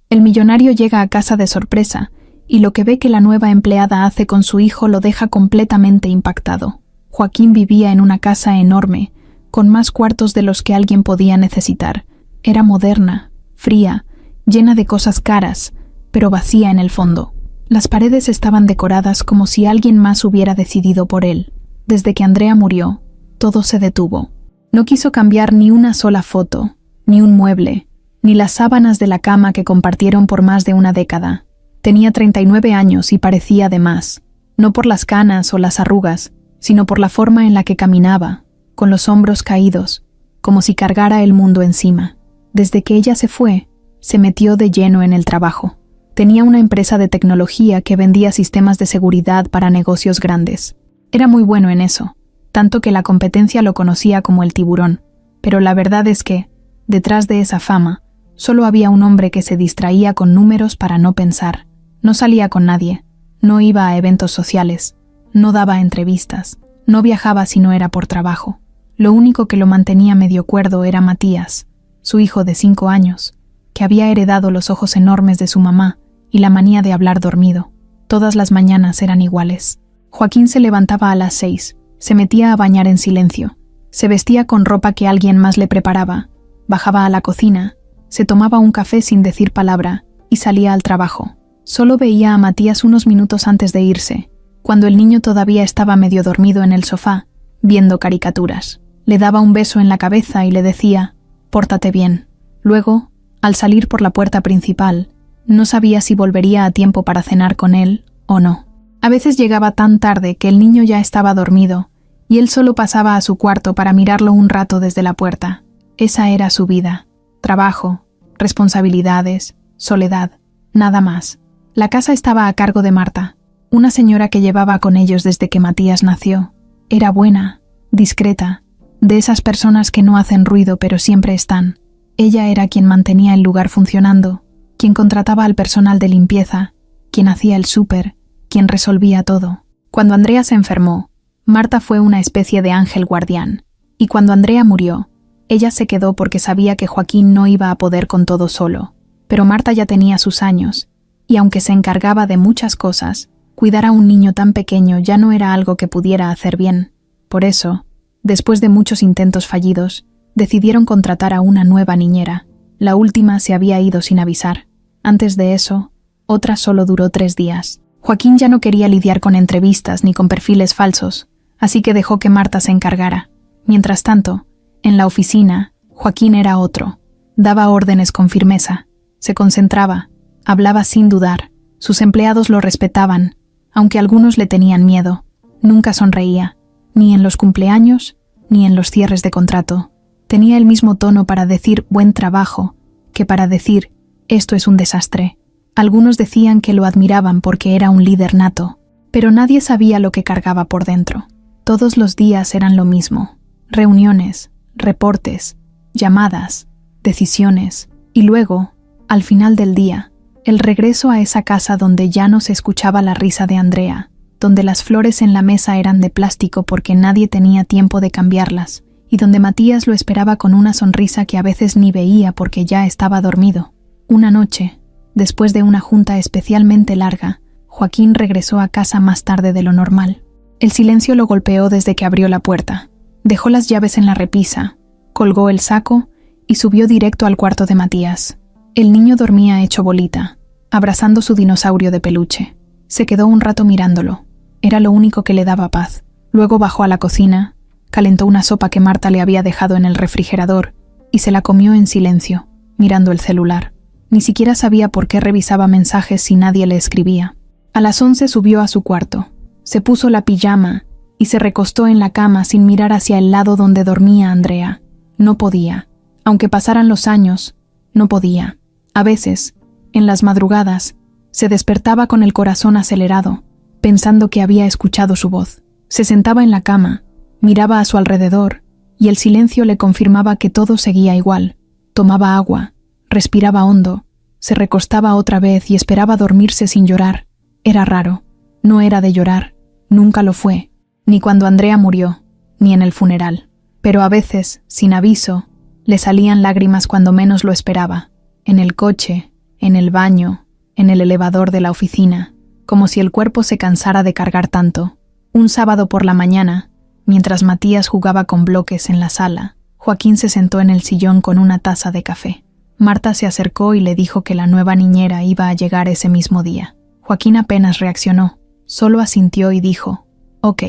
El millonario llega a casa de sorpresa y lo que ve que la nueva empleada hace con su hijo lo deja completamente impactado. Joaquín vivía en una casa enorme, con más cuartos de los que alguien podía necesitar. Era moderna, fría, llena de cosas caras, pero vacía en el fondo. Las paredes estaban decoradas como si alguien más hubiera decidido por él. Desde que Andrea murió, todo se detuvo. No quiso cambiar ni una sola foto, ni un mueble, ni las sábanas de la cama que compartieron por más de una década. Tenía 39 años y parecía de más, no por las canas o las arrugas, sino por la forma en la que caminaba, con los hombros caídos, como si cargara el mundo encima. Desde que ella se fue, se metió de lleno en el trabajo. Tenía una empresa de tecnología que vendía sistemas de seguridad para negocios grandes. Era muy bueno en eso, tanto que la competencia lo conocía como el tiburón. Pero la verdad es que, detrás de esa fama, solo había un hombre que se distraía con números para no pensar. No salía con nadie, no iba a eventos sociales, no daba entrevistas, no viajaba si no era por trabajo. Lo único que lo mantenía medio cuerdo era Matías, su hijo de 5 años, que había heredado los ojos enormes de su mamá y la manía de hablar dormido. Todas las mañanas eran iguales. Joaquín se levantaba a las 6, se metía a bañar en silencio, se vestía con ropa que alguien más le preparaba, bajaba a la cocina, se tomaba un café sin decir palabra y salía al trabajo. Solo veía a Matías unos minutos antes de irse, cuando el niño todavía estaba medio dormido en el sofá, viendo caricaturas. Le daba un beso en la cabeza y le decía, «Pórtate bien». Luego, al salir por la puerta principal, no sabía si volvería a tiempo para cenar con él o no. A veces llegaba tan tarde que el niño ya estaba dormido y él solo pasaba a su cuarto para mirarlo un rato desde la puerta. Esa era su vida. Trabajo, responsabilidades, soledad, nada más. La casa estaba a cargo de Marta, una señora que llevaba con ellos desde que Matías nació. Era buena, discreta, de esas personas que no hacen ruido pero siempre están. Ella era quien mantenía el lugar funcionando, quien contrataba al personal de limpieza, quien hacía el súper, quien resolvía todo. Cuando Andrea se enfermó, Marta fue una especie de ángel guardián, y cuando Andrea murió, ella se quedó porque sabía que Joaquín no iba a poder con todo solo. Pero Marta ya tenía sus años, y aunque se encargaba de muchas cosas, cuidar a un niño tan pequeño ya no era algo que pudiera hacer bien. Por eso, después de muchos intentos fallidos, decidieron contratar a una nueva niñera. La última se había ido sin avisar. Antes de eso, otra solo duró 3 días. Joaquín ya no quería lidiar con entrevistas ni con perfiles falsos, así que dejó que Marta se encargara. Mientras tanto, en la oficina, Joaquín era otro. Daba órdenes con firmeza, se concentraba, hablaba sin dudar. Sus empleados lo respetaban, aunque algunos le tenían miedo. Nunca sonreía, ni en los cumpleaños, ni en los cierres de contrato. Tenía el mismo tono para decir buen trabajo que para decir esto es un desastre. Algunos decían que lo admiraban porque era un líder nato, pero nadie sabía lo que cargaba por dentro. Todos los días eran lo mismo. Reuniones, reportes, llamadas, decisiones, y luego, al final del día, el regreso a esa casa donde ya no se escuchaba la risa de Andrea, donde las flores en la mesa eran de plástico porque nadie tenía tiempo de cambiarlas, y donde Matías lo esperaba con una sonrisa que a veces ni veía porque ya estaba dormido. Una noche, después de una junta especialmente larga, Joaquín regresó a casa más tarde de lo normal. El silencio lo golpeó desde que abrió la puerta. Dejó las llaves en la repisa, colgó el saco y subió directo al cuarto de Matías. El niño dormía hecho bolita, abrazando su dinosaurio de peluche. Se quedó un rato mirándolo. Era lo único que le daba paz. Luego bajó a la cocina, calentó una sopa que Marta le había dejado en el refrigerador y se la comió en silencio, mirando el celular. Ni siquiera sabía por qué revisaba mensajes si nadie le escribía. A las 11 subió a su cuarto, se puso la pijama y se recostó en la cama sin mirar hacia el lado donde dormía Andrea. No podía. Aunque pasaran los años, no podía. A veces, en las madrugadas, se despertaba con el corazón acelerado, pensando que había escuchado su voz. Se sentaba en la cama, miraba a su alrededor, y el silencio le confirmaba que todo seguía igual. Tomaba agua, respiraba hondo, se recostaba otra vez y esperaba dormirse sin llorar. Era raro. No era de llorar. Nunca lo fue. Ni cuando Andrea murió, ni en el funeral. Pero a veces, sin aviso, le salían lágrimas cuando menos lo esperaba. En el coche, en el baño, en el elevador de la oficina, como si el cuerpo se cansara de cargar tanto. Un sábado por la mañana, mientras Matías jugaba con bloques en la sala, Joaquín se sentó en el sillón con una taza de café. Marta se acercó y le dijo que la nueva niñera iba a llegar ese mismo día. Joaquín apenas reaccionó, solo asintió y dijo: «Ok».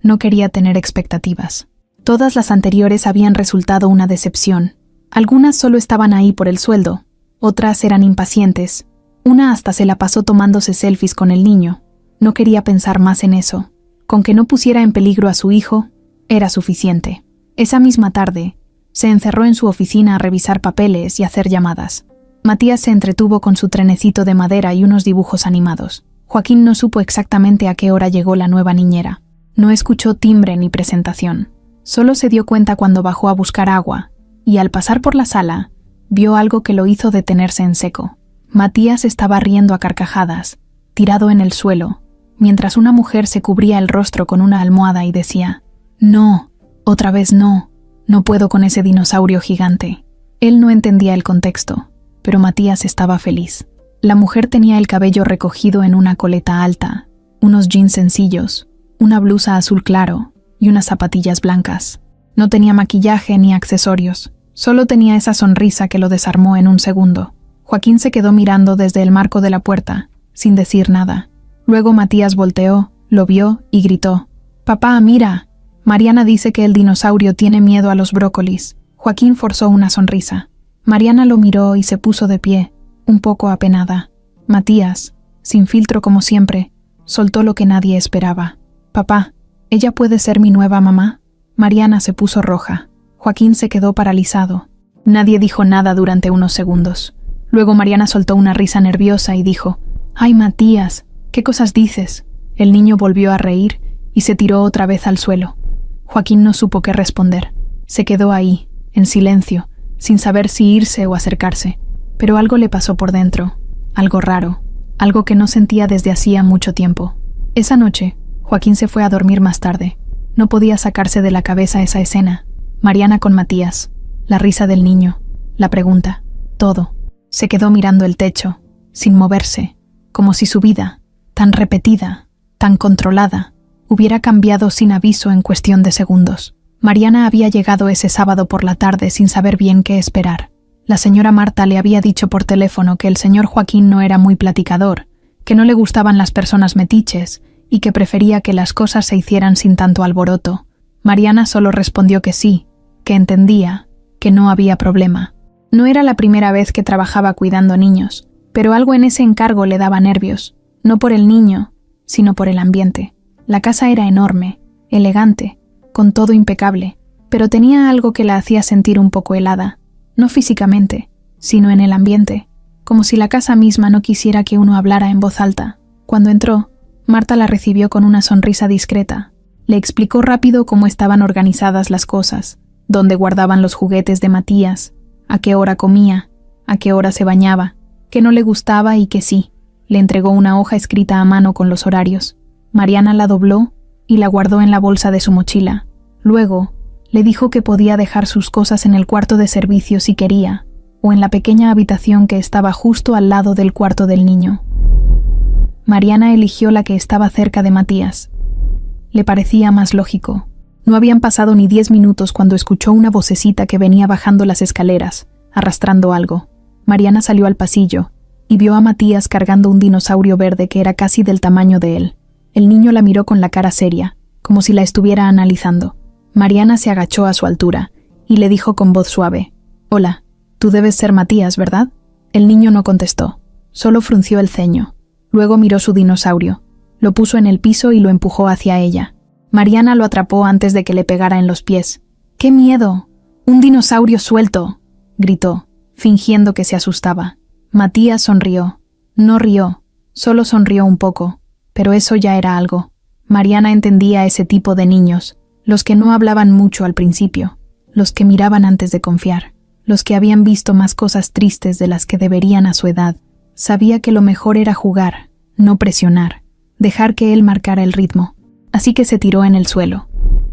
No quería tener expectativas. Todas las anteriores habían resultado una decepción. Algunas solo estaban ahí por el sueldo, otras eran impacientes. Una hasta se la pasó tomándose selfies con el niño. No quería pensar más en eso. Con que no pusiera en peligro a su hijo, era suficiente. Esa misma tarde, se encerró en su oficina a revisar papeles y hacer llamadas. Matías se entretuvo con su trenecito de madera y unos dibujos animados. Joaquín no supo exactamente a qué hora llegó la nueva niñera. No escuchó timbre ni presentación. Solo se dio cuenta cuando bajó a buscar agua, y al pasar por la sala, vio algo que lo hizo detenerse en seco. Matías estaba riendo a carcajadas, tirado en el suelo, mientras una mujer se cubría el rostro con una almohada y decía: «No, otra vez no, no puedo con ese dinosaurio gigante». Él no entendía el contexto, pero Matías estaba feliz. La mujer tenía el cabello recogido en una coleta alta, unos jeans sencillos, una blusa azul claro y unas zapatillas blancas. No tenía maquillaje ni accesorios, solo tenía esa sonrisa que lo desarmó en un segundo. Joaquín se quedó mirando desde el marco de la puerta, sin decir nada. Luego Matías volteó, lo vio y gritó: «Papá, mira, Mariana dice que el dinosaurio tiene miedo a los brócolis». Joaquín forzó una sonrisa. Mariana lo miró y se puso de pie, un poco apenada. Matías, sin filtro como siempre, soltó lo que nadie esperaba: «Papá, ¿ella puede ser mi nueva mamá?». Mariana se puso roja. Joaquín se quedó paralizado. Nadie dijo nada durante unos segundos. Luego Mariana soltó una risa nerviosa y dijo: «Ay, Matías, ¿qué cosas dices?». El niño volvió a reír y se tiró otra vez al suelo. Joaquín no supo qué responder. Se quedó ahí, en silencio, sin saber si irse o acercarse. Pero algo le pasó por dentro, algo raro, algo que no sentía desde hacía mucho tiempo. Esa noche, Joaquín se fue a dormir más tarde. No podía sacarse de la cabeza esa escena. Mariana con Matías, la risa del niño, la pregunta, todo. Se quedó mirando el techo, sin moverse, como si su vida, tan repetida, tan controlada, hubiera cambiado sin aviso en cuestión de segundos. Mariana había llegado ese sábado por la tarde sin saber bien qué esperar. La señora Marta le había dicho por teléfono que el señor Joaquín no era muy platicador, que no le gustaban las personas metiches y que prefería que las cosas se hicieran sin tanto alboroto. Mariana solo respondió que sí, que entendía, que no había problema. No era la primera vez que trabajaba cuidando niños, pero algo en ese encargo le daba nervios, no por el niño, sino por el ambiente. La casa era enorme, elegante, con todo impecable, pero tenía algo que la hacía sentir un poco helada, no físicamente, sino en el ambiente, como si la casa misma no quisiera que uno hablara en voz alta. Cuando entró, Marta la recibió con una sonrisa discreta. Le explicó rápido cómo estaban organizadas las cosas, dónde guardaban los juguetes de Matías, a qué hora comía, a qué hora se bañaba, qué no le gustaba y qué sí. Le entregó una hoja escrita a mano con los horarios. Mariana la dobló y la guardó en la bolsa de su mochila. Luego, le dijo que podía dejar sus cosas en el cuarto de servicio si quería, o en la pequeña habitación que estaba justo al lado del cuarto del niño. Mariana eligió la que estaba cerca de Matías. Le parecía más lógico. No habían pasado ni 10 minutos cuando escuchó una vocecita que venía bajando las escaleras, arrastrando algo. Mariana salió al pasillo y vio a Matías cargando un dinosaurio verde que era casi del tamaño de él. El niño la miró con la cara seria, como si la estuviera analizando. Mariana se agachó a su altura y le dijo con voz suave: «Hola, tú debes ser Matías, ¿verdad?». El niño no contestó, solo frunció el ceño. Luego miró su dinosaurio, lo puso en el piso y lo empujó hacia ella. Mariana lo atrapó antes de que le pegara en los pies. «¡Qué miedo! ¡Un dinosaurio suelto!», gritó, fingiendo que se asustaba. Matías sonrió. No rió, solo sonrió un poco, pero eso ya era algo. Mariana entendía ese tipo de niños, los que no hablaban mucho al principio, los que miraban antes de confiar, los que habían visto más cosas tristes de las que deberían a su edad. Sabía que lo mejor era jugar, no presionar, dejar que él marcara el ritmo. Así que se tiró en el suelo,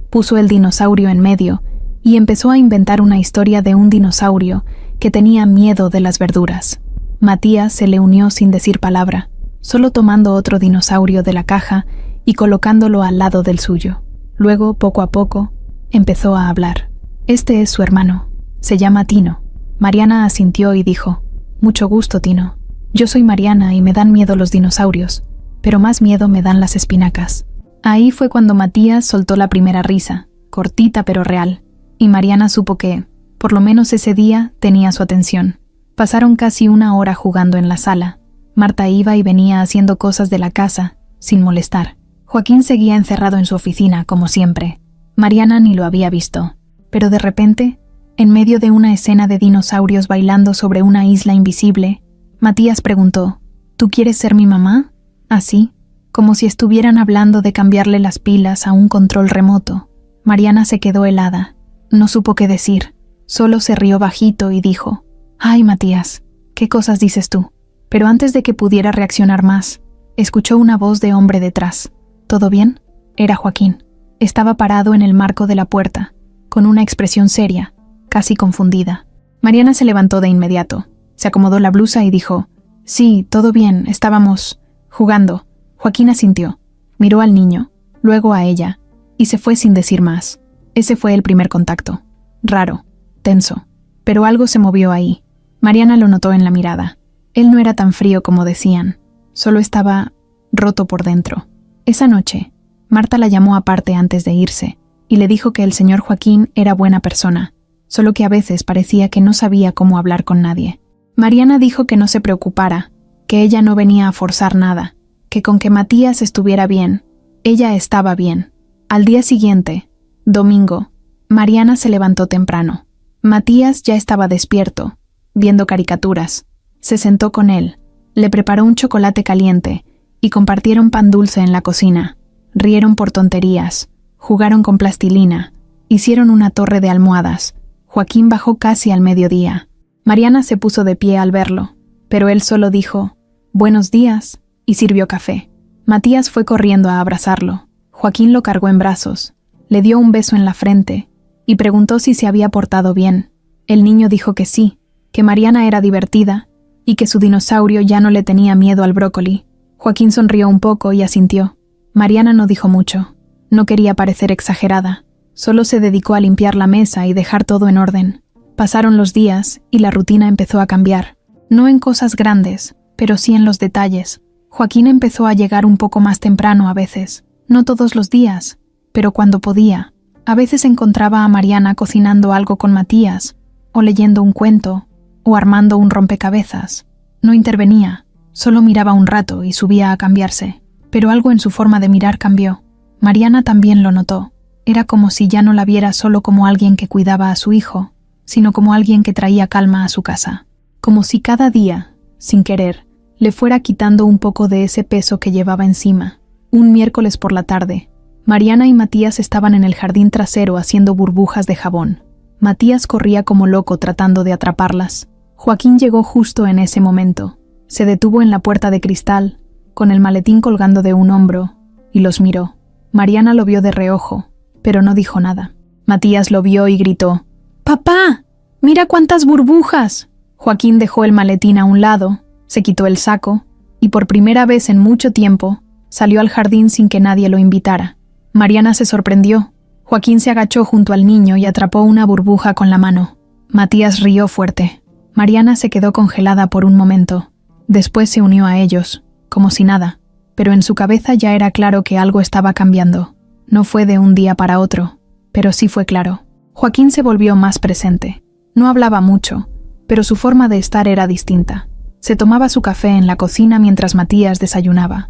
puso el dinosaurio en medio y empezó a inventar una historia de un dinosaurio que tenía miedo de las verduras. Matías se le unió sin decir palabra, solo tomando otro dinosaurio de la caja y colocándolo al lado del suyo. Luego, poco a poco, empezó a hablar. Este es su hermano. Se llama Tino. Mariana asintió y dijo: «Mucho gusto, Tino. Yo soy Mariana y me dan miedo los dinosaurios, pero más miedo me dan las espinacas». Ahí fue cuando Matías soltó la primera risa, cortita pero real, y Mariana supo que, por lo menos ese día, tenía su atención. Pasaron casi una hora jugando en la sala. Marta iba y venía haciendo cosas de la casa, sin molestar. Joaquín seguía encerrado en su oficina, como siempre. Mariana ni lo había visto. Pero de repente, en medio de una escena de dinosaurios bailando sobre una isla invisible, Matías preguntó: «¿Tú quieres ser mi mamá?». Así, como si estuvieran hablando de cambiarle las pilas a un control remoto. Mariana se quedó helada. No supo qué decir. Solo se rió bajito y dijo: «Ay, Matías, ¿qué cosas dices tú?». Pero antes de que pudiera reaccionar más, escuchó una voz de hombre detrás. «¿Todo bien?». Era Joaquín. Estaba parado en el marco de la puerta, con una expresión seria, casi confundida. Mariana se levantó de inmediato, se acomodó la blusa y dijo: «Sí, todo bien, estábamos jugando». Joaquín asintió, miró al niño, luego a ella, y se fue sin decir más. Ese fue el primer contacto. Raro, tenso, pero algo se movió ahí. Mariana lo notó en la mirada. Él no era tan frío como decían, solo estaba roto por dentro. Esa noche, Marta la llamó aparte antes de irse, y le dijo que el señor Joaquín era buena persona, solo que a veces parecía que no sabía cómo hablar con nadie. Mariana dijo que no se preocupara, que ella no venía a forzar nada, que con que Matías estuviera bien, ella estaba bien. Al día siguiente, domingo, Mariana se levantó temprano. Matías ya estaba despierto, viendo caricaturas. Se sentó con él, le preparó un chocolate caliente y compartieron pan dulce en la cocina. Rieron por tonterías, jugaron con plastilina, hicieron una torre de almohadas. Joaquín bajó casi al mediodía. Mariana se puso de pie al verlo, pero él solo dijo: «Buenos días», y sirvió café. Matías fue corriendo a abrazarlo. Joaquín lo cargó en brazos, le dio un beso en la frente y preguntó si se había portado bien. El niño dijo que sí, que Mariana era divertida y que su dinosaurio ya no le tenía miedo al brócoli. Joaquín sonrió un poco y asintió. Mariana no dijo mucho. No quería parecer exagerada. Solo se dedicó a limpiar la mesa y dejar todo en orden. Pasaron los días y la rutina empezó a cambiar. No en cosas grandes, pero sí en los detalles. Joaquín empezó a llegar un poco más temprano a veces. No todos los días, pero cuando podía. A veces encontraba a Mariana cocinando algo con Matías, o leyendo un cuento, o armando un rompecabezas. No intervenía, solo miraba un rato y subía a cambiarse. Pero algo en su forma de mirar cambió. Mariana también lo notó. Era como si ya no la viera solo como alguien que cuidaba a su hijo, sino como alguien que traía calma a su casa. Como si cada día, sin querer, le fuera quitando un poco de ese peso que llevaba encima. Un miércoles por la tarde, Mariana y Matías estaban en el jardín trasero haciendo burbujas de jabón. Matías corría como loco tratando de atraparlas. Joaquín llegó justo en ese momento. Se detuvo en la puerta de cristal, con el maletín colgando de un hombro, y los miró. Mariana lo vio de reojo, pero no dijo nada. Matías lo vio y gritó: «¡Papá! ¡Mira cuántas burbujas!». Joaquín dejó el maletín a un lado, se quitó el saco, y por primera vez en mucho tiempo, salió al jardín sin que nadie lo invitara. Mariana se sorprendió. Joaquín se agachó junto al niño y atrapó una burbuja con la mano. Matías rió fuerte. Mariana se quedó congelada por un momento. Después se unió a ellos, como si nada, pero en su cabeza ya era claro que algo estaba cambiando. No fue de un día para otro, pero sí fue claro. Joaquín se volvió más presente. No hablaba mucho, pero su forma de estar era distinta. Se tomaba su café en la cocina mientras Matías desayunaba.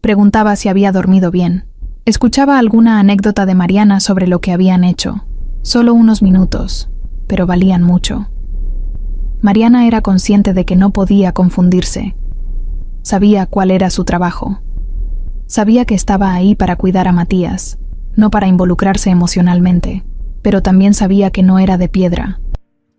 Preguntaba si había dormido bien. Escuchaba alguna anécdota de Mariana sobre lo que habían hecho. Solo unos minutos, pero valían mucho. Mariana era consciente de que no podía confundirse. Sabía cuál era su trabajo. Sabía que estaba ahí para cuidar a Matías, no para involucrarse emocionalmente, pero también sabía que no era de piedra,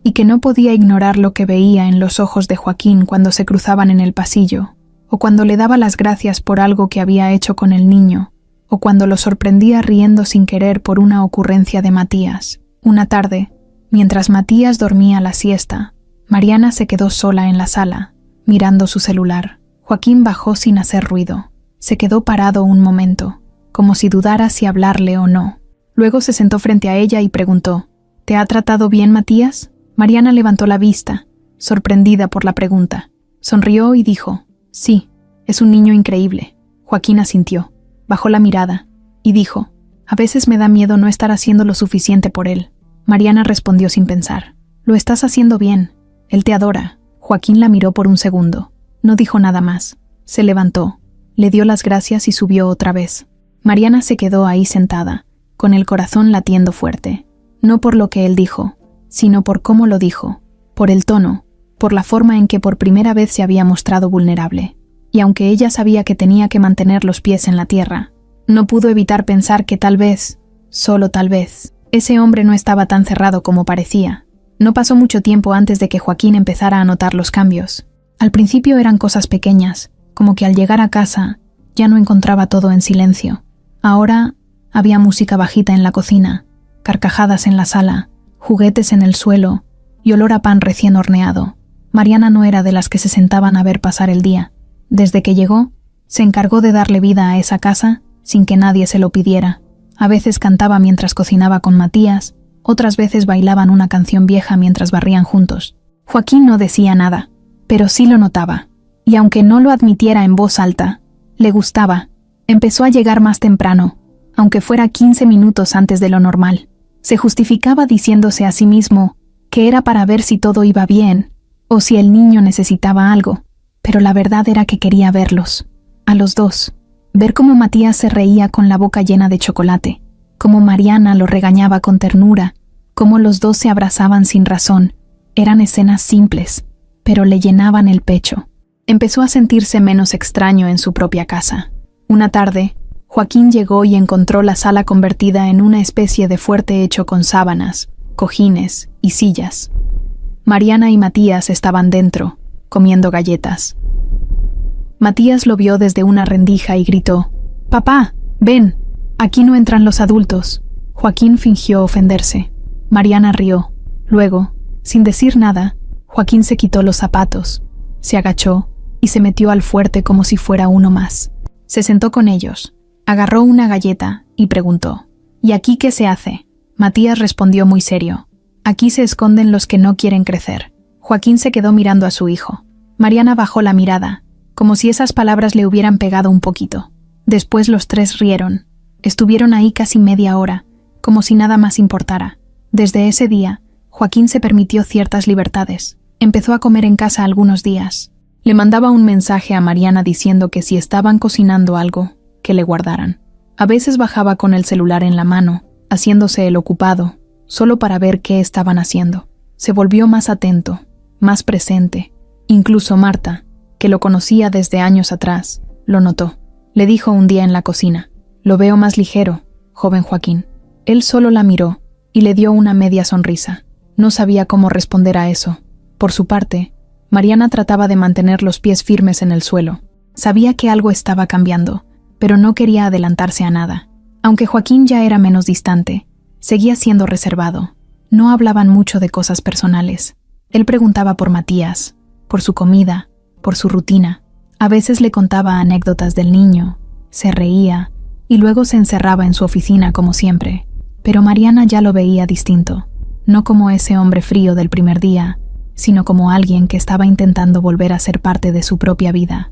y que no podía ignorar lo que veía en los ojos de Joaquín cuando se cruzaban en el pasillo, o cuando le daba las gracias por algo que había hecho con el niño, o cuando lo sorprendía riendo sin querer por una ocurrencia de Matías. Una tarde, mientras Matías dormía la siesta, Mariana se quedó sola en la sala, mirando su celular. Joaquín bajó sin hacer ruido. Se quedó parado un momento, como si dudara si hablarle o no. Luego se sentó frente a ella y preguntó: ¿Te ha tratado bien, Matías? Mariana levantó la vista, sorprendida por la pregunta. Sonrió y dijo: sí, es un niño increíble. Joaquín asintió, bajó la mirada y dijo: a veces me da miedo no estar haciendo lo suficiente por él. Mariana respondió sin pensar: lo estás haciendo bien, él te adora. Joaquín la miró por un segundo, no dijo nada más. Se levantó, le dio las gracias y subió otra vez. Mariana se quedó ahí sentada, con el corazón latiendo fuerte, no por lo que él dijo, sino por cómo lo dijo, por el tono, por la forma en que por primera vez se había mostrado vulnerable. Y aunque ella sabía que tenía que mantener los pies en la tierra, no pudo evitar pensar que tal vez, solo tal vez, ese hombre no estaba tan cerrado como parecía. No pasó mucho tiempo antes de que Joaquín empezara a notar los cambios. Al principio eran cosas pequeñas, como que al llegar a casa ya no encontraba todo en silencio. Ahora había música bajita en la cocina, carcajadas en la sala, juguetes en el suelo y olor a pan recién horneado. Mariana no era de las que se sentaban a ver pasar el día. Desde que llegó, se encargó de darle vida a esa casa sin que nadie se lo pidiera. A veces cantaba mientras cocinaba con Matías, otras veces bailaban una canción vieja mientras barrían juntos. Joaquín no decía nada, pero sí lo notaba. Y aunque no lo admitiera en voz alta, le gustaba. Empezó a llegar más temprano, aunque fuera 15 minutos antes de lo normal. Se justificaba diciéndose a sí mismo que era para ver si todo iba bien o si el niño necesitaba algo, pero la verdad era que quería verlos, a los dos, ver cómo Matías se reía con la boca llena de chocolate, cómo Mariana lo regañaba con ternura, cómo los dos se abrazaban sin razón. Eran escenas simples, pero le llenaban el pecho. Empezó a sentirse menos extraño en su propia casa. Una tarde, Joaquín llegó y encontró la sala convertida en una especie de fuerte hecho con sábanas, cojines y sillas. Mariana y Matías estaban dentro, comiendo galletas. Matías lo vio desde una rendija y gritó: «¡Papá, ven! Aquí no entran los adultos». Joaquín fingió ofenderse. Mariana rió. Luego, sin decir nada, Joaquín se quitó los zapatos, se agachó y se metió al fuerte como si fuera uno más. Se sentó con ellos, agarró una galleta y preguntó: «¿Y aquí qué se hace?». Matías respondió muy serio: «Aquí se esconden los que no quieren crecer». Joaquín se quedó mirando a su hijo. Mariana bajó la mirada, como si esas palabras le hubieran pegado un poquito. Después los tres rieron. Estuvieron ahí casi media hora, como si nada más importara. Desde ese día, Joaquín se permitió ciertas libertades. Empezó a comer en casa algunos días. Le mandaba un mensaje a Mariana diciendo que si estaban cocinando algo, que le guardaran. A veces bajaba con el celular en la mano, haciéndose el ocupado, solo para ver qué estaban haciendo. Se volvió más atento, más presente. Incluso Marta, que lo conocía desde años atrás, lo notó. Le dijo un día en la cocina: «Lo veo más ligero, joven Joaquín». Él solo la miró y le dio una media sonrisa. No sabía cómo responder a eso. Por su parte, Mariana trataba de mantener los pies firmes en el suelo. Sabía que algo estaba cambiando, pero no quería adelantarse a nada. Aunque Joaquín ya era menos distante, seguía siendo reservado. No hablaban mucho de cosas personales. Él preguntaba por Matías, por su comida, por su rutina. A veces le contaba anécdotas del niño, se reía y luego se encerraba en su oficina como siempre. Pero Mariana ya lo veía distinto, no como ese hombre frío del primer día, sino como alguien que estaba intentando volver a ser parte de su propia vida.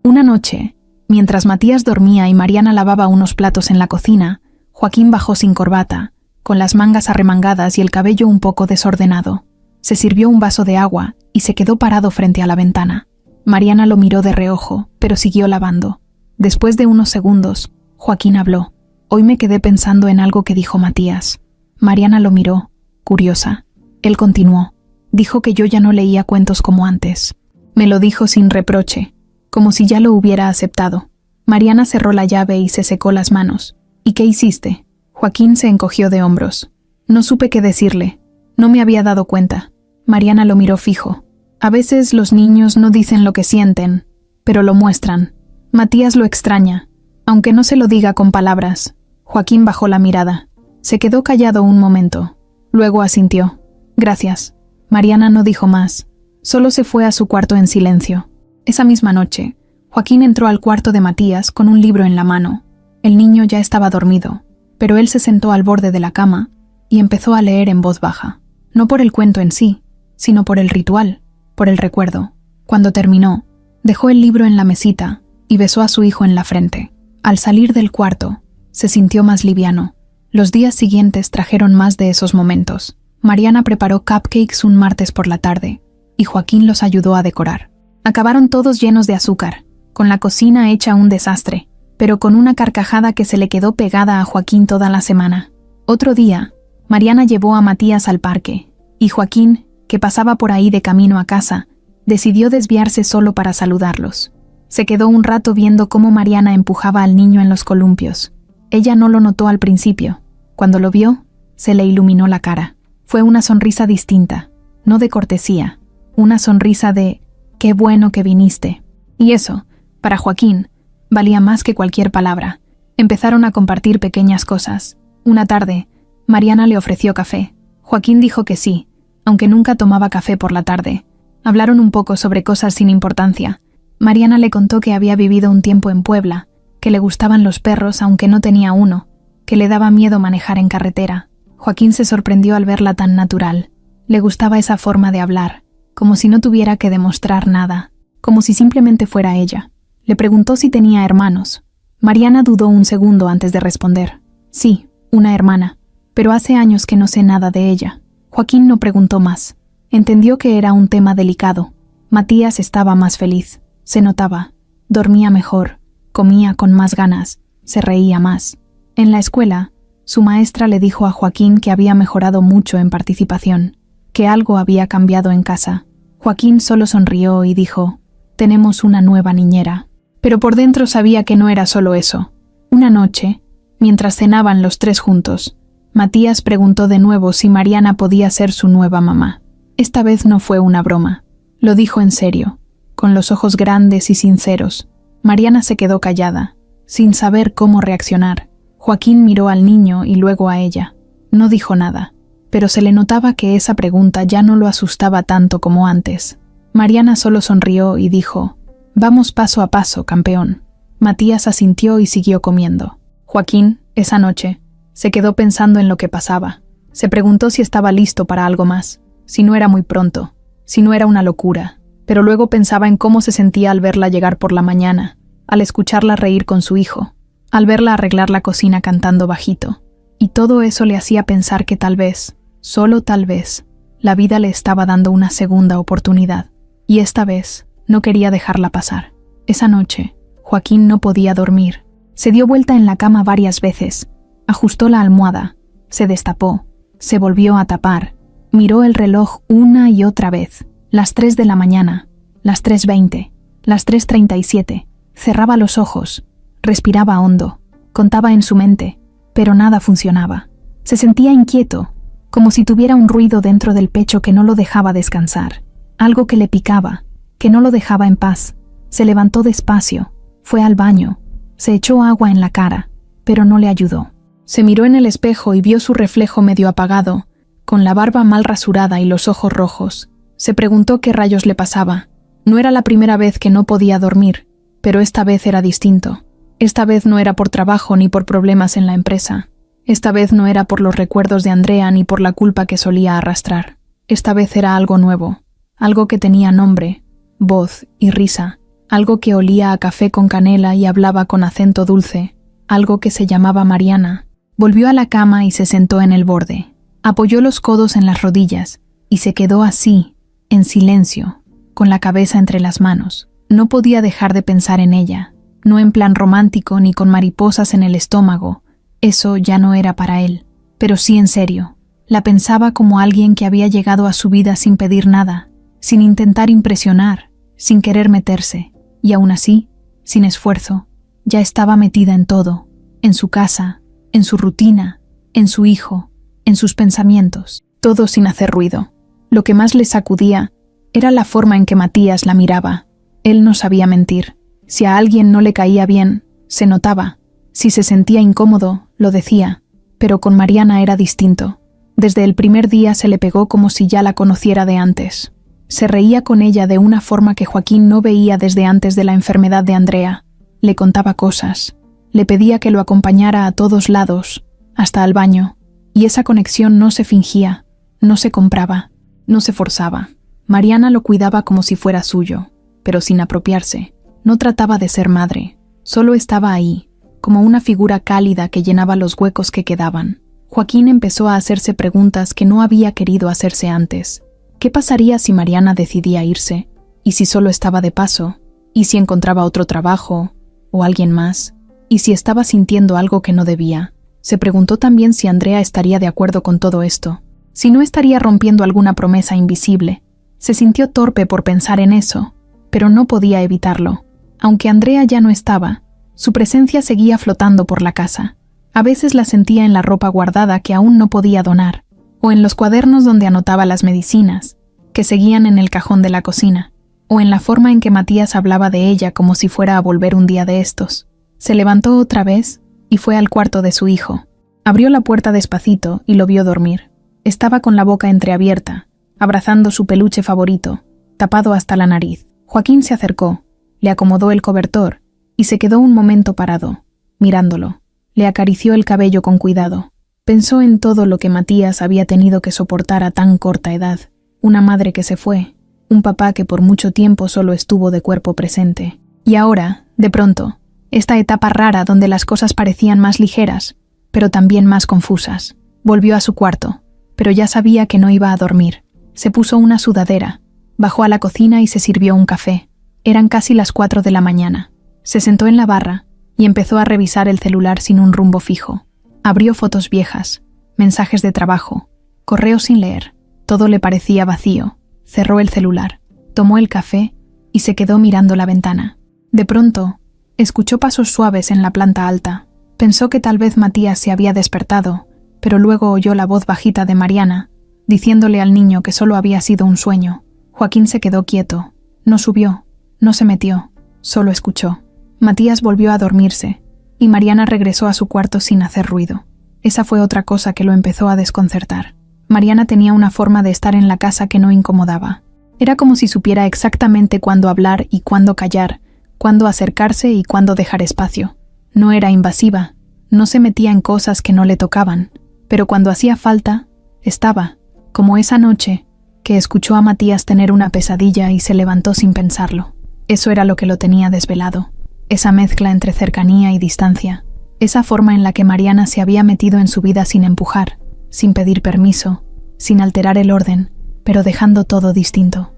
Una noche, mientras Matías dormía y Mariana lavaba unos platos en la cocina, Joaquín bajó sin corbata, con las mangas arremangadas y el cabello un poco desordenado. Se sirvió un vaso de agua y se quedó parado frente a la ventana. Mariana lo miró de reojo, pero siguió lavando. Después de unos segundos, Joaquín habló: «Hoy me quedé pensando en algo que dijo Matías». Mariana lo miró, curiosa. Él continuó: «Dijo que yo ya no leía cuentos como antes». Me lo dijo sin reproche, como si ya lo hubiera aceptado. Mariana cerró la llave y se secó las manos. «¿Y qué hiciste?». Joaquín se encogió de hombros. No supe qué decirle. No me había dado cuenta. Mariana lo miró fijo. A veces los niños no dicen lo que sienten, pero lo muestran. Matías lo extraña, aunque no se lo diga con palabras. Joaquín bajó la mirada. Se quedó callado un momento. Luego asintió. «Gracias». Mariana no dijo más, Solo se fue a su cuarto en silencio. Esa misma noche, Joaquín entró al cuarto de Matías con un libro en la mano. El niño ya estaba dormido, pero él se sentó al borde de la cama y empezó a leer en voz baja. No por el cuento en sí, sino por el ritual, por el recuerdo. Cuando terminó, dejó el libro en la mesita y besó a su hijo en la frente. Al salir del cuarto, se sintió más liviano. Los días siguientes trajeron más de esos momentos. Mariana preparó cupcakes un martes por la tarde y Joaquín los ayudó a decorar. Acabaron todos llenos de azúcar, con la cocina hecha un desastre, pero con una carcajada que se le quedó pegada a Joaquín toda la semana. Otro día, Mariana llevó a Matías al parque, y Joaquín, que pasaba por ahí de camino a casa, decidió desviarse solo para saludarlos. Se quedó un rato viendo cómo Mariana empujaba al niño en los columpios. Ella no lo notó al principio. Cuando lo vio, se le iluminó la cara. Fue una sonrisa distinta, no de cortesía, una sonrisa de «qué bueno que viniste». Y eso, para Joaquín, valía más que cualquier palabra. Empezaron a compartir pequeñas cosas. Una tarde, Mariana le ofreció café. Joaquín dijo que sí, aunque nunca tomaba café por la tarde. Hablaron un poco sobre cosas sin importancia. Mariana le contó que había vivido un tiempo en Puebla, que le gustaban los perros aunque no tenía uno, que le daba miedo manejar en carretera. Joaquín se sorprendió al verla tan natural. Le gustaba esa forma de hablar, como si no tuviera que demostrar nada, como si simplemente fuera ella. Le preguntó si tenía hermanos. Mariana dudó un segundo antes de responder. Sí, una hermana, pero hace años que no sé nada de ella. Joaquín no preguntó más. Entendió que era un tema delicado. Matías estaba más feliz. Se notaba. Dormía mejor. Comía con más ganas. Se reía más. En la escuela, su maestra le dijo a Joaquín que había mejorado mucho en participación, que algo había cambiado en casa. Joaquín solo sonrió y dijo: «Tenemos una nueva niñera». Pero por dentro sabía que no era solo eso. Una noche, mientras cenaban los tres juntos, Matías preguntó de nuevo si Mariana podía ser su nueva mamá. Esta vez no fue una broma. Lo dijo en serio, con los ojos grandes y sinceros. Mariana se quedó callada, sin saber cómo reaccionar. Joaquín miró al niño y luego a ella. No dijo nada, pero se le notaba que esa pregunta ya no lo asustaba tanto como antes. Mariana solo sonrió y dijo: «Vamos paso a paso, campeón». Matías asintió y siguió comiendo. Joaquín, esa noche, se quedó pensando en lo que pasaba. Se preguntó si estaba listo para algo más, si no era muy pronto, si no era una locura. Pero luego pensaba en cómo se sentía al verla llegar por la mañana, al escucharla reír con su hijo, al verla arreglar la cocina cantando bajito. Y todo eso le hacía pensar que tal vez, solo tal vez, la vida le estaba dando una segunda oportunidad. Y esta vez no quería dejarla pasar. Esa noche, Joaquín no podía dormir. Se dio vuelta en la cama varias veces, ajustó la almohada, se destapó, se volvió a tapar, miró el reloj una y otra vez. Las 3 de la mañana, las 3:20, las 3:37. Cerraba los ojos, respiraba hondo, contaba en su mente, pero nada funcionaba. Se sentía inquieto, como si tuviera un ruido dentro del pecho que no lo dejaba descansar, algo que le picaba, que no lo dejaba en paz. Se levantó despacio, fue al baño, se echó agua en la cara, pero no le ayudó. Se miró en el espejo y vio su reflejo medio apagado, con la barba mal rasurada y los ojos rojos. Se preguntó qué rayos le pasaba. No era la primera vez que no podía dormir, pero esta vez era distinto. Esta vez no era por trabajo ni por problemas en la empresa. Esta vez no era por los recuerdos de Andrea ni por la culpa que solía arrastrar. Esta vez era algo nuevo, algo que tenía nombre, voz y risa, algo que olía a café con canela y hablaba con acento dulce, algo que se llamaba Mariana. Volvió a la cama y se sentó en el borde. Apoyó los codos en las rodillas y se quedó así, en silencio, con la cabeza entre las manos. No podía dejar de pensar en ella, no en plan romántico ni con mariposas en el estómago. Eso ya no era para él, pero sí en serio. La pensaba como alguien que había llegado a su vida sin pedir nada, sin intentar impresionar, sin querer meterse, y aún así, sin esfuerzo, ya estaba metida en todo, en su casa, en su rutina, en su hijo, en sus pensamientos, todo sin hacer ruido. Lo que más le sacudía era la forma en que Matías la miraba. Él no sabía mentir. Si a alguien no le caía bien, se notaba. Si se sentía incómodo, lo decía. Pero con Mariana era distinto. Desde el primer día se le pegó como si ya la conociera de antes. Se reía con ella de una forma que Joaquín no veía desde antes de la enfermedad de Andrea. Le contaba cosas. Le pedía que lo acompañara a todos lados, hasta al baño. Y esa conexión no se fingía, no se compraba, no se forzaba. Mariana lo cuidaba como si fuera suyo, pero sin apropiarse. No trataba de ser madre, solo estaba ahí, como una figura cálida que llenaba los huecos que quedaban. Joaquín empezó a hacerse preguntas que no había querido hacerse antes. ¿Qué pasaría si Mariana decidía irse? ¿Y si solo estaba de paso? ¿Y si encontraba otro trabajo? ¿O alguien más? ¿Y si estaba sintiendo algo que no debía? Se preguntó también si Andrea estaría de acuerdo con todo esto, si no estaría rompiendo alguna promesa invisible. Se sintió torpe por pensar en eso, pero no podía evitarlo. Aunque Andrea ya no estaba, su presencia seguía flotando por la casa. A veces la sentía en la ropa guardada que aún no podía donar, o en los cuadernos donde anotaba las medicinas, que seguían en el cajón de la cocina, o en la forma en que Matías hablaba de ella como si fuera a volver un día de estos. Se levantó otra vez y fue al cuarto de su hijo. Abrió la puerta despacito y lo vio dormir. Estaba con la boca entreabierta, abrazando su peluche favorito, tapado hasta la nariz. Joaquín se acercó, le acomodó el cobertor y se quedó un momento parado, mirándolo. Le acarició el cabello con cuidado. Pensó en todo lo que Matías había tenido que soportar a tan corta edad. Una madre que se fue, un papá que por mucho tiempo solo estuvo de cuerpo presente. Y ahora, de pronto, esta etapa rara donde las cosas parecían más ligeras, pero también más confusas. Volvió a su cuarto, pero ya sabía que no iba a dormir. Se puso una sudadera, bajó a la cocina y se sirvió un café. Eran casi las 4 de la mañana. Se sentó en la barra y empezó a revisar el celular sin un rumbo fijo. Abrió fotos viejas, mensajes de trabajo, correos sin leer. Todo le parecía vacío. Cerró el celular, tomó el café y se quedó mirando la ventana. De pronto, escuchó pasos suaves en la planta alta. Pensó que tal vez Matías se había despertado, pero luego oyó la voz bajita de Mariana, diciéndole al niño que solo había sido un sueño. Joaquín se quedó quieto. No subió, no se metió, solo escuchó. Matías volvió a dormirse, y Mariana regresó a su cuarto sin hacer ruido. Esa fue otra cosa que lo empezó a desconcertar. Mariana tenía una forma de estar en la casa que no incomodaba. Era como si supiera exactamente cuándo hablar y cuándo callar, cuándo acercarse y cuándo dejar espacio. No era invasiva, no se metía en cosas que no le tocaban, pero cuando hacía falta, estaba, como esa noche, que escuchó a Matías tener una pesadilla y se levantó sin pensarlo. Eso era lo que lo tenía desvelado. Esa mezcla entre cercanía y distancia, esa forma en la que Mariana se había metido en su vida sin empujar, sin pedir permiso, sin alterar el orden, pero dejando todo distinto.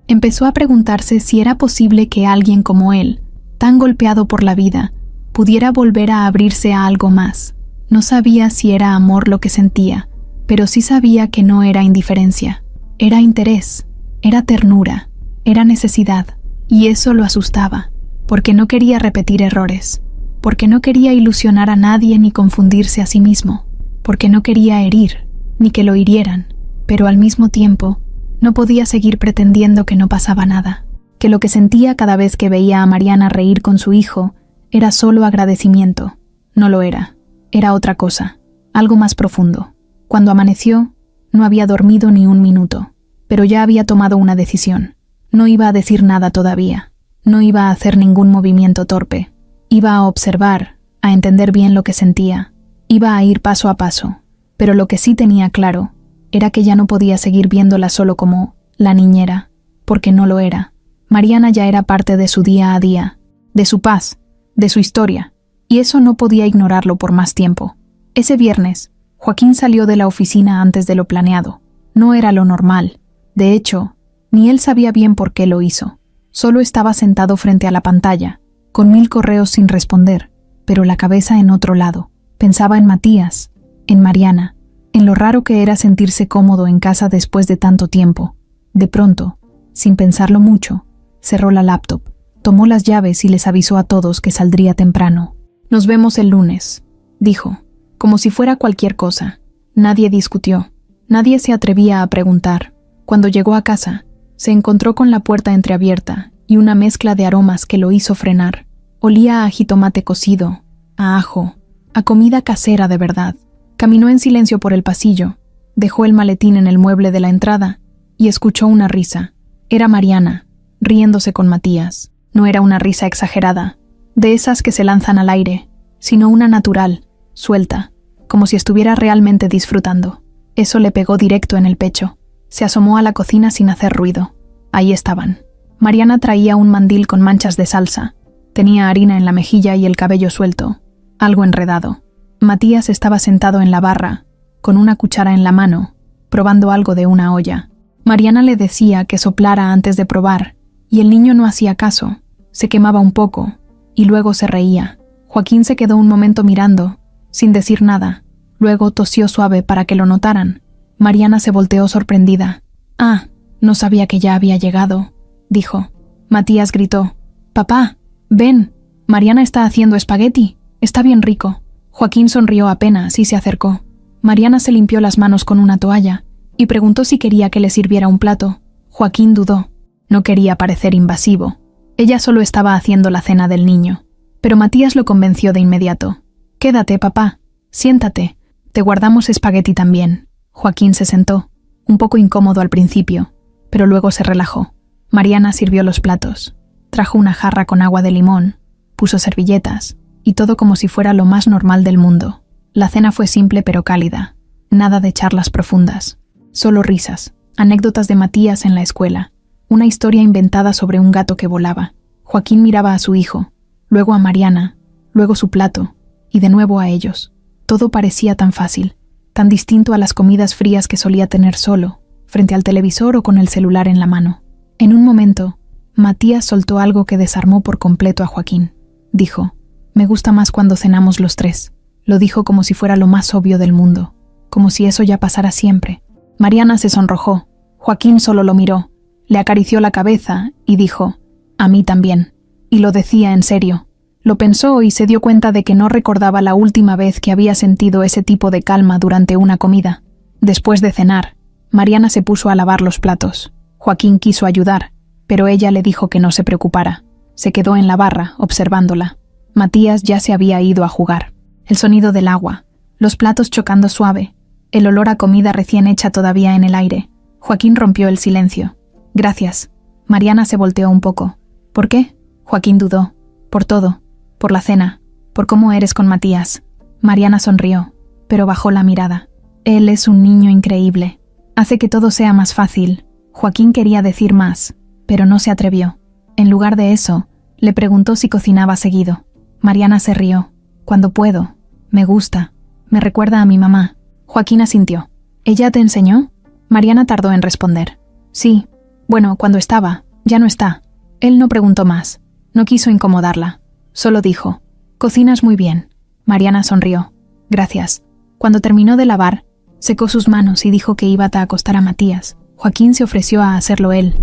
Empezó a preguntarse si era posible que alguien como él, tan golpeado por la vida, pudiera volver a abrirse a algo más. No sabía si era amor lo que sentía, pero sí sabía que no era indiferencia. Era interés, era ternura, era necesidad, y eso lo asustaba. Porque no quería repetir errores, porque no quería ilusionar a nadie ni confundirse a sí mismo, porque no quería herir, ni que lo hirieran, pero al mismo tiempo no podía seguir pretendiendo que no pasaba nada, que lo que sentía cada vez que veía a Mariana reír con su hijo era solo agradecimiento. No lo era, era otra cosa, algo más profundo. Cuando amaneció, no había dormido ni un minuto, pero ya había tomado una decisión. No iba a decir nada todavía. No iba a hacer ningún movimiento torpe. Iba a observar, a entender bien lo que sentía. Iba a ir paso a paso. Pero lo que sí tenía claro era que ya no podía seguir viéndola solo como la niñera, porque no lo era. Mariana ya era parte de su día a día, de su paz, de su historia, y eso no podía ignorarlo por más tiempo. Ese viernes, Joaquín salió de la oficina antes de lo planeado. No era lo normal. De hecho, ni él sabía bien por qué lo hizo. Solo estaba sentado frente a la pantalla, con 1000 correos sin responder, pero la cabeza en otro lado. Pensaba en Matías, en Mariana, en lo raro que era sentirse cómodo en casa después de tanto tiempo. De pronto, sin pensarlo mucho, cerró la laptop, tomó las llaves y les avisó a todos que saldría temprano. «Nos vemos el lunes», dijo, como si fuera cualquier cosa. Nadie discutió, nadie se atrevía a preguntar. Cuando llegó a casa, se encontró con la puerta entreabierta y una mezcla de aromas que lo hizo frenar. Olía a jitomate cocido, a ajo, a comida casera de verdad. Caminó en silencio por el pasillo, dejó el maletín en el mueble de la entrada y escuchó una risa. Era Mariana, riéndose con Matías. No era una risa exagerada, de esas que se lanzan al aire, sino una natural, suelta, como si estuviera realmente disfrutando. Eso le pegó directo en el pecho. Se asomó a la cocina sin hacer ruido. Ahí estaban. Mariana traía un mandil con manchas de salsa. Tenía harina en la mejilla y el cabello suelto, algo enredado. Matías estaba sentado en la barra, con una cuchara en la mano, probando algo de una olla. Mariana le decía que soplara antes de probar, y el niño no hacía caso. Se quemaba un poco, y luego se reía. Joaquín se quedó un momento mirando, sin decir nada. Luego tosió suave para que lo notaran. Mariana se volteó sorprendida. «Ah, no sabía que ya había llegado», dijo. Matías gritó. «Papá, ven, Mariana está haciendo espagueti. Está bien rico». Joaquín sonrió apenas y se acercó. Mariana se limpió las manos con una toalla y preguntó si quería que le sirviera un plato. Joaquín dudó. No quería parecer invasivo. Ella solo estaba haciendo la cena del niño. Pero Matías lo convenció de inmediato. «Quédate, papá. Siéntate. Te guardamos espagueti también». Joaquín se sentó, un poco incómodo al principio, pero luego se relajó. Mariana sirvió los platos. Trajo una jarra con agua de limón, puso servilletas, y todo como si fuera lo más normal del mundo. La cena fue simple pero cálida. Nada de charlas profundas. Solo risas, anécdotas de Matías en la escuela, una historia inventada sobre un gato que volaba. Joaquín miraba a su hijo, luego a Mariana, luego su plato, y de nuevo a ellos. Todo parecía tan fácil, tan distinto a las comidas frías que solía tener solo, frente al televisor o con el celular en la mano. En un momento, Matías soltó algo que desarmó por completo a Joaquín. Dijo: «Me gusta más cuando cenamos los tres». Lo dijo como si fuera lo más obvio del mundo, como si eso ya pasara siempre. Mariana se sonrojó. Joaquín solo lo miró, le acarició la cabeza y dijo: «A mí también». Y lo decía en serio. Lo pensó y se dio cuenta de que no recordaba la última vez que había sentido ese tipo de calma durante una comida. Después de cenar, Mariana se puso a lavar los platos. Joaquín quiso ayudar, pero ella le dijo que no se preocupara. Se quedó en la barra, observándola. Matías ya se había ido a jugar. El sonido del agua, los platos chocando suave, el olor a comida recién hecha todavía en el aire. Joaquín rompió el silencio. «Gracias». Mariana se volteó un poco. «¿Por qué?» Joaquín dudó. «Por todo. Por la cena. Por cómo eres con Matías». Mariana sonrió, pero bajó la mirada. «Él es un niño increíble. Hace que todo sea más fácil». Joaquín quería decir más, pero no se atrevió. En lugar de eso, le preguntó si cocinaba seguido. Mariana se rió. «Cuando puedo. Me gusta. Me recuerda a mi mamá». Joaquín asintió. «¿Ella te enseñó?» Mariana tardó en responder. «Sí. Bueno, cuando estaba. Ya no está». Él no preguntó más. No quiso incomodarla. Solo dijo: «Cocinas muy bien». Mariana sonrió. «Gracias». Cuando terminó de lavar, secó sus manos y dijo que iba a acostar a Matías. Joaquín se ofreció a hacerlo él,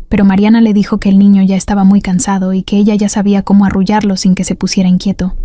pero Mariana le dijo que el niño ya estaba muy cansado y que ella ya sabía cómo arrullarlo sin que se pusiera inquieto.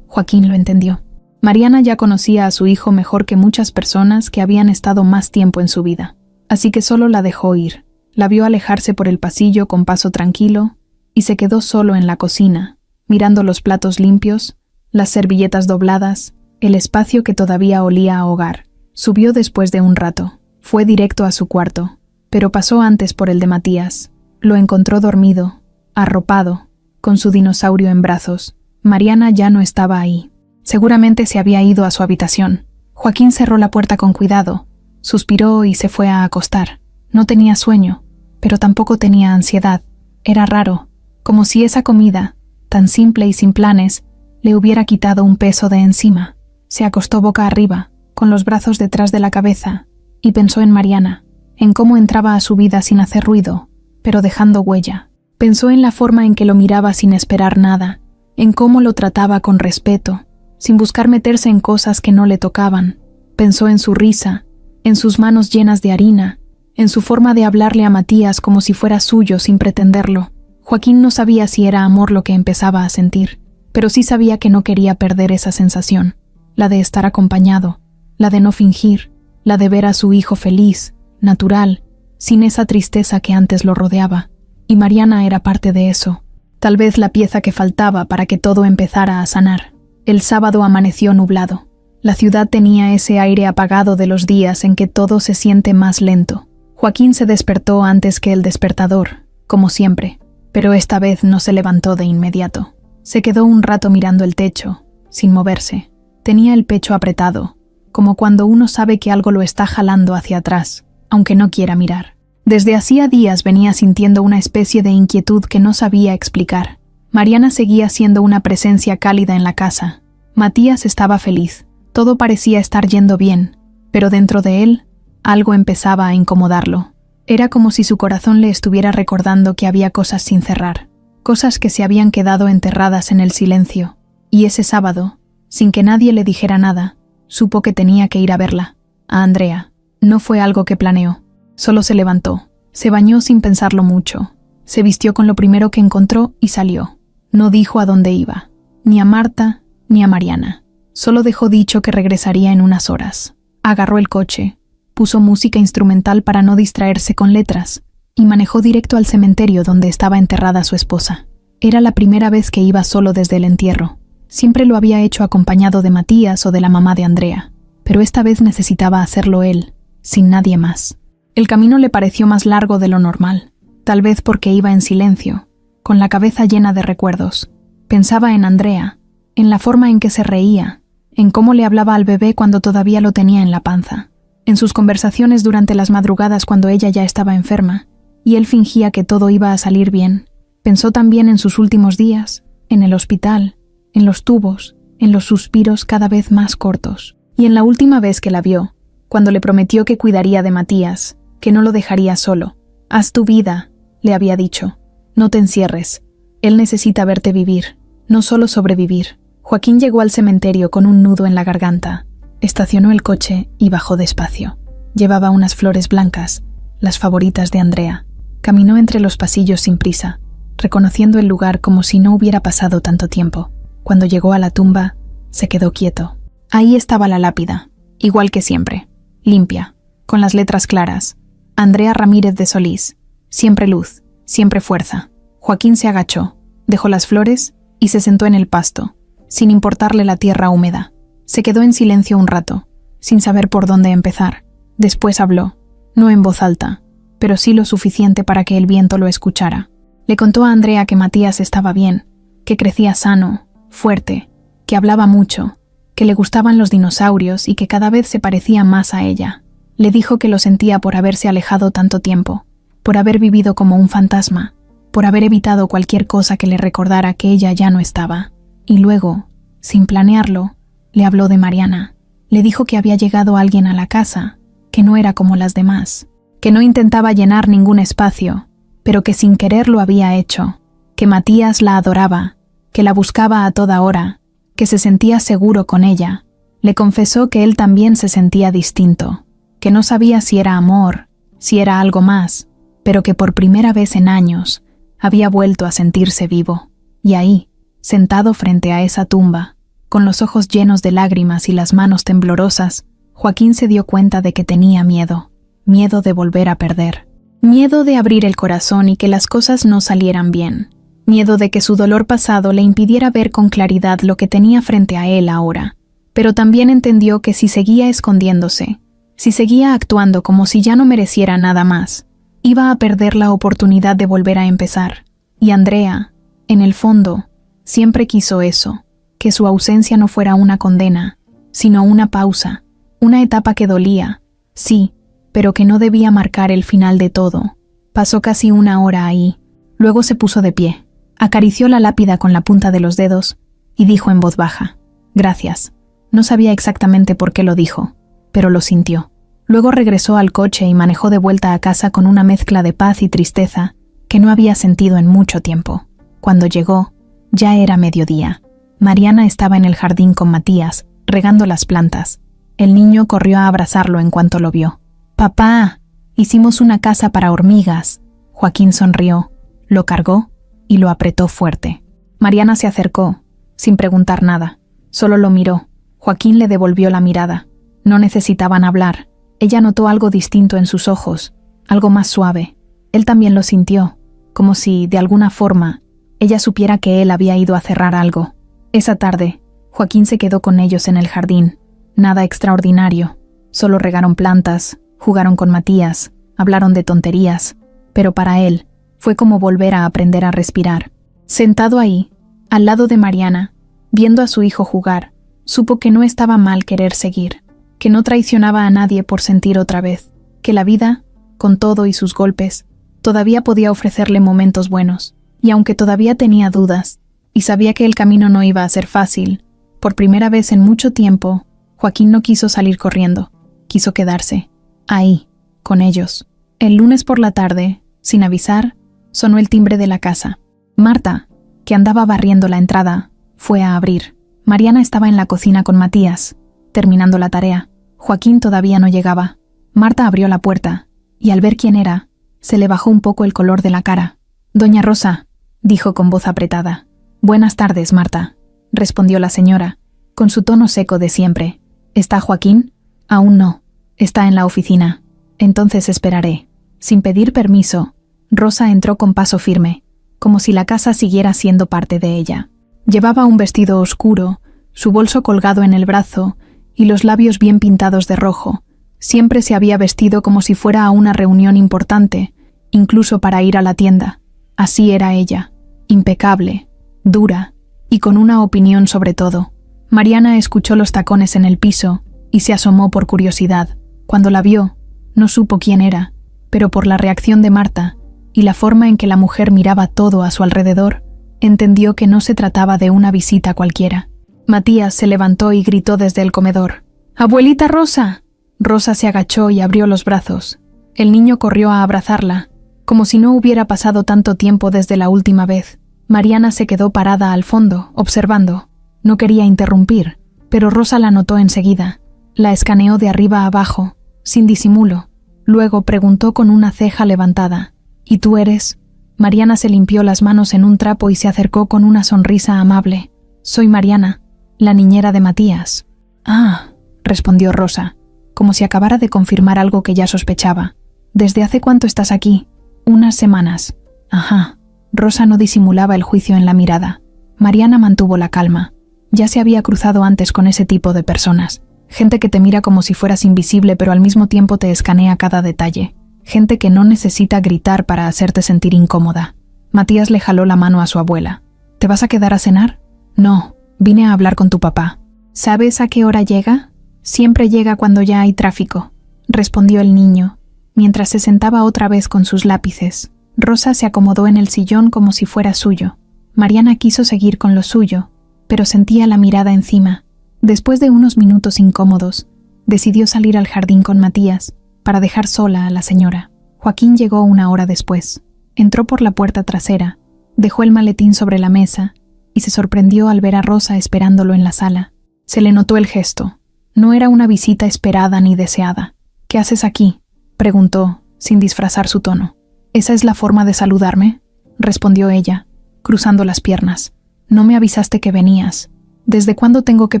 Joaquín lo entendió. Mariana ya conocía a su hijo mejor que muchas personas que habían estado más tiempo en su vida, así que solo la dejó ir. La vio alejarse por el pasillo con paso tranquilo y se quedó solo en la cocina, mirando los platos limpios, las servilletas dobladas, el espacio que todavía olía a hogar. Subió después de un rato. Fue directo a su cuarto, pero pasó antes por el de Matías. Lo encontró dormido, arropado, con su dinosaurio en brazos. Mariana ya no estaba ahí. Seguramente se había ido a su habitación. Joaquín cerró la puerta con cuidado, suspiró y se fue a acostar. No tenía sueño, pero tampoco tenía ansiedad. Era raro, como si esa comida, tan simple y sin planes, le hubiera quitado un peso de encima. Se acostó boca arriba, con los brazos detrás de la cabeza, y pensó en Mariana, en cómo entraba a su vida sin hacer ruido, pero dejando huella. Pensó en la forma en que lo miraba sin esperar nada, en cómo lo trataba con respeto, sin buscar meterse en cosas que no le tocaban. Pensó en su risa, en sus manos llenas de harina, en su forma de hablarle a Matías como si fuera suyo sin pretenderlo. Joaquín no sabía si era amor lo que empezaba a sentir, pero sí sabía que no quería perder esa sensación, la de estar acompañado, la de no fingir, la de ver a su hijo feliz, natural, sin esa tristeza que antes lo rodeaba. Y Mariana era parte de eso, tal vez la pieza que faltaba para que todo empezara a sanar. El sábado amaneció nublado. La ciudad tenía ese aire apagado de los días en que todo se siente más lento. Joaquín se despertó antes que el despertador, como siempre, pero esta vez no se levantó de inmediato. Se quedó un rato mirando el techo, sin moverse. Tenía el pecho apretado, como cuando uno sabe que algo lo está jalando hacia atrás, aunque no quiera mirar. Desde hacía días venía sintiendo una especie de inquietud que no sabía explicar. Mariana seguía siendo una presencia cálida en la casa. Matías estaba feliz. Todo parecía estar yendo bien, pero dentro de él, algo empezaba a incomodarlo. Era como si su corazón le estuviera recordando que había cosas sin cerrar, cosas que se habían quedado enterradas en el silencio. Y ese sábado, sin que nadie le dijera nada, supo que tenía que ir a verla, a Andrea. No fue algo que planeó. Solo se levantó, se bañó sin pensarlo mucho, se vistió con lo primero que encontró y salió. No dijo a dónde iba, ni a Marta, ni a Mariana. Solo dejó dicho que regresaría en unas horas. Agarró el coche, puso música instrumental para no distraerse con letras, y manejó directo al cementerio donde estaba enterrada su esposa. Era la primera vez que iba solo desde el entierro. Siempre lo había hecho acompañado de Matías o de la mamá de Andrea, pero esta vez necesitaba hacerlo él, sin nadie más. El camino le pareció más largo de lo normal, tal vez porque iba en silencio, con la cabeza llena de recuerdos. Pensaba en Andrea, en la forma en que se reía, en cómo le hablaba al bebé cuando todavía lo tenía en la panza, en sus conversaciones durante las madrugadas cuando ella ya estaba enferma, y él fingía que todo iba a salir bien. Pensó también en sus últimos días, en el hospital, en los tubos, en los suspiros cada vez más cortos, y en la última vez que la vio, cuando le prometió que cuidaría de Matías, que no lo dejaría solo. «Haz tu vida», le había dicho. «No te encierres. Él necesita verte vivir, no solo sobrevivir». Joaquín llegó al cementerio con un nudo en la garganta. Estacionó el coche y bajó despacio. Llevaba unas flores blancas, las favoritas de Andrea. Caminó entre los pasillos sin prisa, reconociendo el lugar como si no hubiera pasado tanto tiempo. Cuando llegó a la tumba, se quedó quieto. Ahí estaba la lápida, igual que siempre, limpia, con las letras claras. Andrea Ramírez de Solís, siempre luz, siempre fuerza. Joaquín se agachó, dejó las flores y se sentó en el pasto, sin importarle la tierra húmeda. Se quedó en silencio un rato, sin saber por dónde empezar. Después habló, no en voz alta, pero sí lo suficiente para que el viento lo escuchara. Le contó a Andrea que Matías estaba bien, que crecía sano, fuerte, que hablaba mucho, que le gustaban los dinosaurios y que cada vez se parecía más a ella. Le dijo que lo sentía por haberse alejado tanto tiempo, por haber vivido como un fantasma, por haber evitado cualquier cosa que le recordara que ella ya no estaba. Y luego, sin planearlo, le habló de Mariana. Le dijo que había llegado alguien a la casa, que no era como las demás, que no intentaba llenar ningún espacio, pero que sin querer lo había hecho, que Matías la adoraba, que la buscaba a toda hora, que se sentía seguro con ella. Le confesó que él también se sentía distinto, que no sabía si era amor, si era algo más, pero que por primera vez en años había vuelto a sentirse vivo. Y ahí, sentado frente a esa tumba, con los ojos llenos de lágrimas y las manos temblorosas, Joaquín se dio cuenta de que tenía miedo, miedo de volver a perder, miedo de abrir el corazón y que las cosas no salieran bien, miedo de que su dolor pasado le impidiera ver con claridad lo que tenía frente a él ahora. Pero también entendió que si seguía escondiéndose, si seguía actuando como si ya no mereciera nada más, iba a perder la oportunidad de volver a empezar. Y Andrea, en el fondo, siempre quiso eso, que su ausencia no fuera una condena, sino una pausa, una etapa que dolía, sí, pero que no debía marcar el final de todo. Pasó casi una hora ahí, luego se puso de pie, acarició la lápida con la punta de los dedos y dijo en voz baja, «Gracias». No sabía exactamente por qué lo dijo, pero lo sintió. Luego regresó al coche y manejó de vuelta a casa con una mezcla de paz y tristeza que no había sentido en mucho tiempo. Cuando llegó, ya era mediodía. Mariana estaba en el jardín con Matías, regando las plantas. El niño corrió a abrazarlo en cuanto lo vio. «Papá, hicimos una casa para hormigas». Joaquín sonrió, lo cargó y lo apretó fuerte. Mariana se acercó, sin preguntar nada. Solo lo miró. Joaquín le devolvió la mirada. No necesitaban hablar. Ella notó algo distinto en sus ojos, algo más suave. Él también lo sintió, como si, de alguna forma, ella supiera que él había ido a cerrar algo. Esa tarde, Joaquín se quedó con ellos en el jardín. Nada extraordinario. Solo regaron plantas, jugaron con Matías, hablaron de tonterías, pero para él fue como volver a aprender a respirar. Sentado ahí, al lado de Mariana, viendo a su hijo jugar, supo que no estaba mal querer seguir, que no traicionaba a nadie por sentir otra vez, que la vida, con todo y sus golpes, todavía podía ofrecerle momentos buenos, y aunque todavía tenía dudas, y sabía que el camino no iba a ser fácil, por primera vez en mucho tiempo, Joaquín no quiso salir corriendo, quiso quedarse, ahí, con ellos. El lunes por la tarde, sin avisar, sonó el timbre de la casa. Marta, que andaba barriendo la entrada, fue a abrir. Mariana estaba en la cocina con Matías, terminando la tarea. Joaquín todavía no llegaba. Marta abrió la puerta, y al ver quién era, se le bajó un poco el color de la cara. «Doña Rosa», dijo con voz apretada. «Buenas tardes, Marta», respondió la señora, con su tono seco de siempre. «¿Está Joaquín?» «Aún no. Está en la oficina. Entonces esperaré». Sin pedir permiso, Rosa entró con paso firme, como si la casa siguiera siendo parte de ella. Llevaba un vestido oscuro, su bolso colgado en el brazo y los labios bien pintados de rojo. Siempre se había vestido como si fuera a una reunión importante, incluso para ir a la tienda. Así era ella, impecable, dura y con una opinión sobre todo. Mariana escuchó los tacones en el piso y se asomó por curiosidad. Cuando la vio, no supo quién era, pero por la reacción de Marta y la forma en que la mujer miraba todo a su alrededor, entendió que no se trataba de una visita cualquiera. Matías se levantó y gritó desde el comedor. «¡Abuelita Rosa!». Rosa se agachó y abrió los brazos. El niño corrió a abrazarla, como si no hubiera pasado tanto tiempo desde la última vez. Mariana se quedó parada al fondo, observando. No quería interrumpir, pero Rosa la notó enseguida. La escaneó de arriba a abajo, sin disimulo. Luego preguntó con una ceja levantada. «¿Y tú eres?». Mariana se limpió las manos en un trapo y se acercó con una sonrisa amable. «Soy Mariana, la niñera de Matías». «Ah», respondió Rosa, como si acabara de confirmar algo que ya sospechaba. «¿Desde hace cuánto estás aquí?». «Unas semanas». «Ajá». Rosa no disimulaba el juicio en la mirada. Mariana mantuvo la calma. Ya se había cruzado antes con ese tipo de personas. Gente que te mira como si fueras invisible pero al mismo tiempo te escanea cada detalle. Gente que no necesita gritar para hacerte sentir incómoda. Matías le jaló la mano a su abuela. «¿Te vas a quedar a cenar?». «No, vine a hablar con tu papá». «¿Sabes a qué hora llega?». «Siempre llega cuando ya hay tráfico», respondió el niño, mientras se sentaba otra vez con sus lápices. Rosa se acomodó en el sillón como si fuera suyo. Mariana quiso seguir con lo suyo, pero sentía la mirada encima. Después de unos minutos incómodos, decidió salir al jardín con Matías para dejar sola a la señora. Joaquín llegó una hora después. Entró por la puerta trasera, dejó el maletín sobre la mesa y se sorprendió al ver a Rosa esperándolo en la sala. Se le notó el gesto. No era una visita esperada ni deseada. «¿Qué haces aquí?», preguntó, sin disfrazar su tono. «¿Esa es la forma de saludarme?», respondió ella, cruzando las piernas. «No me avisaste que venías. ¿Desde cuándo tengo que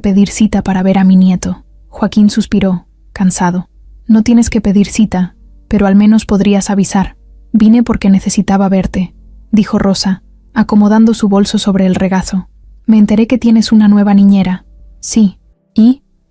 pedir cita para ver a mi nieto?». Joaquín suspiró, cansado. «No tienes que pedir cita, pero al menos podrías avisar. Vine porque necesitaba verte», dijo Rosa, acomodando su bolso sobre el regazo. «Me enteré que tienes una nueva niñera». «Sí.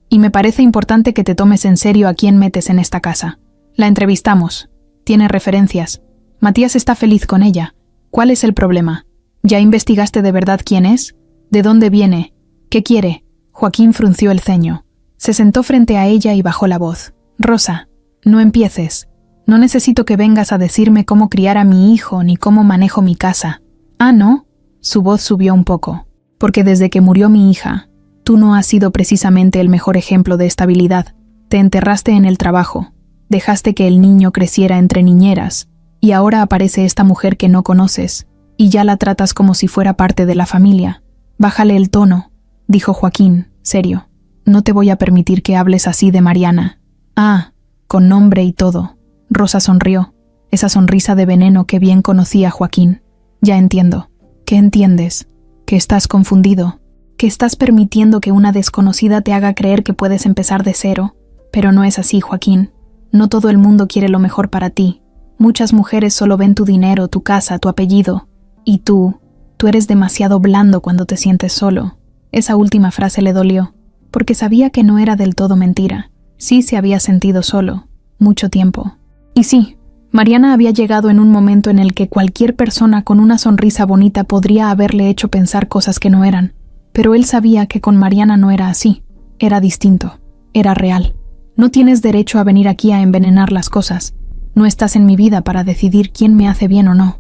Y me parece importante que te tomes en serio a quién metes en esta casa. La entrevistamos. Tiene referencias. Matías está feliz con ella. ¿Cuál es el problema? ¿Ya investigaste de verdad quién es? ¿De dónde viene? ¿Qué quiere?». Joaquín frunció el ceño. Se sentó frente a ella y bajó la voz. «Rosa, no empieces. No necesito que vengas a decirme cómo criar a mi hijo ni cómo manejo mi casa». «Ah, ¿no?». Su voz subió un poco. «Porque desde que murió mi hija, tú no has sido precisamente el mejor ejemplo de estabilidad. Te enterraste en el trabajo, dejaste que el niño creciera entre niñeras, y ahora aparece esta mujer que no conoces, y ya la tratas como si fuera parte de la familia». «Bájale el tono», dijo Joaquín, serio. «No te voy a permitir que hables así de Mariana». «Ah, con nombre y todo». Rosa sonrió, esa sonrisa de veneno que bien conocía Joaquín. «Ya entiendo». «¿Qué entiendes?». «Que estás confundido. Que estás permitiendo que una desconocida te haga creer que puedes empezar de cero. Pero no es así, Joaquín. No todo el mundo quiere lo mejor para ti. Muchas mujeres solo ven tu dinero, tu casa, tu apellido. Y tú eres demasiado blando cuando te sientes solo». Esa última frase le dolió, porque sabía que no era del todo mentira. Sí se había sentido solo, mucho tiempo. Y sí, Mariana había llegado en un momento en el que cualquier persona con una sonrisa bonita podría haberle hecho pensar cosas que no eran, pero él sabía que con Mariana no era así, era distinto, era real. No tienes derecho a venir aquí a envenenar las cosas. No estás en mi vida para decidir quién me hace bien o no.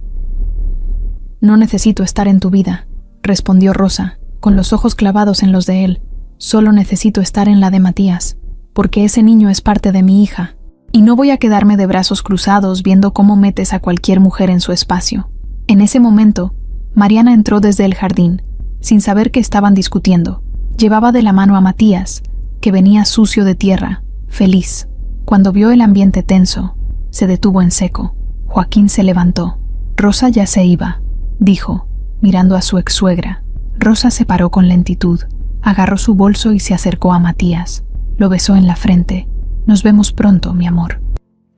No necesito estar en tu vida, respondió Rosa, con los ojos clavados en los de él. Solo necesito estar en la de Matías, porque ese niño es parte de mi hija, y no voy a quedarme de brazos cruzados viendo cómo metes a cualquier mujer en su espacio. En ese momento, Mariana entró desde el jardín, sin saber que estaban discutiendo. Llevaba de la mano a Matías, que venía sucio de tierra, feliz. Cuando vio el ambiente tenso, se detuvo en seco. Joaquín se levantó. Rosa ya se iba, dijo, mirando a su ex-suegra. Rosa se paró con lentitud, agarró su bolso y se acercó a Matías. Lo besó en la frente. Nos vemos pronto, mi amor.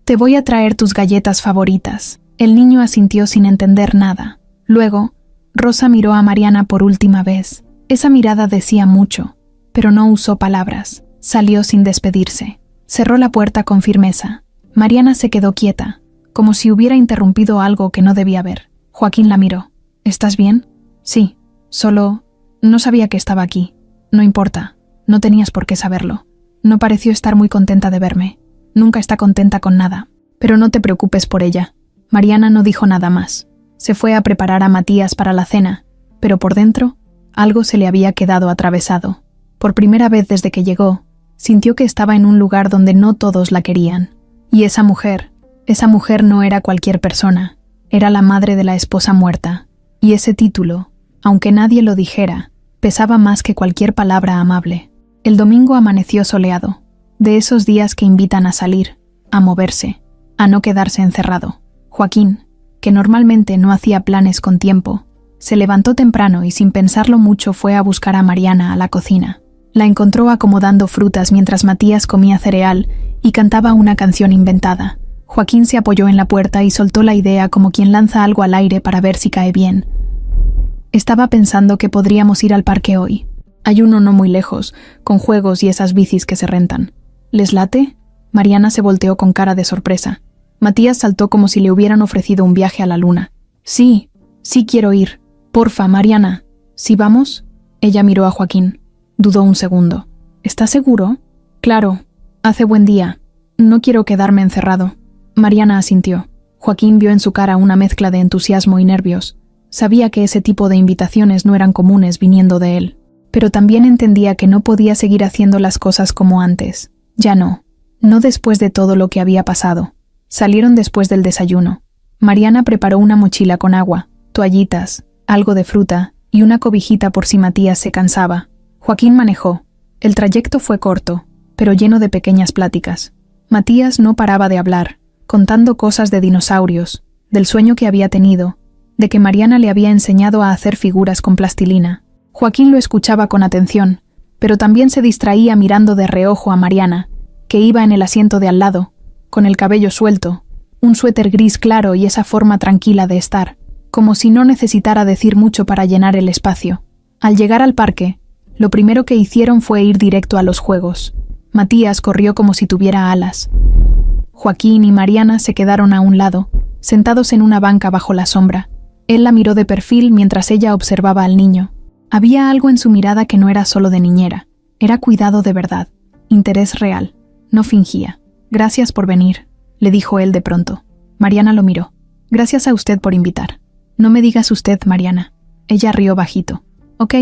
Te voy a traer tus galletas favoritas. El niño asintió sin entender nada. Luego, Rosa miró a Mariana por última vez. Esa mirada decía mucho, pero no usó palabras. Salió sin despedirse. Cerró la puerta con firmeza. Mariana se quedó quieta, como si hubiera interrumpido algo que no debía ver. Joaquín la miró. ¿Estás bien? Sí. Solo... no sabía que estaba aquí. No importa. No tenías por qué saberlo. No pareció estar muy contenta de verme. Nunca está contenta con nada. Pero no te preocupes por ella. Mariana no dijo nada más. Se fue a preparar a Matías para la cena, pero por dentro, algo se le había quedado atravesado. Por primera vez desde que llegó, sintió que estaba en un lugar donde no todos la querían. Y esa mujer no era cualquier persona. Era la madre de la esposa muerta. Y ese título, aunque nadie lo dijera, pesaba más que cualquier palabra amable. El domingo amaneció soleado, de esos días que invitan a salir, a moverse, a no quedarse encerrado. Joaquín, que normalmente no hacía planes con tiempo, se levantó temprano y sin pensarlo mucho fue a buscar a Mariana a la cocina. La encontró acomodando frutas mientras Matías comía cereal y cantaba una canción inventada. Joaquín se apoyó en la puerta y soltó la idea como quien lanza algo al aire para ver si cae bien. Estaba pensando que podríamos ir al parque hoy. Hay uno no muy lejos, con juegos y esas bicis que se rentan. ¿Les late? Mariana se volteó con cara de sorpresa. Matías saltó como si le hubieran ofrecido un viaje a la luna. Sí quiero ir. Porfa, Mariana. ¿Sí vamos? Ella miró a Joaquín. Dudó un segundo. ¿Estás seguro? Claro. Hace buen día. No quiero quedarme encerrado. Mariana asintió. Joaquín vio en su cara una mezcla de entusiasmo y nervios. Sabía que ese tipo de invitaciones no eran comunes viniendo de él. Pero también entendía que no podía seguir haciendo las cosas como antes. Ya no. No después de todo lo que había pasado. Salieron después del desayuno. Mariana preparó una mochila con agua, toallitas, algo de fruta y una cobijita por si Matías se cansaba. Joaquín manejó. El trayecto fue corto, pero lleno de pequeñas pláticas. Matías no paraba de hablar, contando cosas de dinosaurios, del sueño que había tenido, de que Mariana le había enseñado a hacer figuras con plastilina. Joaquín lo escuchaba con atención, pero también se distraía mirando de reojo a Mariana, que iba en el asiento de al lado, con el cabello suelto, un suéter gris claro y esa forma tranquila de estar, como si no necesitara decir mucho para llenar el espacio. Al llegar al parque, lo primero que hicieron fue ir directo a los juegos. Matías corrió como si tuviera alas. Joaquín y Mariana se quedaron a un lado, sentados en una banca bajo la sombra. Él la miró de perfil mientras ella observaba al niño. Había algo en su mirada que no era solo de niñera. Era cuidado de verdad, interés real. No fingía. Gracias por venir, le dijo él de pronto. Mariana lo miró. Gracias a usted por invitar. No me digas usted, Mariana. Ella rió bajito. Ok,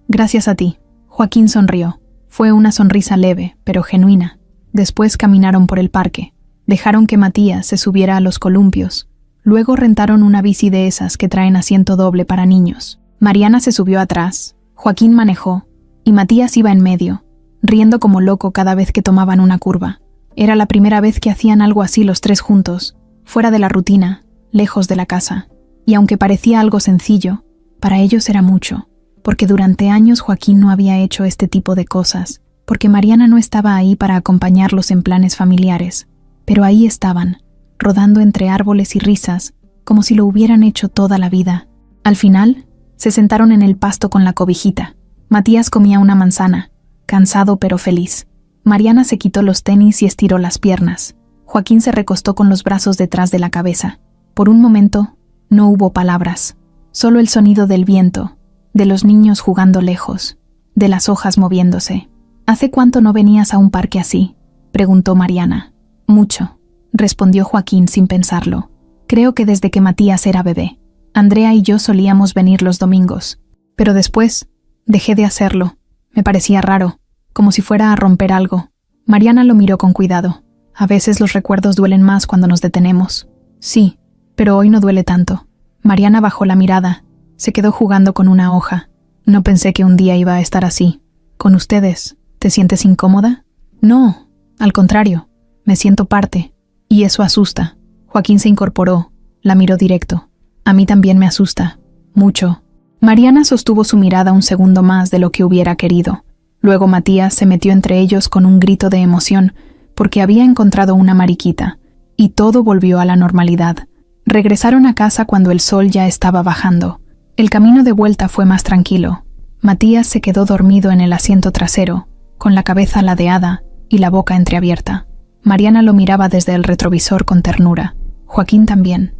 gracias a ti. Joaquín sonrió. Fue una sonrisa leve, pero genuina. Después caminaron por el parque. Dejaron que Matías se subiera a los columpios. Luego rentaron una bici de esas que traen asiento doble para niños. Mariana se subió atrás, Joaquín manejó, y Matías iba en medio, riendo como loco cada vez que tomaban una curva. Era la primera vez que hacían algo así los tres juntos, fuera de la rutina, lejos de la casa. Y aunque parecía algo sencillo, para ellos era mucho, porque durante años Joaquín no había hecho este tipo de cosas, porque Mariana no estaba ahí para acompañarlos en planes familiares. Pero ahí estaban, rodando entre árboles y risas, como si lo hubieran hecho toda la vida. Al final, se sentaron en el pasto con la cobijita. Matías comía una manzana, cansado pero feliz. Mariana se quitó los tenis y estiró las piernas. Joaquín se recostó con los brazos detrás de la cabeza. Por un momento, no hubo palabras, solo el sonido del viento, de los niños jugando lejos, de las hojas moviéndose. ¿Hace cuánto no venías a un parque así?, preguntó Mariana. Mucho, respondió Joaquín sin pensarlo. Creo que desde que Matías era bebé. Andrea y yo solíamos venir los domingos, pero después dejé de hacerlo. Me parecía raro, como si fuera a romper algo. Mariana lo miró con cuidado. A veces los recuerdos duelen más cuando nos detenemos. Sí, pero hoy no duele tanto. Mariana bajó la mirada. Se quedó jugando con una hoja. No pensé que un día iba a estar así. ¿Con ustedes? ¿Te sientes incómoda? No, al contrario. Me siento parte. Y eso asusta. Joaquín se incorporó. La miró directo. A mí también me asusta. Mucho. Mariana sostuvo su mirada un segundo más de lo que hubiera querido. Luego Matías se metió entre ellos con un grito de emoción, porque había encontrado una mariquita, y todo volvió a la normalidad. Regresaron a casa cuando el sol ya estaba bajando. El camino de vuelta fue más tranquilo. Matías se quedó dormido en el asiento trasero, con la cabeza ladeada y la boca entreabierta. Mariana lo miraba desde el retrovisor con ternura. Joaquín también.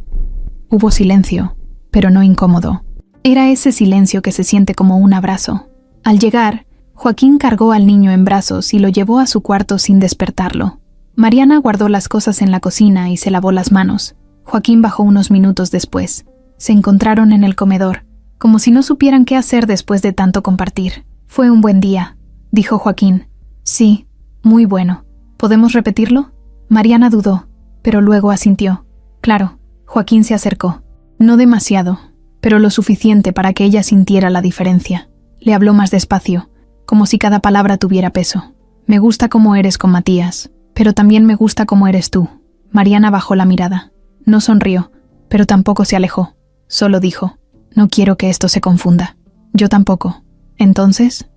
Hubo silencio, pero no incómodo. Era ese silencio que se siente como un abrazo. Al llegar, Joaquín cargó al niño en brazos y lo llevó a su cuarto sin despertarlo. Mariana guardó las cosas en la cocina y se lavó las manos. Joaquín bajó unos minutos después. Se encontraron en el comedor, como si no supieran qué hacer después de tanto compartir. Fue un buen día, dijo Joaquín. Sí, muy bueno. ¿Podemos repetirlo? Mariana dudó, pero luego asintió. Claro. Joaquín se acercó. No demasiado, pero lo suficiente para que ella sintiera la diferencia. Le habló más despacio, como si cada palabra tuviera peso. Me gusta cómo eres con Matías, pero también me gusta cómo eres tú. Mariana bajó la mirada. No sonrió, pero tampoco se alejó. Solo dijo, no quiero que esto se confunda. Yo tampoco. Entonces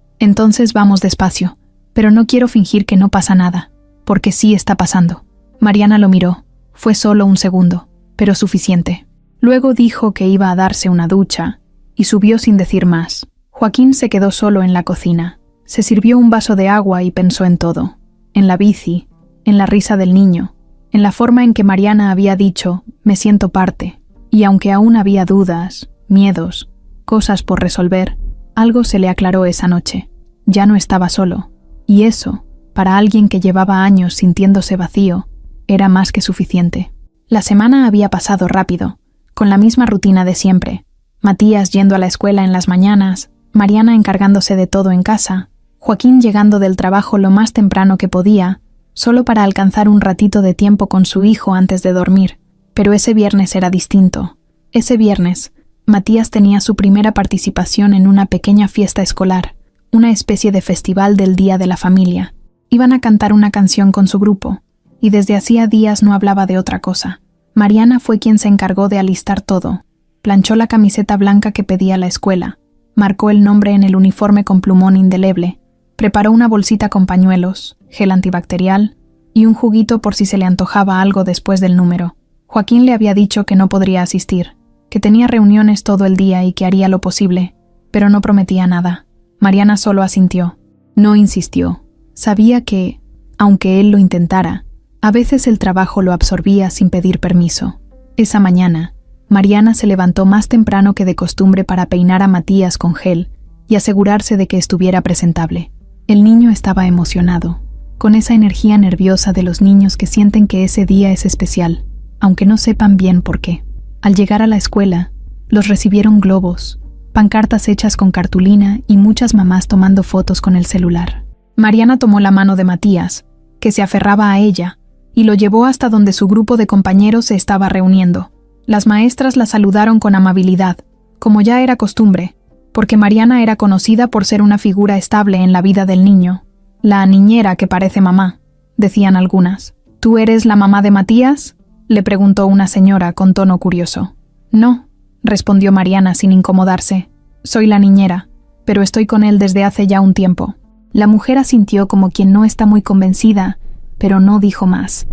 vamos despacio, pero no quiero fingir que no pasa nada, porque sí está pasando. Mariana lo miró. Fue solo un segundo, pero suficiente. Luego dijo que iba a darse una ducha y subió sin decir más. Joaquín se quedó solo en la cocina. Se sirvió un vaso de agua y pensó en todo. En la bici, en la risa del niño, en la forma en que Mariana había dicho, me siento parte. Y aunque aún había dudas, miedos, cosas por resolver, algo se le aclaró esa noche. Ya no estaba solo. Y eso, para alguien que llevaba años sintiéndose vacío, era más que suficiente. La semana había pasado rápido, con la misma rutina de siempre. Matías yendo a la escuela en las mañanas, Mariana encargándose de todo en casa, Joaquín llegando del trabajo lo más temprano que podía, solo para alcanzar un ratito de tiempo con su hijo antes de dormir. Pero ese viernes era distinto. Ese viernes, Matías tenía su primera participación en una pequeña fiesta escolar, una especie de festival del Día de la Familia. Iban a cantar una canción con su grupo, y desde hacía días no hablaba de otra cosa. Mariana fue quien se encargó de alistar todo. Planchó la camiseta blanca que pedía la escuela, marcó el nombre en el uniforme con plumón indeleble, preparó una bolsita con pañuelos, gel antibacterial y un juguito por si se le antojaba algo después del número. Joaquín le había dicho que no podría asistir, que tenía reuniones todo el día y que haría lo posible, pero no prometía nada. Mariana solo asintió. No insistió. Sabía que, aunque él lo intentara, a veces el trabajo lo absorbía sin pedir permiso. Esa mañana, Mariana se levantó más temprano que de costumbre para peinar a Matías con gel y asegurarse de que estuviera presentable. El niño estaba emocionado, con esa energía nerviosa de los niños que sienten que ese día es especial, aunque no sepan bien por qué. Al llegar a la escuela, los recibieron globos, pancartas hechas con cartulina y muchas mamás tomando fotos con el celular. Mariana tomó la mano de Matías, que se aferraba a ella, y lo llevó hasta donde su grupo de compañeros se estaba reuniendo. Las maestras la saludaron con amabilidad, como ya era costumbre, porque Mariana era conocida por ser una figura estable en la vida del niño. La niñera que parece mamá, decían algunas. ¿Tú eres la mamá de Matías?, le preguntó una señora con tono curioso. No, respondió Mariana sin incomodarse. Soy la niñera, pero estoy con él desde hace ya un tiempo. La mujer asintió como quien no está muy convencida, pero no dijo más.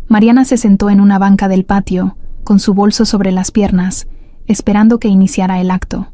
Mariana se sentó en una banca del patio, con su bolso sobre las piernas, esperando que iniciara el acto.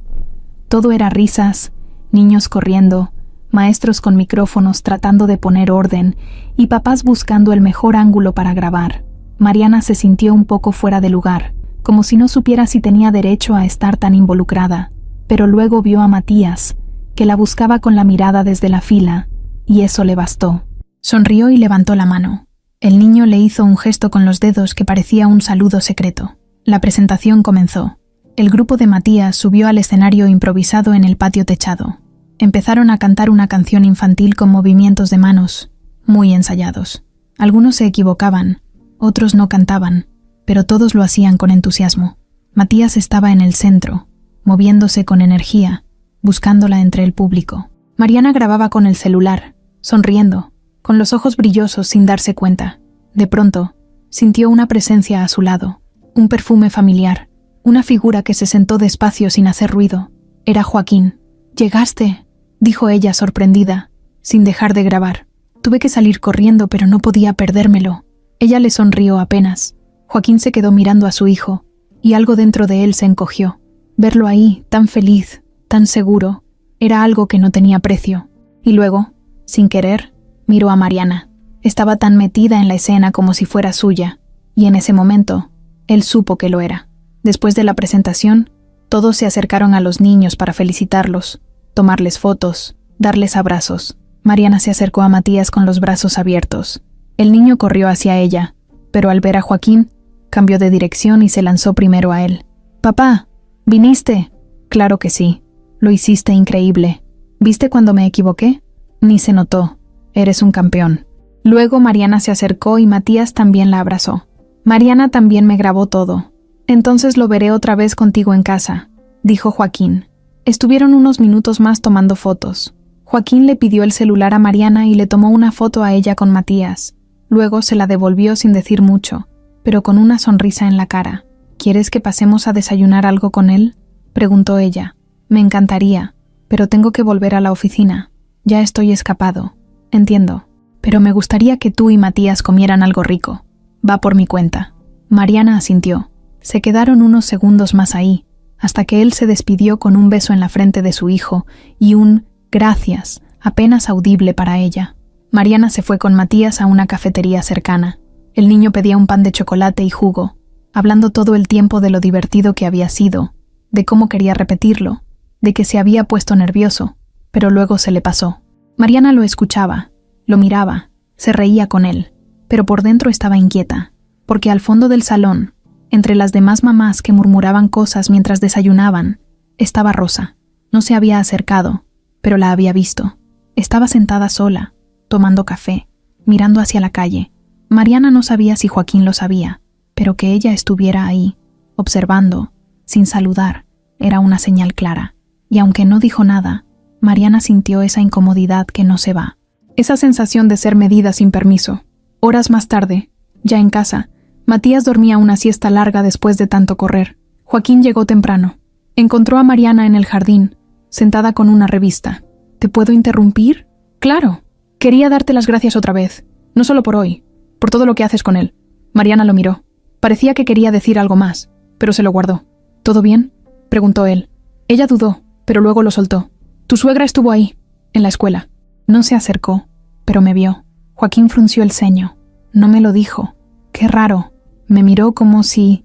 Todo era risas, niños corriendo, maestros con micrófonos tratando de poner orden y papás buscando el mejor ángulo para grabar. Mariana se sintió un poco fuera de lugar, como si no supiera si tenía derecho a estar tan involucrada, pero luego vio a Matías, que la buscaba con la mirada desde la fila, y eso le bastó. Sonrió y levantó la mano. El niño le hizo un gesto con los dedos que parecía un saludo secreto. La presentación comenzó. El grupo de Matías subió al escenario improvisado en el patio techado. Empezaron a cantar una canción infantil con movimientos de manos, muy ensayados. Algunos se equivocaban, otros no cantaban, pero todos lo hacían con entusiasmo. Matías estaba en el centro, moviéndose con energía, buscándola entre el público. Mariana grababa con el celular, sonriendo, con los ojos brillosos sin darse cuenta. De pronto, sintió una presencia a su lado, un perfume familiar, una figura que se sentó despacio sin hacer ruido. Era Joaquín. «¿Llegaste?», dijo ella sorprendida, sin dejar de grabar. «Tuve que salir corriendo, pero no podía perdérmelo». Ella le sonrió apenas. Joaquín se quedó mirando a su hijo, y algo dentro de él se encogió. Verlo ahí, tan feliz, tan seguro, era algo que no tenía precio. Y luego, sin querer, miró a Mariana. Estaba tan metida en la escena como si fuera suya, y en ese momento, él supo que lo era. Después de la presentación, todos se acercaron a los niños para felicitarlos, tomarles fotos, darles abrazos. Mariana se acercó a Matías con los brazos abiertos. El niño corrió hacia ella, pero al ver a Joaquín, cambió de dirección y se lanzó primero a él. «Papá, ¿viniste?» «Claro que sí. Lo hiciste increíble. ¿Viste cuando me equivoqué?» «Ni se notó. Eres un campeón». Luego Mariana se acercó y Matías también la abrazó. «Mariana también me grabó todo. Entonces lo veré otra vez contigo en casa», dijo Joaquín. Estuvieron unos minutos más tomando fotos. Joaquín le pidió el celular a Mariana y le tomó una foto a ella con Matías. Luego se la devolvió sin decir mucho, pero con una sonrisa en la cara. «¿Quieres que pasemos a desayunar algo con él?», preguntó ella. «Me encantaría, pero tengo que volver a la oficina. Ya estoy escapado». «Entiendo, pero me gustaría que tú y Matías comieran algo rico. Va por mi cuenta». Mariana asintió. Se quedaron unos segundos más ahí, hasta que él se despidió con un beso en la frente de su hijo y un «gracias» apenas audible para ella. Mariana se fue con Matías a una cafetería cercana. El niño pedía un pan de chocolate y jugo, hablando todo el tiempo de lo divertido que había sido, de cómo quería repetirlo, de que se había puesto nervioso, pero luego se le pasó. Mariana lo escuchaba, lo miraba, se reía con él, pero por dentro estaba inquieta, porque al fondo del salón, entre las demás mamás que murmuraban cosas mientras desayunaban, estaba Rosa. No se había acercado, pero la había visto. Estaba sentada sola, tomando café, mirando hacia la calle. Mariana no sabía si Joaquín lo sabía, pero que ella estuviera ahí, observando, sin saludar, era una señal clara. Y aunque no dijo nada, Mariana sintió esa incomodidad que no se va. Esa sensación de ser medida sin permiso. Horas más tarde, ya en casa, Matías dormía una siesta larga después de tanto correr. Joaquín llegó temprano. Encontró a Mariana en el jardín, sentada con una revista. «¿Te puedo interrumpir?» «Claro. Quería darte las gracias otra vez. No solo por hoy, por todo lo que haces con él». Mariana lo miró. Parecía que quería decir algo más, pero se lo guardó. «¿Todo bien?», preguntó él. Ella dudó, pero luego lo soltó. «Tu suegra estuvo ahí, en la escuela». No se acercó, pero me vio. Joaquín frunció el ceño. No me lo dijo. Qué raro. Me miró como si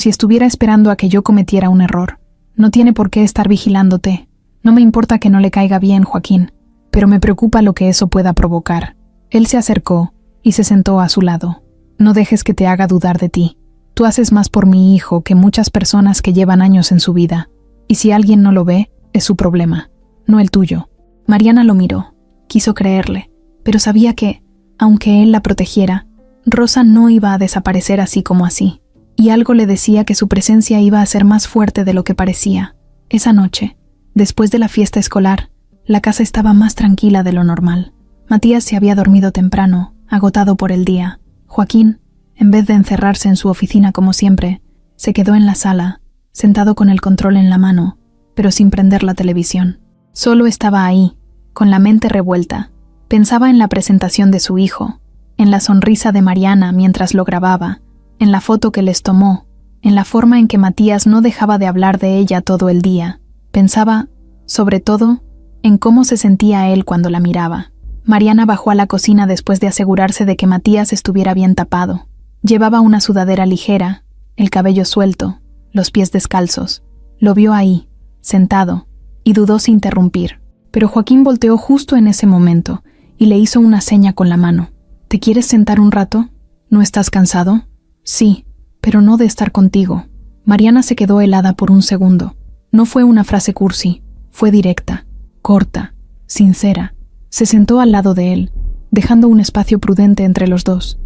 estuviera esperando a que yo cometiera un error. No tiene por qué estar vigilándote. No me importa que no le caiga bien, Joaquín, pero me preocupa lo que eso pueda provocar. Él se acercó y se sentó a su lado. No dejes que te haga dudar de ti. Tú haces más por mi hijo que muchas personas que llevan años en su vida. Y si alguien no lo ve, es su problema, no el tuyo. Mariana lo miró. Quiso creerle, pero sabía que, aunque él la protegiera, Rosa no iba a desaparecer así como así. Y algo le decía que su presencia iba a ser más fuerte de lo que parecía. Esa noche, después de la fiesta escolar, la casa estaba más tranquila de lo normal. Matías se había dormido temprano, agotado por el día. Joaquín, en vez de encerrarse en su oficina como siempre, se quedó en la sala, sentado con el control en la mano, pero sin prender la televisión. Solo estaba ahí, con la mente revuelta. Pensaba en la presentación de su hijo, en la sonrisa de Mariana mientras lo grababa, en la foto que les tomó, en la forma en que Matías no dejaba de hablar de ella todo el día. Pensaba, sobre todo, en cómo se sentía él cuando la miraba. Mariana bajó a la cocina después de asegurarse de que Matías estuviera bien tapado. Llevaba una sudadera ligera, el cabello suelto, los pies descalzos. Lo vio ahí, sentado, y dudó sin interrumpir. Pero Joaquín volteó justo en ese momento y le hizo una seña con la mano. ¿Te quieres sentar un rato? ¿No estás cansado? Sí, pero no de estar contigo. Mariana se quedó helada por un segundo. No fue una frase cursi, fue directa, corta, sincera. Se sentó al lado de él, dejando un espacio prudente entre los dos.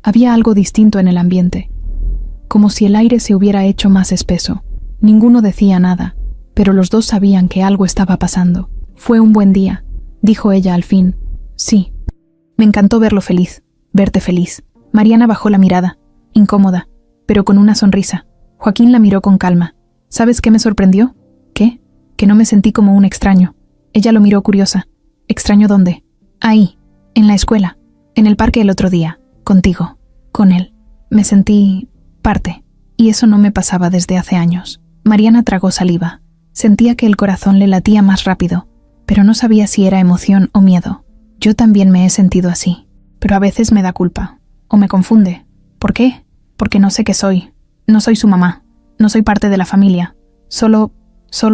Había algo distinto en el ambiente, como si el aire se hubiera hecho más espeso. Ninguno decía nada, pero los dos sabían que algo estaba pasando. Fue un buen día, dijo ella al fin. Sí. Me encantó verlo feliz, verte feliz. Mariana bajó la mirada, incómoda, pero con una sonrisa. Joaquín la miró con calma. ¿Sabes qué me sorprendió? ¿Qué? Que no me sentí como un extraño. Ella lo miró curiosa. ¿Extraño dónde? Ahí, en la escuela, en el parque el otro día, contigo, con él. Me sentí parte, y eso no me pasaba desde hace años. Mariana tragó saliva. Sentía que el corazón le latía más rápido, pero no sabía si era emoción o miedo. Yo también me he sentido así, pero a veces me da culpa, o me confunde. ¿Por qué? Porque no sé qué soy. No soy su mamá, no soy parte de la familia. Solo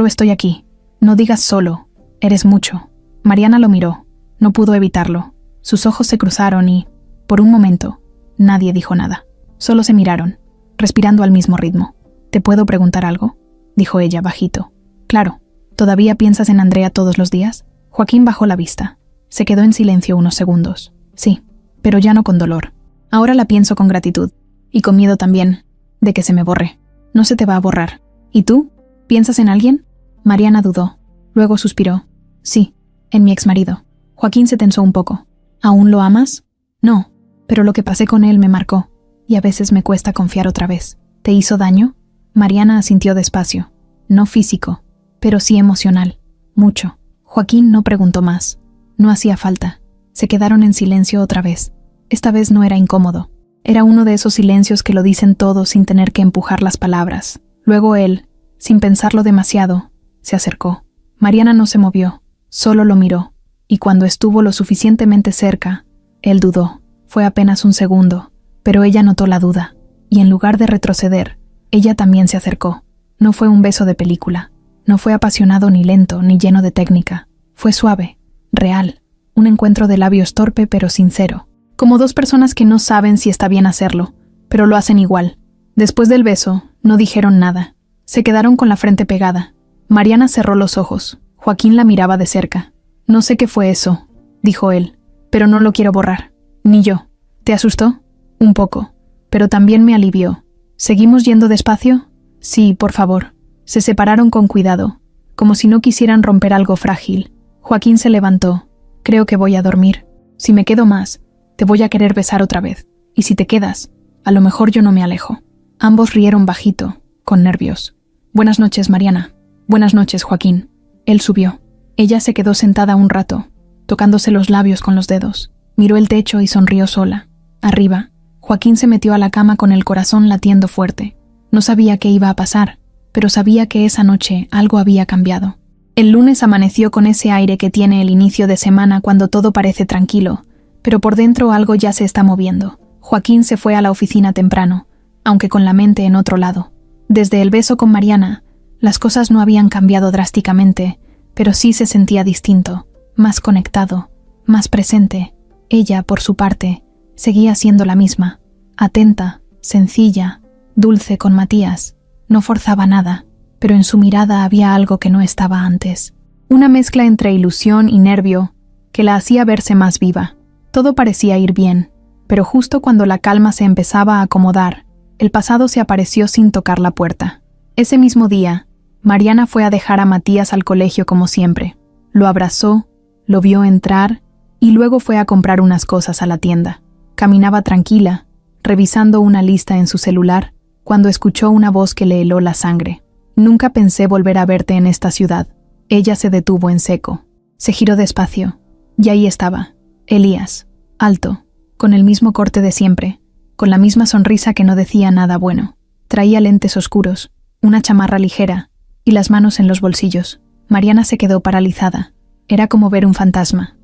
estoy aquí. No digas solo, eres mucho. Mariana lo miró, no pudo evitarlo. Sus ojos se cruzaron y, por un momento, nadie dijo nada. Solo se miraron, respirando al mismo ritmo. ¿Te puedo preguntar algo?, dijo ella bajito. Claro. ¿Todavía piensas en Andrea todos los días? Joaquín bajó la vista. Se quedó en silencio unos segundos. Sí, pero ya no con dolor. Ahora la pienso con gratitud. Y con miedo también, de que se me borre. No se te va a borrar. ¿Y tú? ¿Piensas en alguien? Mariana dudó. Luego suspiró. Sí, en mi exmarido. Joaquín se tensó un poco. ¿Aún lo amas? No, pero lo que pasé con él me marcó. Y a veces me cuesta confiar otra vez. ¿Te hizo daño? Mariana asintió despacio. No físico, pero sí emocional. Mucho. Joaquín no preguntó más. No hacía falta. Se quedaron en silencio otra vez. Esta vez no era incómodo. Era uno de esos silencios que lo dicen todo sin tener que empujar las palabras. Luego él, sin pensarlo demasiado, se acercó. Mariana no se movió, solo lo miró. Y cuando estuvo lo suficientemente cerca, él dudó. Fue apenas un segundo, pero ella notó la duda. Y en lugar de retroceder, ella también se acercó. No fue un beso de película. No fue apasionado ni lento ni lleno de técnica. Fue suave, real. Un encuentro de labios torpe pero sincero. Como dos personas que no saben si está bien hacerlo, pero lo hacen igual. Después del beso, no dijeron nada. Se quedaron con la frente pegada. Mariana cerró los ojos. Joaquín la miraba de cerca. No sé qué fue eso, dijo él, pero no lo quiero borrar. Ni yo. ¿Te asustó? Un poco, pero también me alivió. ¿Seguimos yendo despacio? Sí, por favor. Se separaron con cuidado, como si no quisieran romper algo frágil. Joaquín se levantó. Creo que voy a dormir. Si me quedo más, te voy a querer besar otra vez. Y si te quedas, a lo mejor yo no me alejo. Ambos rieron bajito, con nervios. Buenas noches, Mariana. Buenas noches, Joaquín. Él subió. Ella se quedó sentada un rato, tocándose los labios con los dedos. Miró el techo y sonrió sola. Arriba, Joaquín se metió a la cama con el corazón latiendo fuerte. No sabía qué iba a pasar, pero sabía que esa noche algo había cambiado. El lunes amaneció con ese aire que tiene el inicio de semana cuando todo parece tranquilo, pero por dentro algo ya se está moviendo. Joaquín se fue a la oficina temprano, aunque con la mente en otro lado. Desde el beso con Mariana, las cosas no habían cambiado drásticamente, pero sí se sentía distinto, más conectado, más presente. Ella, por su parte, seguía siendo la misma, atenta, sencilla, dulce con Matías. No forzaba nada, pero en su mirada había algo que no estaba antes. Una mezcla entre ilusión y nervio que la hacía verse más viva. Todo parecía ir bien, pero justo cuando la calma se empezaba a acomodar, el pasado se apareció sin tocar la puerta. Ese mismo día, Mariana fue a dejar a Matías al colegio como siempre. Lo abrazó, lo vio entrar y luego fue a comprar unas cosas a la tienda. Caminaba tranquila, revisando una lista en su celular, cuando escuchó una voz que le heló la sangre. Nunca pensé volver a verte en esta ciudad. Ella se detuvo en seco. Se giró despacio. Y ahí estaba, Elías, alto, con el mismo corte de siempre, con la misma sonrisa que no decía nada bueno. Traía lentes oscuros, una chamarra ligera y las manos en los bolsillos. Mariana se quedó paralizada. Era como ver un fantasma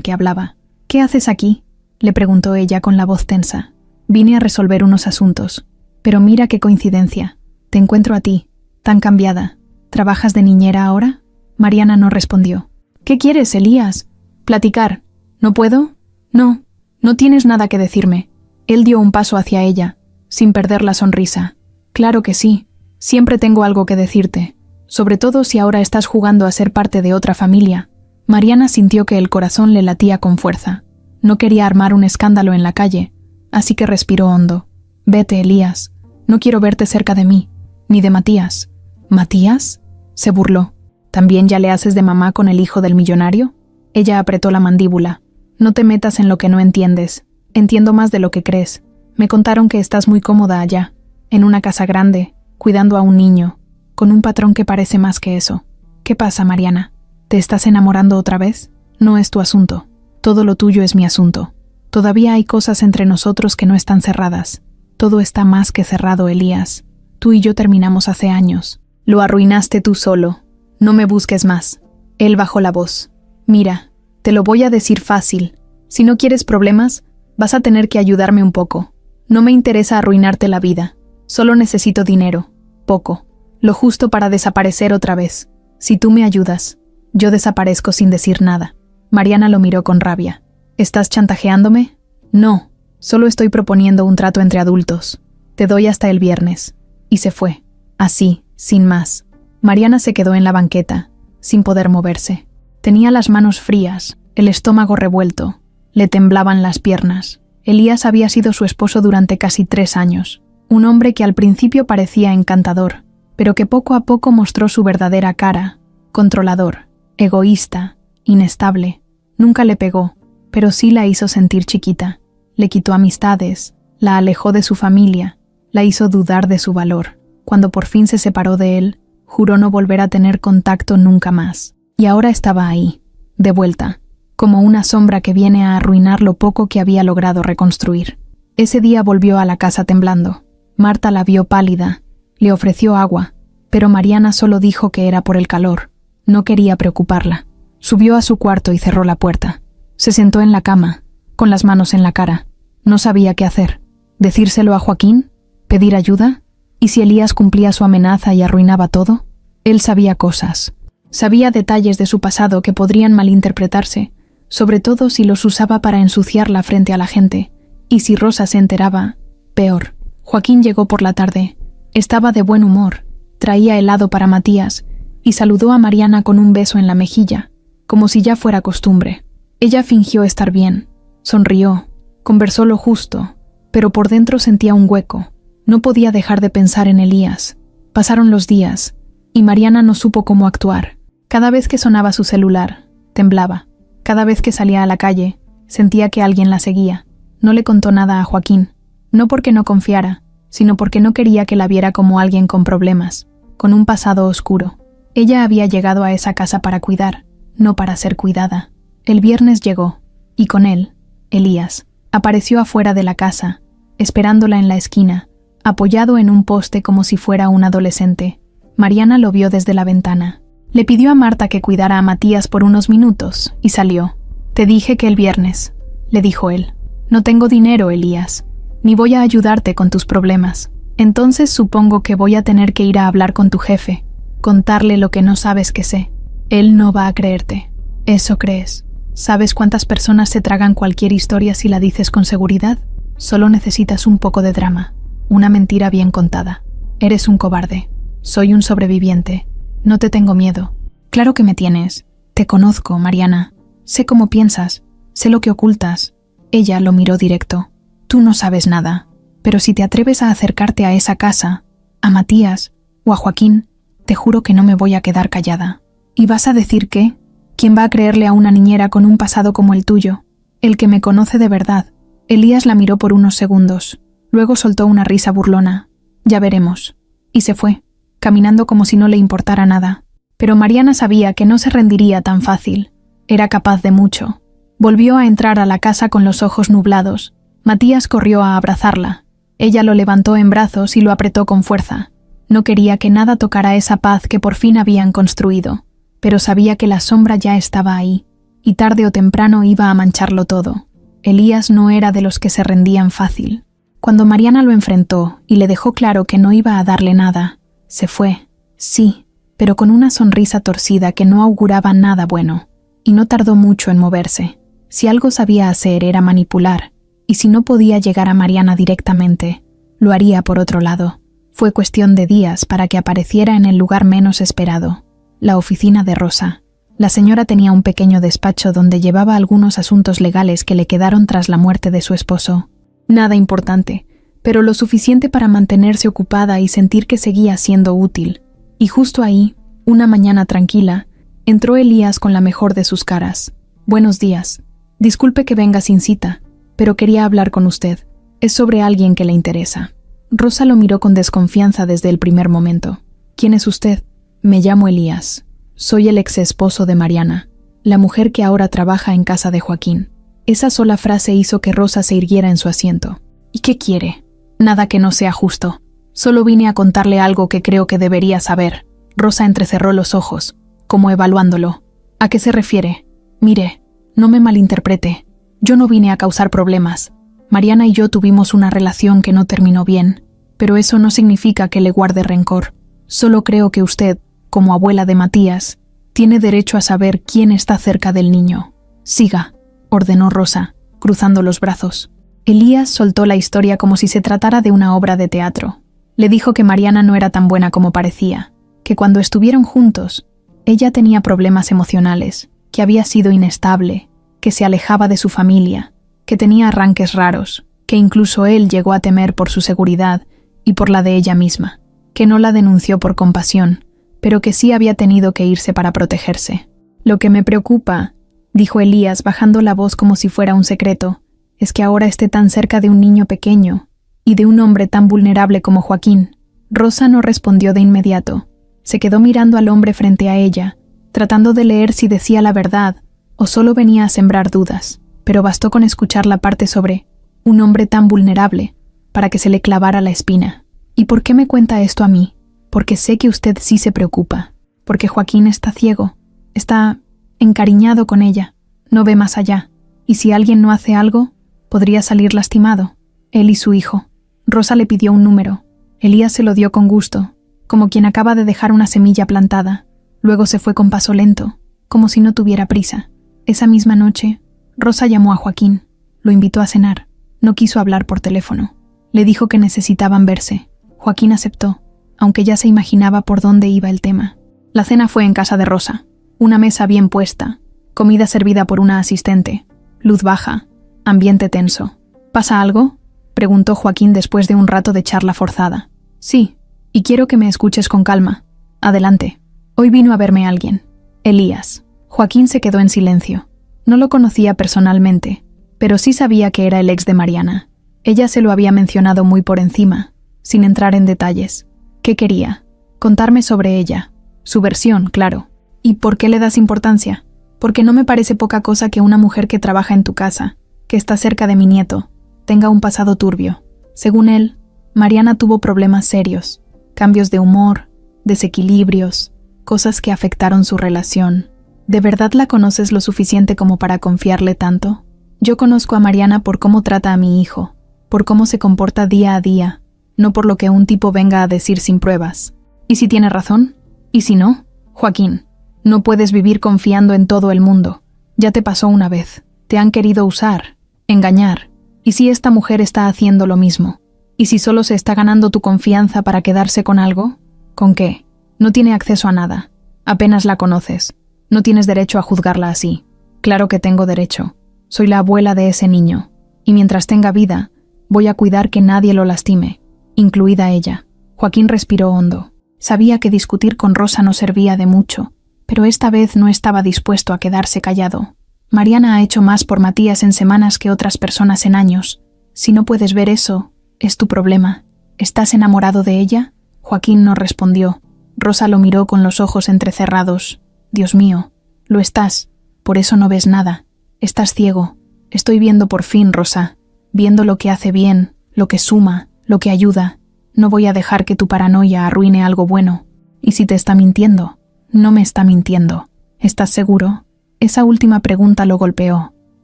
que hablaba. «¿Qué haces aquí?», le preguntó ella con la voz tensa. «Vine a resolver unos asuntos. Pero mira qué coincidencia. Te encuentro a ti, tan cambiada. ¿Trabajas de niñera ahora?». Mariana no respondió. «¿Qué quieres, Elías?». «Platicar». «¿No puedo?». «No, no tienes nada que decirme». Él dio un paso hacia ella, sin perder la sonrisa. «Claro que sí. Siempre tengo algo que decirte. Sobre todo si ahora estás jugando a ser parte de otra familia». Mariana sintió que el corazón le latía con fuerza. No quería armar un escándalo en la calle, así que respiró hondo. «Vete, Elías. No quiero verte cerca de mí, ni de Matías». «¿Matías?», se burló. «¿También ya le haces de mamá con el hijo del millonario?». Ella apretó la mandíbula. «No te metas en lo que no entiendes. Entiendo más de lo que crees. Me contaron que estás muy cómoda allá, en una casa grande, cuidando a un niño, con un patrón que parece más que eso. ¿Qué pasa, Mariana? ¿Te estás enamorando otra vez? No es tu asunto. Todo lo tuyo es mi asunto. Todavía hay cosas entre nosotros que no están cerradas. Todo está más que cerrado, Elías. Tú y yo terminamos hace años. Lo arruinaste tú solo. No me busques más». Él bajó la voz. «Mira, te lo voy a decir fácil. Si no quieres problemas, vas a tener que ayudarme un poco. No me interesa arruinarte la vida. Solo necesito dinero. Poco. Lo justo para desaparecer otra vez. Si tú me ayudas, yo desaparezco sin decir nada». Mariana lo miró con rabia. «¿Estás chantajeándome?». «No, solo estoy proponiendo un trato entre adultos. Te doy hasta el viernes». Y se fue. Así, sin más. Mariana se quedó en la banqueta, sin poder moverse. Tenía las manos frías, el estómago revuelto. Le temblaban las piernas. Elías había sido su esposo durante casi 3 años. Un hombre que al principio parecía encantador, pero que poco a poco mostró su verdadera cara. Controlador, egoísta, inestable. Nunca le pegó, pero sí la hizo sentir chiquita. Le quitó amistades, la alejó de su familia, la hizo dudar de su valor. Cuando por fin se separó de él, juró no volver a tener contacto nunca más. Y ahora estaba ahí, de vuelta, como una sombra que viene a arruinar lo poco que había logrado reconstruir. Ese día volvió a la casa temblando. Marta la vio pálida, le ofreció agua, pero Mariana solo dijo que era por el calor. No quería preocuparla. Subió a su cuarto y cerró la puerta. Se sentó en la cama, con las manos en la cara. No sabía qué hacer. ¿Decírselo a Joaquín? ¿Pedir ayuda? ¿Y si Elías cumplía su amenaza y arruinaba todo? Él sabía cosas. Sabía detalles de su pasado que podrían malinterpretarse, sobre todo si los usaba para ensuciarla frente a la gente. Y si Rosa se enteraba, peor. Joaquín llegó por la tarde. Estaba de buen humor. Traía helado para Matías y saludó a Mariana con un beso en la mejilla, como si ya fuera costumbre. Ella fingió estar bien. Sonrió. Conversó lo justo, pero por dentro sentía un hueco. No podía dejar de pensar en Elías. Pasaron los días, y Mariana no supo cómo actuar. Cada vez que sonaba su celular, temblaba. Cada vez que salía a la calle, sentía que alguien la seguía. No le contó nada a Joaquín. No porque no confiara, sino porque no quería que la viera como alguien con problemas, con un pasado oscuro. Ella había llegado a esa casa para cuidar, no para ser cuidada. El viernes llegó, y con él, Elías. Apareció afuera de la casa, esperándola en la esquina, apoyado en un poste como si fuera un adolescente. Mariana lo vio desde la ventana. Le pidió a Marta que cuidara a Matías por unos minutos, y salió. «Te dije que el viernes», le dijo él. «No tengo dinero, Elías, ni voy a ayudarte con tus problemas. Entonces supongo que voy a tener que ir a hablar con tu jefe, contarle lo que no sabes que sé. Él no va a creerte». «¿Eso crees? ¿Sabes cuántas personas se tragan cualquier historia si la dices con seguridad? Solo necesitas un poco de drama, una mentira bien contada. Eres un cobarde. Soy un sobreviviente. No te tengo miedo». «Claro que me tienes. Te conozco, Mariana. Sé cómo piensas. Sé lo que ocultas». Ella lo miró directo. «Tú no sabes nada. Pero si te atreves a acercarte a esa casa, a Matías o a Joaquín, te juro que no me voy a quedar callada. ¿Y vas a decir qué? ¿Quién va a creerle a una niñera con un pasado como el tuyo? El que me conoce de verdad». Elías la miró por unos segundos. Luego soltó una risa burlona. «Ya veremos». Y se fue, caminando como si no le importara nada. Pero Mariana sabía que no se rendiría tan fácil. Era capaz de mucho. Volvió a entrar a la casa con los ojos nublados. Matías corrió a abrazarla. Ella lo levantó en brazos y lo apretó con fuerza. No quería que nada tocara esa paz que por fin habían construido. pero sabía que la sombra ya estaba ahí, y tarde o temprano iba a mancharlo todo. Elías no era de los que se rendían fácil. Cuando Mariana lo enfrentó y le dejó claro que no iba a darle nada, se fue, sí, pero con una sonrisa torcida que no auguraba nada bueno, y no tardó mucho en moverse. Si algo sabía hacer era manipular, y si no podía llegar a Mariana directamente, lo haría por otro lado. Fue cuestión de días para que apareciera en el lugar menos esperado, la oficina de Rosa. La señora tenía un pequeño despacho donde llevaba algunos asuntos legales que le quedaron tras la muerte de su esposo. Nada importante, pero lo suficiente para mantenerse ocupada y sentir que seguía siendo útil. Y justo ahí, una mañana tranquila, entró Elías con la mejor de sus caras. «Buenos días. Disculpe que venga sin cita, pero quería hablar con usted. Es sobre alguien que le interesa». Rosa lo miró con desconfianza desde el primer momento. «¿Quién es usted?» «Me llamo Elías. Soy el ex esposo de Mariana, la mujer que ahora trabaja en casa de Joaquín». Esa sola frase hizo que Rosa se irguiera en su asiento. «¿Y qué quiere?» «Nada que no sea justo. Solo vine a contarle algo que creo que debería saber». Rosa entrecerró los ojos, como evaluándolo. «¿A qué se refiere?» «Mire, no me malinterprete. Yo no vine a causar problemas. Mariana y yo tuvimos una relación que no terminó bien, pero eso no significa que le guarde rencor. Solo creo que usted, como abuela de Matías, tiene derecho a saber quién está cerca del niño». «Siga», ordenó Rosa, cruzando los brazos. Elías soltó la historia como si se tratara de una obra de teatro. Le dijo que Mariana no era tan buena como parecía, que cuando estuvieron juntos, ella tenía problemas emocionales, que había sido inestable, que se alejaba de su familia, que tenía arranques raros, que incluso él llegó a temer por su seguridad y por la de ella misma, que no la denunció por compasión, pero que sí había tenido que irse para protegerse. «Lo que me preocupa», dijo Elías bajando la voz como si fuera un secreto, «es que ahora esté tan cerca de un niño pequeño y de un hombre tan vulnerable como Joaquín». Rosa no respondió de inmediato. Se quedó mirando al hombre frente a ella, tratando de leer si decía la verdad o solo venía a sembrar dudas, pero bastó con escuchar la parte sobre un hombre tan vulnerable para que se le clavara la espina. «¿Y por qué me cuenta esto a mí?» «Porque sé que usted sí se preocupa, porque Joaquín está ciego, está encariñado con ella, no ve más allá, y si alguien no hace algo, podría salir lastimado, él y su hijo». Rosa le pidió un número. Elías se lo dio con gusto, como quien acaba de dejar una semilla plantada. Luego se fue con paso lento, como si no tuviera prisa. Esa misma noche, Rosa llamó a Joaquín, lo invitó a cenar. No quiso hablar por teléfono. Le dijo que necesitaban verse. Joaquín aceptó, aunque ya se imaginaba por dónde iba el tema. La cena fue en casa de Rosa. Una mesa bien puesta, comida servida por una asistente, luz baja, ambiente tenso. «¿Pasa algo?», preguntó Joaquín después de un rato de charla forzada. «Sí, y quiero que me escuches con calma. Adelante. Hoy vino a verme alguien. Elías». Joaquín se quedó en silencio. No lo conocía personalmente, pero sí sabía que era el ex de Mariana. Ella se lo había mencionado muy por encima, sin entrar en detalles. ¿Qué quería? Contarme sobre ella. Su versión, claro. ¿Y por qué le das importancia? Porque no me parece poca cosa que una mujer que trabaja en tu casa, que está cerca de mi nieto, tenga un pasado turbio. Según él, Mariana tuvo problemas serios, cambios de humor, desequilibrios, cosas que afectaron su relación. ¿De verdad la conoces lo suficiente como para confiarle tanto? Yo conozco a Mariana por cómo trata a mi hijo, por cómo se comporta día a día, no por lo que un tipo venga a decir sin pruebas. ¿Y si tiene razón? ¿Y si no? Joaquín, no puedes vivir confiando en todo el mundo. Ya te pasó una vez. Te han querido usar, engañar. ¿Y si esta mujer está haciendo lo mismo? ¿Y si solo se está ganando tu confianza para quedarse con algo? ¿Con qué? No tiene acceso a nada. Apenas la conoces. No tienes derecho a juzgarla así. Claro que tengo derecho. Soy la abuela de ese niño. Y mientras tenga vida, voy a cuidar que nadie lo lastime, incluida ella. Joaquín respiró hondo. Sabía que discutir con Rosa no servía de mucho, pero esta vez no estaba dispuesto a quedarse callado. Mariana ha hecho más por Matías en semanas que otras personas en años. Si no puedes ver eso, es tu problema. ¿Estás enamorado de ella? Joaquín no respondió. Rosa lo miró con los ojos entrecerrados. Dios mío, lo estás. Por eso no ves nada. Estás ciego. Estoy viendo por fin, Rosa. Viendo lo que hace bien, lo que suma, lo que ayuda. No voy a dejar que tu paranoia arruine algo bueno. ¿Y si te está mintiendo? No me está mintiendo. ¿Estás seguro? Esa última pregunta lo golpeó,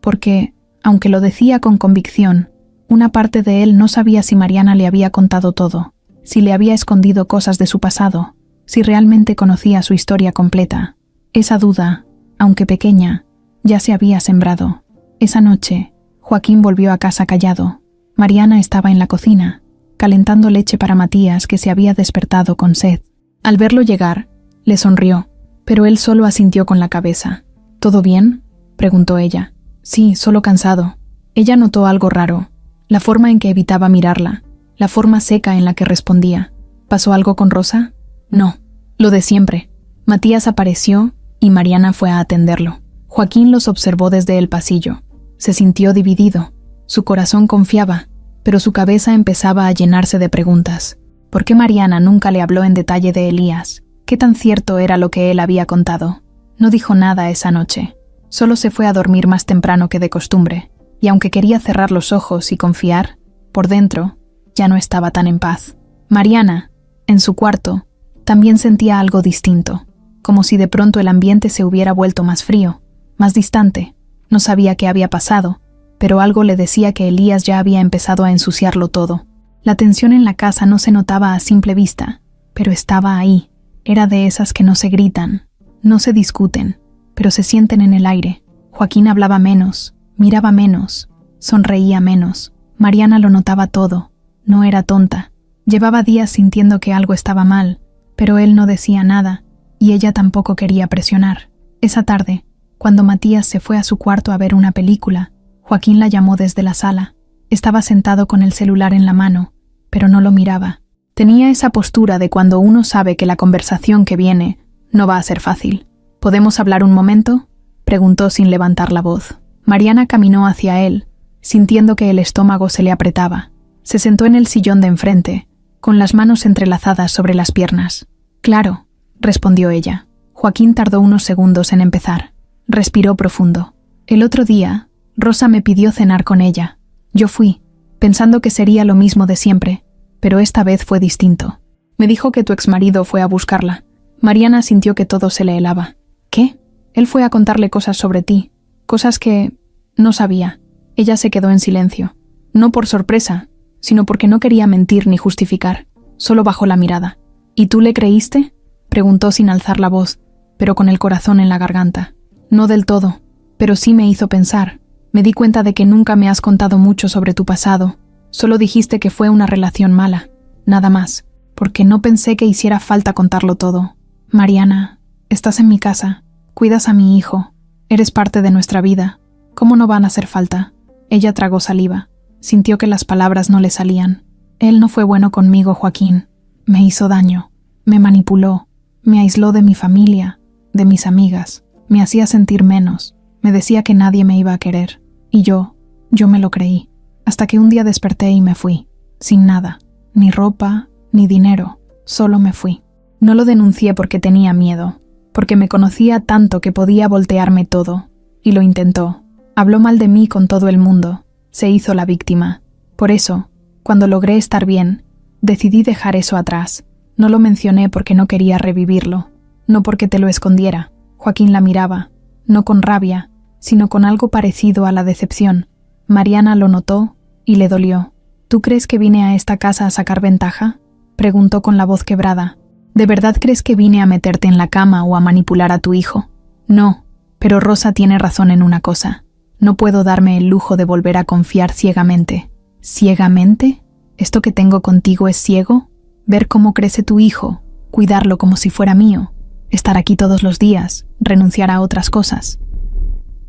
porque, aunque lo decía con convicción, una parte de él no sabía si Mariana le había contado todo, si le había escondido cosas de su pasado, si realmente conocía su historia completa. Esa duda, aunque pequeña, ya se había sembrado. Esa noche, Joaquín volvió a casa callado. Mariana estaba en la cocina, calentando leche para Matías, que se había despertado con sed. Al verlo llegar, le sonrió, pero él solo asintió con la cabeza. ¿Todo bien?, preguntó ella. Sí, solo cansado. Ella notó algo raro, la forma en que evitaba mirarla, la forma seca en la que respondía. ¿Pasó algo con Rosa? No, lo de siempre. Matías apareció y Mariana fue a atenderlo. Joaquín los observó desde el pasillo. Se sintió dividido. Su corazón confiaba, pero su cabeza empezaba a llenarse de preguntas. ¿Por qué Mariana nunca le habló en detalle de Elías? ¿Qué tan cierto era lo que él había contado? No dijo nada esa noche. Solo se fue a dormir más temprano que de costumbre, y aunque quería cerrar los ojos y confiar, por dentro, ya no estaba tan en paz. Mariana, en su cuarto, también sentía algo distinto, como si de pronto el ambiente se hubiera vuelto más frío, más distante. No sabía qué había pasado, pero algo le decía que Elías ya había empezado a ensuciarlo todo. La tensión en la casa no se notaba a simple vista, pero estaba ahí. Era de esas que no se gritan, no se discuten, pero se sienten en el aire. Joaquín hablaba menos, miraba menos, sonreía menos. Mariana lo notaba todo. No era tonta. Llevaba días sintiendo que algo estaba mal, pero él no decía nada, y ella tampoco quería presionar. Esa tarde, cuando Matías se fue a su cuarto a ver una película, Joaquín la llamó desde la sala. Estaba sentado con el celular en la mano, pero no lo miraba. Tenía esa postura de cuando uno sabe que la conversación que viene no va a ser fácil. ¿Podemos hablar un momento?, preguntó sin levantar la voz. Mariana caminó hacia él, sintiendo que el estómago se le apretaba. Se sentó en el sillón de enfrente, con las manos entrelazadas sobre las piernas. Claro, respondió ella. Joaquín tardó unos segundos en empezar. Respiró profundo. El otro día, Rosa me pidió cenar con ella. Yo fui, pensando que sería lo mismo de siempre, pero esta vez fue distinto. Me dijo que tu exmarido fue a buscarla. Mariana sintió que todo se le helaba. ¿Qué? Él fue a contarle cosas sobre ti, cosas que no sabía. Ella se quedó en silencio. No por sorpresa, sino porque no quería mentir ni justificar. Solo bajó la mirada. ¿Y tú le creíste?, preguntó sin alzar la voz, pero con el corazón en la garganta. No del todo, pero sí me hizo pensar. Me di cuenta de que nunca me has contado mucho sobre tu pasado. Solo dijiste que fue una relación mala, nada más, porque no pensé que hiciera falta contarlo todo. Mariana, estás en mi casa, cuidas a mi hijo, eres parte de nuestra vida. ¿Cómo no van a hacer falta? Ella tragó saliva. Sintió que las palabras no le salían. Él no fue bueno conmigo, Joaquín. Me hizo daño, me manipuló, me aisló de mi familia, de mis amigas, me hacía sentir menos, me decía que nadie me iba a querer. Y yo me lo creí, hasta que un día desperté y me fui, sin nada, ni ropa, ni dinero, solo me fui. No lo denuncié porque tenía miedo, porque me conocía tanto que podía voltearme todo, y lo intentó. Habló mal de mí con todo el mundo, se hizo la víctima. Por eso, cuando logré estar bien, decidí dejar eso atrás. No lo mencioné porque no quería revivirlo, no porque te lo escondiera. Joaquín la miraba, no con rabia, sino con algo parecido a la decepción. Mariana lo notó y le dolió. ¿Tú crees que vine a esta casa a sacar ventaja?, preguntó con la voz quebrada. ¿De verdad crees que vine a meterte en la cama o a manipular a tu hijo? No, pero Rosa tiene razón en una cosa. No puedo darme el lujo de volver a confiar ciegamente. ¿Ciegamente? ¿Esto que tengo contigo es ciego? Ver cómo crece tu hijo, cuidarlo como si fuera mío, estar aquí todos los días, renunciar a otras cosas.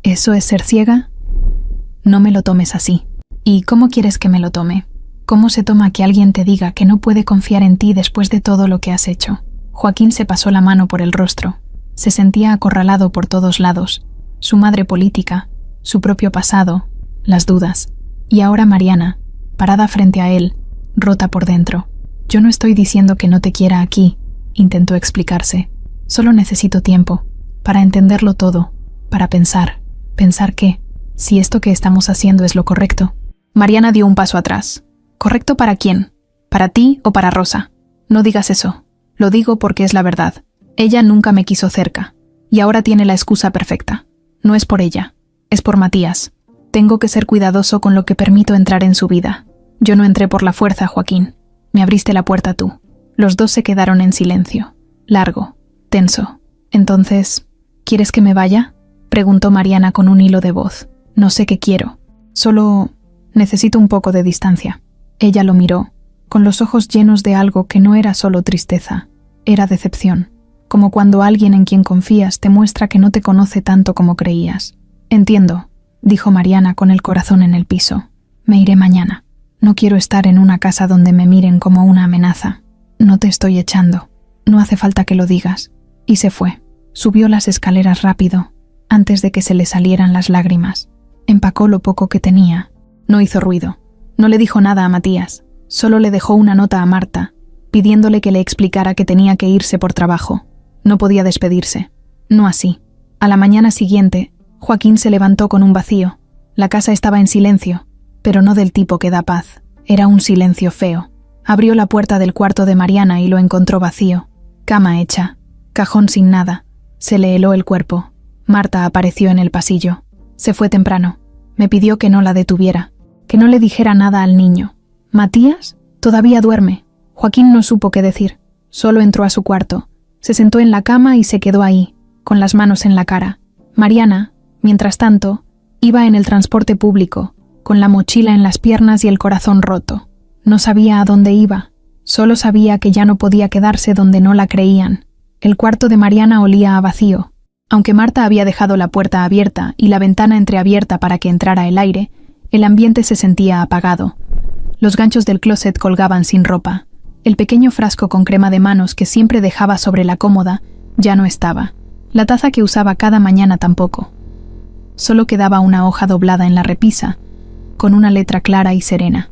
¿Eso es ser ciega? No me lo tomes así. ¿Y cómo quieres que me lo tome? ¿Cómo se toma que alguien te diga que no puede confiar en ti después de todo lo que has hecho? Joaquín se pasó la mano por el rostro. Se sentía acorralado por todos lados. Su madre política, su propio pasado, las dudas. Y ahora Mariana, parada frente a él, rota por dentro. Yo no estoy diciendo que no te quiera aquí, intentó explicarse. Solo necesito tiempo, para entenderlo todo, para pensar. ¿Pensar qué? Si esto que estamos haciendo es lo correcto. Mariana dio un paso atrás. ¿Correcto para quién? ¿Para ti o para Rosa? No digas eso. Lo digo porque es la verdad. Ella nunca me quiso cerca, y ahora tiene la excusa perfecta. No es por ella, es por Matías. Tengo que ser cuidadoso con lo que permito entrar en su vida. Yo no entré por la fuerza, Joaquín. Me abriste la puerta tú. Los dos se quedaron en silencio, largo, tenso. Entonces, ¿quieres que me vaya?, preguntó Mariana con un hilo de voz. No sé qué quiero. Solo necesito un poco de distancia. Ella lo miró, con los ojos llenos de algo que no era solo tristeza, era decepción. Como cuando alguien en quien confías te muestra que no te conoce tanto como creías. Entiendo, dijo Mariana con el corazón en el piso. Me iré mañana. No quiero estar en una casa donde me miren como una amenaza. No te estoy echando. No hace falta que lo digas. Y se fue. Subió las escaleras rápido, antes de que se le salieran las lágrimas. Empacó lo poco que tenía. No hizo ruido. No le dijo nada a Matías. Solo le dejó una nota a Marta, pidiéndole que le explicara que tenía que irse por trabajo. No podía despedirse. No así. A la mañana siguiente, Joaquín se levantó con un vacío. La casa estaba en silencio, pero no del tipo que da paz. Era un silencio feo. Abrió la puerta del cuarto de Mariana y lo encontró vacío. Cama hecha. Cajón sin nada. Se le heló el cuerpo. Marta apareció en el pasillo. Se fue temprano. Me pidió que no la detuviera, que no le dijera nada al niño. ¿Matías? Todavía duerme. Joaquín no supo qué decir. Solo entró a su cuarto. Se sentó en la cama y se quedó ahí, con las manos en la cara. Mariana, mientras tanto, iba en el transporte público, con la mochila en las piernas y el corazón roto. No sabía a dónde iba. Solo sabía que ya no podía quedarse donde no la creían. El cuarto de Mariana olía a vacío. Aunque Marta había dejado la puerta abierta y la ventana entreabierta para que entrara el aire, el ambiente se sentía apagado. Los ganchos del closet colgaban sin ropa. El pequeño frasco con crema de manos que siempre dejaba sobre la cómoda ya no estaba. La taza que usaba cada mañana tampoco. Solo quedaba una hoja doblada en la repisa, con una letra clara y serena.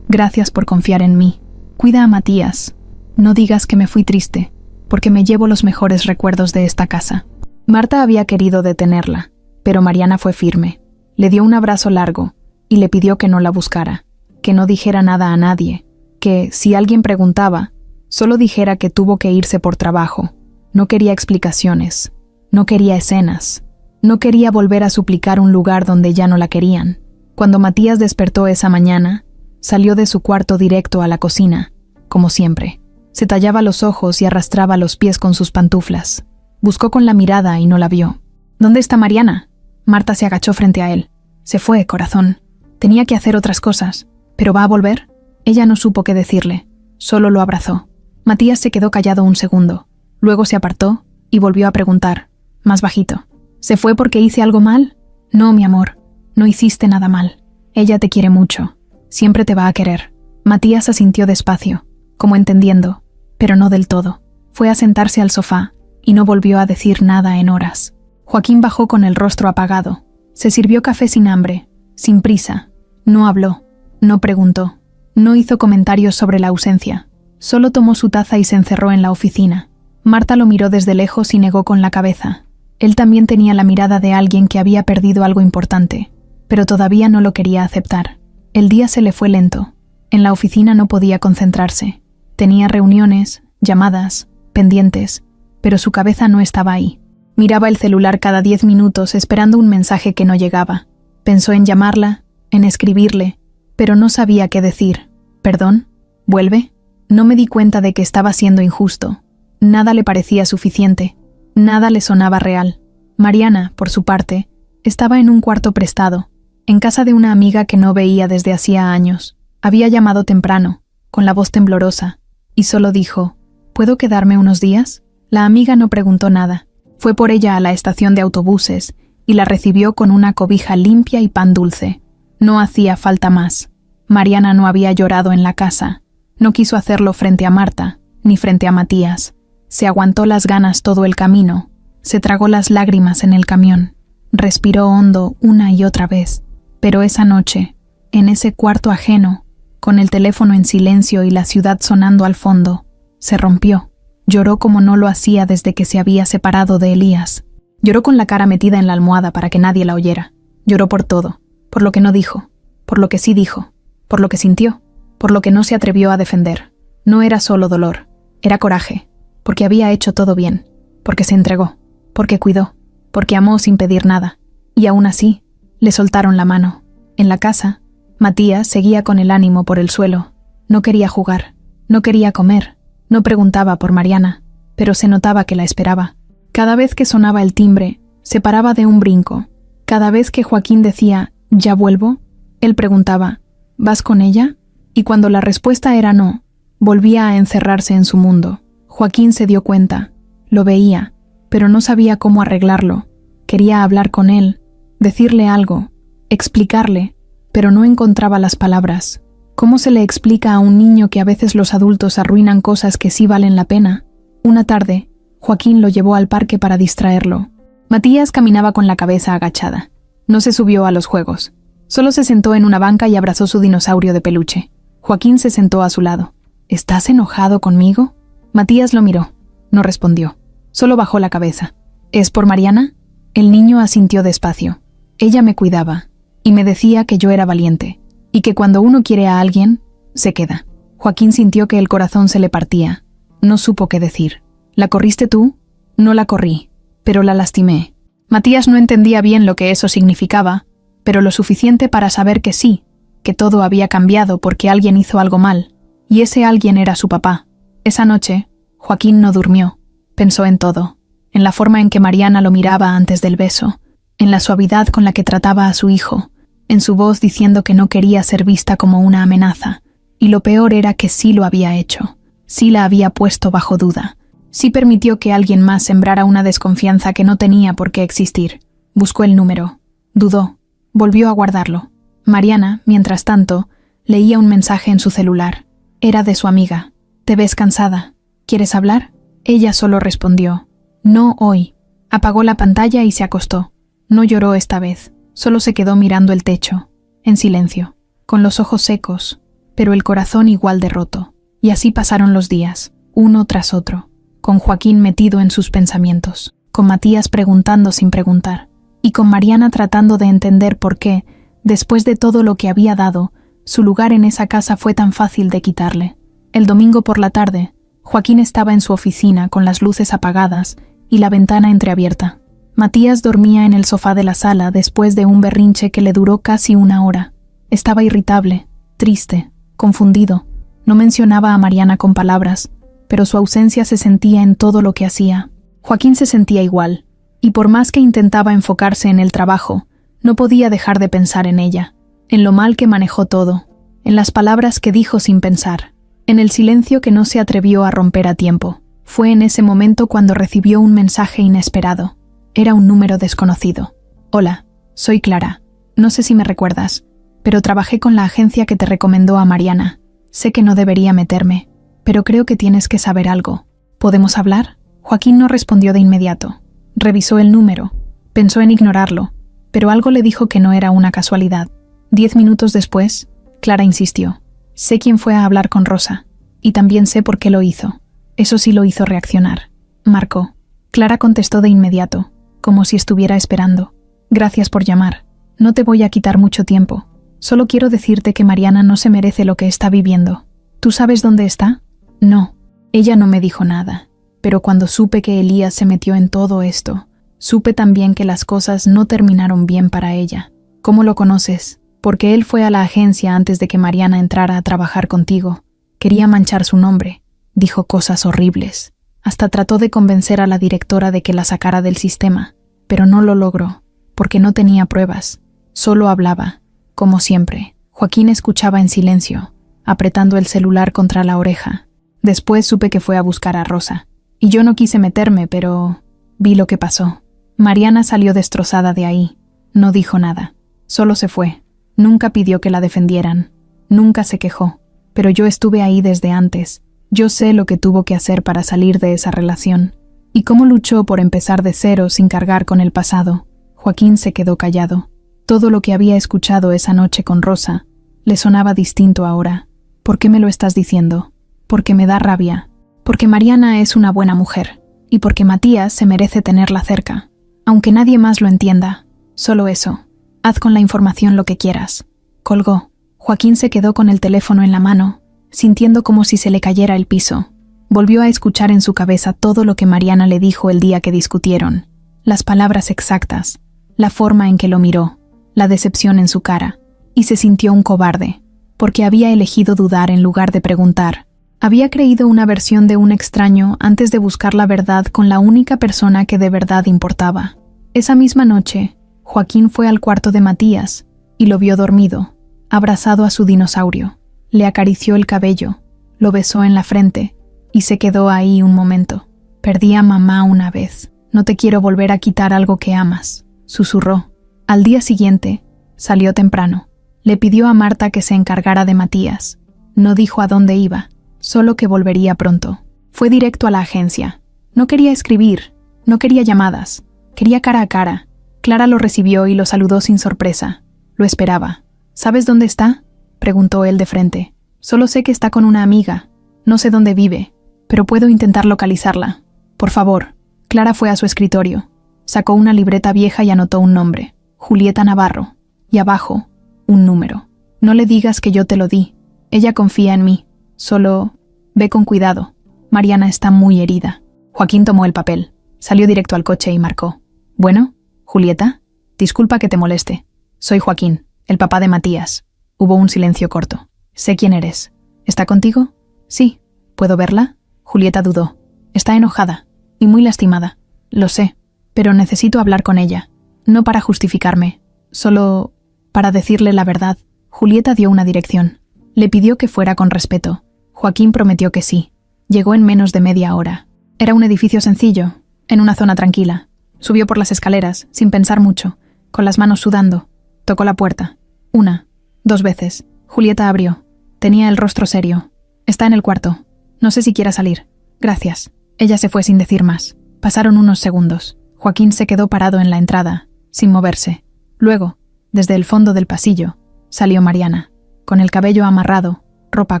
Gracias por confiar en mí. Cuida a Matías. No digas que me fui triste, porque me llevo los mejores recuerdos de esta casa. Marta había querido detenerla, pero Mariana fue firme. Le dio un abrazo largo y le pidió que no la buscara, que no dijera nada a nadie, que, si alguien preguntaba, solo dijera que tuvo que irse por trabajo. No quería explicaciones, no quería escenas, no quería volver a suplicar un lugar donde ya no la querían. Cuando Matías despertó esa mañana, salió de su cuarto directo a la cocina, como siempre. Se tallaba los ojos y arrastraba los pies con sus pantuflas. Buscó con la mirada y no la vio. ¿Dónde está Mariana? Marta se agachó frente a él. Se fue, corazón. Tenía que hacer otras cosas. ¿Pero va a volver? Ella no supo qué decirle. Solo lo abrazó. Matías se quedó callado un segundo. Luego se apartó y volvió a preguntar, más bajito. ¿Se fue porque hice algo mal? No, mi amor. No hiciste nada mal. Ella te quiere mucho. Siempre te va a querer. Matías asintió despacio, como entendiendo, pero no del todo. Fue a sentarse al sofá y no volvió a decir nada en horas. Joaquín bajó con el rostro apagado. Se sirvió café sin hambre, sin prisa. No habló, no preguntó, no hizo comentarios sobre la ausencia. Solo tomó su taza y se encerró en la oficina. Marta lo miró desde lejos y negó con la cabeza. Él también tenía la mirada de alguien que había perdido algo importante, pero todavía no lo quería aceptar. El día se le fue lento. En la oficina no podía concentrarse. Tenía reuniones, llamadas, pendientes, pero su cabeza no estaba ahí. Miraba el celular cada 10 minutos esperando un mensaje que no llegaba. Pensó en llamarla, en escribirle, pero no sabía qué decir. ¿Perdón? ¿Vuelve? No me di cuenta de que estaba siendo injusto. Nada le parecía suficiente. Nada le sonaba real. Mariana, por su parte, estaba en un cuarto prestado, en casa de una amiga que no veía desde hacía años. Había llamado temprano, con la voz temblorosa, y solo dijo, ¿puedo quedarme unos días? La amiga no preguntó nada. Fue por ella a la estación de autobuses y la recibió con una cobija limpia y pan dulce. No hacía falta más. Mariana no había llorado en la casa. No quiso hacerlo frente a Marta, ni frente a Matías. Se aguantó las ganas todo el camino. Se tragó las lágrimas en el camión. Respiró hondo una y otra vez. Pero esa noche, en ese cuarto ajeno, con el teléfono en silencio y la ciudad sonando al fondo, se rompió. Lloró como no lo hacía desde que se había separado de Elías. Lloró con la cara metida en la almohada para que nadie la oyera. Lloró por todo, por lo que no dijo, por lo que sí dijo, por lo que sintió, por lo que no se atrevió a defender. No era solo dolor, era coraje, porque había hecho todo bien, porque se entregó, porque cuidó, porque amó sin pedir nada. Y aún así, le soltaron la mano. En la casa, Matías seguía con el ánimo por el suelo. No quería jugar, no quería comer, no preguntaba por Mariana, pero se notaba que la esperaba. Cada vez que sonaba el timbre, se paraba de un brinco. Cada vez que Joaquín decía, «¿Ya vuelvo?», él preguntaba, «¿Vas con ella?». Y cuando la respuesta era no, volvía a encerrarse en su mundo. Joaquín se dio cuenta, lo veía, pero no sabía cómo arreglarlo. Quería hablar con él, decirle algo, explicarle, pero no encontraba las palabras. ¿Cómo se le explica a un niño que a veces los adultos arruinan cosas que sí valen la pena? Una tarde, Joaquín lo llevó al parque para distraerlo. Matías caminaba con la cabeza agachada. No se subió a los juegos. Solo se sentó en una banca y abrazó su dinosaurio de peluche. Joaquín se sentó a su lado. «¿Estás enojado conmigo?». Matías lo miró. No respondió. Solo bajó la cabeza. «¿Es por Mariana?». El niño asintió despacio. «Ella me cuidaba, y me decía que yo era valiente, y que cuando uno quiere a alguien, se queda». Joaquín sintió que el corazón se le partía. No supo qué decir. «¿La corriste tú?». «No la corrí, pero la lastimé». Matías no entendía bien lo que eso significaba, pero lo suficiente para saber que sí, que todo había cambiado porque alguien hizo algo mal, y ese alguien era su papá. Esa noche, Joaquín no durmió. Pensó en todo, en la forma en que Mariana lo miraba antes del beso, en la suavidad con la que trataba a su hijo, en su voz diciendo que no quería ser vista como una amenaza, y lo peor era que sí lo había hecho, sí la había puesto bajo duda, sí permitió que alguien más sembrara una desconfianza que no tenía por qué existir. Buscó el número, dudó, volvió a guardarlo. Mariana, mientras tanto, leía un mensaje en su celular. Era de su amiga. «¿Te ves cansada? ¿Quieres hablar?». Ella solo respondió, «No hoy». Apagó la pantalla y se acostó. No lloró esta vez, solo se quedó mirando el techo, en silencio, con los ojos secos, pero el corazón igual de roto. Y así pasaron los días, uno tras otro, con Joaquín metido en sus pensamientos, con Matías preguntando sin preguntar, y con Mariana tratando de entender por qué, después de todo lo que había dado, su lugar en esa casa fue tan fácil de quitarle. El domingo por la tarde, Joaquín estaba en su oficina con las luces apagadas y la ventana entreabierta. Matías dormía en el sofá de la sala después de un berrinche que le duró casi una hora. Estaba irritable, triste, confundido. No mencionaba a Mariana con palabras, pero su ausencia se sentía en todo lo que hacía. Joaquín se sentía igual, y por más que intentaba enfocarse en el trabajo, no podía dejar de pensar en ella, en lo mal que manejó todo, en las palabras que dijo sin pensar, en el silencio que no se atrevió a romper a tiempo. Fue en ese momento cuando recibió un mensaje inesperado. Era un número desconocido. «Hola, soy Clara. No sé si me recuerdas, pero trabajé con la agencia que te recomendó a Mariana. Sé que no debería meterme, pero creo que tienes que saber algo. ¿Podemos hablar?». Joaquín no respondió de inmediato. Revisó el número. Pensó en ignorarlo, pero algo le dijo que no era una casualidad. 10 minutos después, Clara insistió. «Sé quién fue a hablar con Rosa, y también sé por qué lo hizo». Eso sí lo hizo reaccionar. Marcó. Clara contestó de inmediato, como si estuviera esperando. «Gracias por llamar. No te voy a quitar mucho tiempo. Solo quiero decirte que Mariana no se merece lo que está viviendo. ¿Tú sabes dónde está?». «No». Ella no me dijo nada, pero cuando supe que Elías se metió en todo esto, supe también que las cosas no terminaron bien para ella. «¿Cómo lo conoces?». «Porque él fue a la agencia antes de que Mariana entrara a trabajar contigo. Quería manchar su nombre. Dijo cosas horribles. Hasta trató de convencer a la directora de que la sacara del sistema, pero no lo logró, porque no tenía pruebas. Solo hablaba, como siempre». Joaquín escuchaba en silencio, apretando el celular contra la oreja. Después supe que fue a buscar a Rosa, y yo no quise meterme, pero vi lo que pasó. Mariana salió destrozada de ahí. No dijo nada. Solo se fue. Nunca pidió que la defendieran. Nunca se quejó. Pero yo estuve ahí desde antes. Yo sé lo que tuvo que hacer para salir de esa relación. Y cómo luchó por empezar de cero sin cargar con el pasado. Joaquín se quedó callado. Todo lo que había escuchado esa noche con Rosa le sonaba distinto ahora. «¿Por qué me lo estás diciendo?». «Porque me da rabia. Porque Mariana es una buena mujer. Y porque Matías se merece tenerla cerca. Aunque nadie más lo entienda. Solo eso. Haz con la información lo que quieras». Colgó. Joaquín se quedó con el teléfono en la mano, sintiendo como si se le cayera el piso. Volvió a escuchar en su cabeza todo lo que Mariana le dijo el día que discutieron, las palabras exactas, la forma en que lo miró, la decepción en su cara, y se sintió un cobarde, porque había elegido dudar en lugar de preguntar. Había creído una versión de un extraño antes de buscar la verdad con la única persona que de verdad importaba. Esa misma noche, Joaquín fue al cuarto de Matías y lo vio dormido, abrazado a su dinosaurio. Le acarició el cabello, lo besó en la frente y se quedó ahí un momento. «Perdí a mamá una vez. No te quiero volver a quitar algo que amas», susurró. Al día siguiente, salió temprano. Le pidió a Marta que se encargara de Matías. No dijo a dónde iba, solo que volvería pronto. Fue directo a la agencia. No quería escribir, no quería llamadas, quería cara a cara. Clara lo recibió y lo saludó sin sorpresa. Lo esperaba. «¿Sabes dónde está?», preguntó él de frente. «Solo sé que está con una amiga. No sé dónde vive, pero puedo intentar localizarla. Por favor». Clara fue a su escritorio. Sacó una libreta vieja y anotó un nombre, Julieta Navarro, y abajo, un número. «No le digas que yo te lo di. Ella confía en mí. Solo ve con cuidado. Mariana está muy herida». Joaquín tomó el papel, salió directo al coche y marcó. «Bueno, Julieta, disculpa que te moleste. Soy Joaquín, el papá de Matías». Hubo un silencio corto. «Sé quién eres. ¿Está contigo?» «Sí». «¿Puedo verla?» Julieta dudó. «Está enojada y muy lastimada. Lo sé, pero necesito hablar con ella. No para justificarme, solo para decirle la verdad». Julieta dio una dirección. Le pidió que fuera con respeto. Joaquín prometió que sí. Llegó en menos de media hora. Era un edificio sencillo, en una zona tranquila. Subió por las escaleras, sin pensar mucho, con las manos sudando. Tocó la puerta. 1, 2 veces. Julieta abrió. Tenía el rostro serio. «Está en el cuarto. No sé si quiera salir». «Gracias». Ella se fue sin decir más. Pasaron unos segundos. Joaquín se quedó parado en la entrada, sin moverse. Luego, desde el fondo del pasillo, salió Mariana, con el cabello amarrado, ropa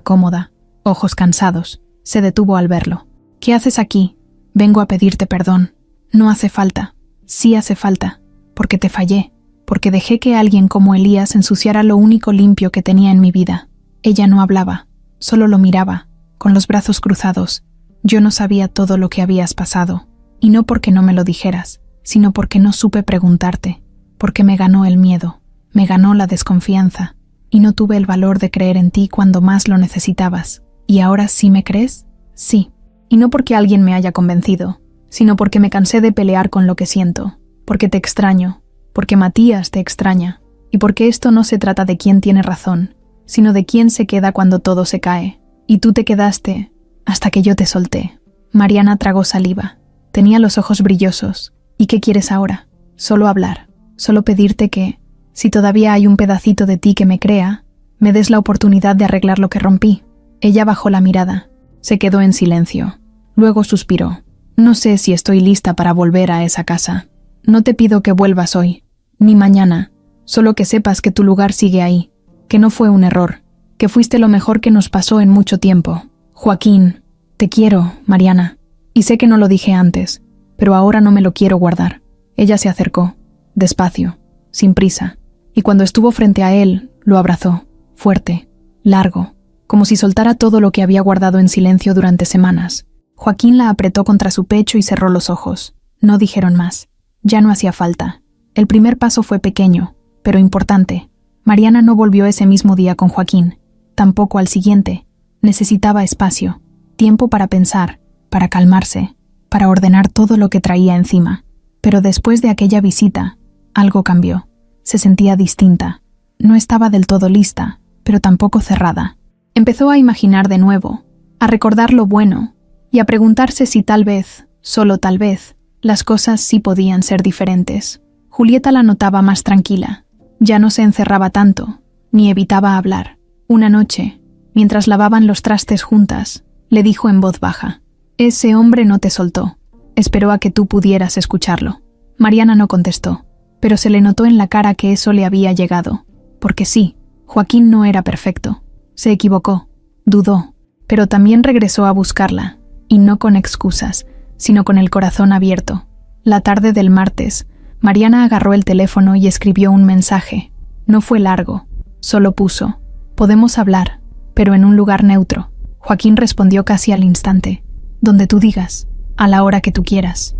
cómoda, ojos cansados. Se detuvo al verlo. «¿Qué haces aquí?» «Vengo a pedirte perdón». «No hace falta». «Sí hace falta, porque te fallé, porque dejé que alguien como Elías ensuciara lo único limpio que tenía en mi vida». Ella no hablaba, solo lo miraba, con los brazos cruzados. «Yo no sabía todo lo que habías pasado, y no porque no me lo dijeras, sino porque no supe preguntarte, porque me ganó el miedo, me ganó la desconfianza, y no tuve el valor de creer en ti cuando más lo necesitabas. ¿Y ahora sí me crees?» «Sí». Y no porque alguien me haya convencido, sino porque me cansé de pelear con lo que siento, porque te extraño, porque Matías te extraña, y porque esto no se trata de quién tiene razón, sino de quién se queda cuando todo se cae. Y tú te quedaste hasta que yo te solté». Mariana tragó saliva. Tenía los ojos brillosos. «¿Y qué quieres ahora?» «Solo hablar, solo pedirte que, si todavía hay un pedacito de ti que me crea, me des la oportunidad de arreglar lo que rompí». Ella bajó la mirada. Se quedó en silencio. Luego suspiró. «No sé si estoy lista para volver a esa casa. No te pido que vuelvas hoy, ni mañana. Solo que sepas que tu lugar sigue ahí, que no fue un error, que fuiste lo mejor que nos pasó en mucho tiempo. Joaquín, te quiero, Mariana. Y sé que no lo dije antes, pero ahora no me lo quiero guardar». Ella se acercó, despacio, sin prisa, y cuando estuvo frente a él, lo abrazó, fuerte, largo, como si soltara todo lo que había guardado en silencio durante semanas. Joaquín la apretó contra su pecho y cerró los ojos. No dijeron más. Ya no hacía falta. El primer paso fue pequeño, pero importante. Mariana no volvió ese mismo día con Joaquín, tampoco al siguiente. Necesitaba espacio, tiempo para pensar, para calmarse, para ordenar todo lo que traía encima. Pero después de aquella visita, algo cambió. Se sentía distinta. No estaba del todo lista, pero tampoco cerrada. Empezó a imaginar de nuevo, a recordar lo bueno, y a preguntarse si tal vez, solo tal vez, las cosas sí podían ser diferentes. Julieta la notaba más tranquila. Ya no se encerraba tanto, ni evitaba hablar. Una noche, mientras lavaban los trastes juntas, le dijo en voz baja: «Ese hombre no te soltó. Esperó a que tú pudieras escucharlo». Mariana no contestó, pero se le notó en la cara que eso le había llegado. Porque sí, Joaquín no era perfecto. Se equivocó, dudó, pero también regresó a buscarla, y no con excusas, sino con el corazón abierto. La tarde del martes, Mariana agarró el teléfono y escribió un mensaje. No fue largo, solo puso: «Podemos hablar, pero en un lugar neutro». Joaquín respondió casi al instante: Donde tú digas, a la hora que tú quieras.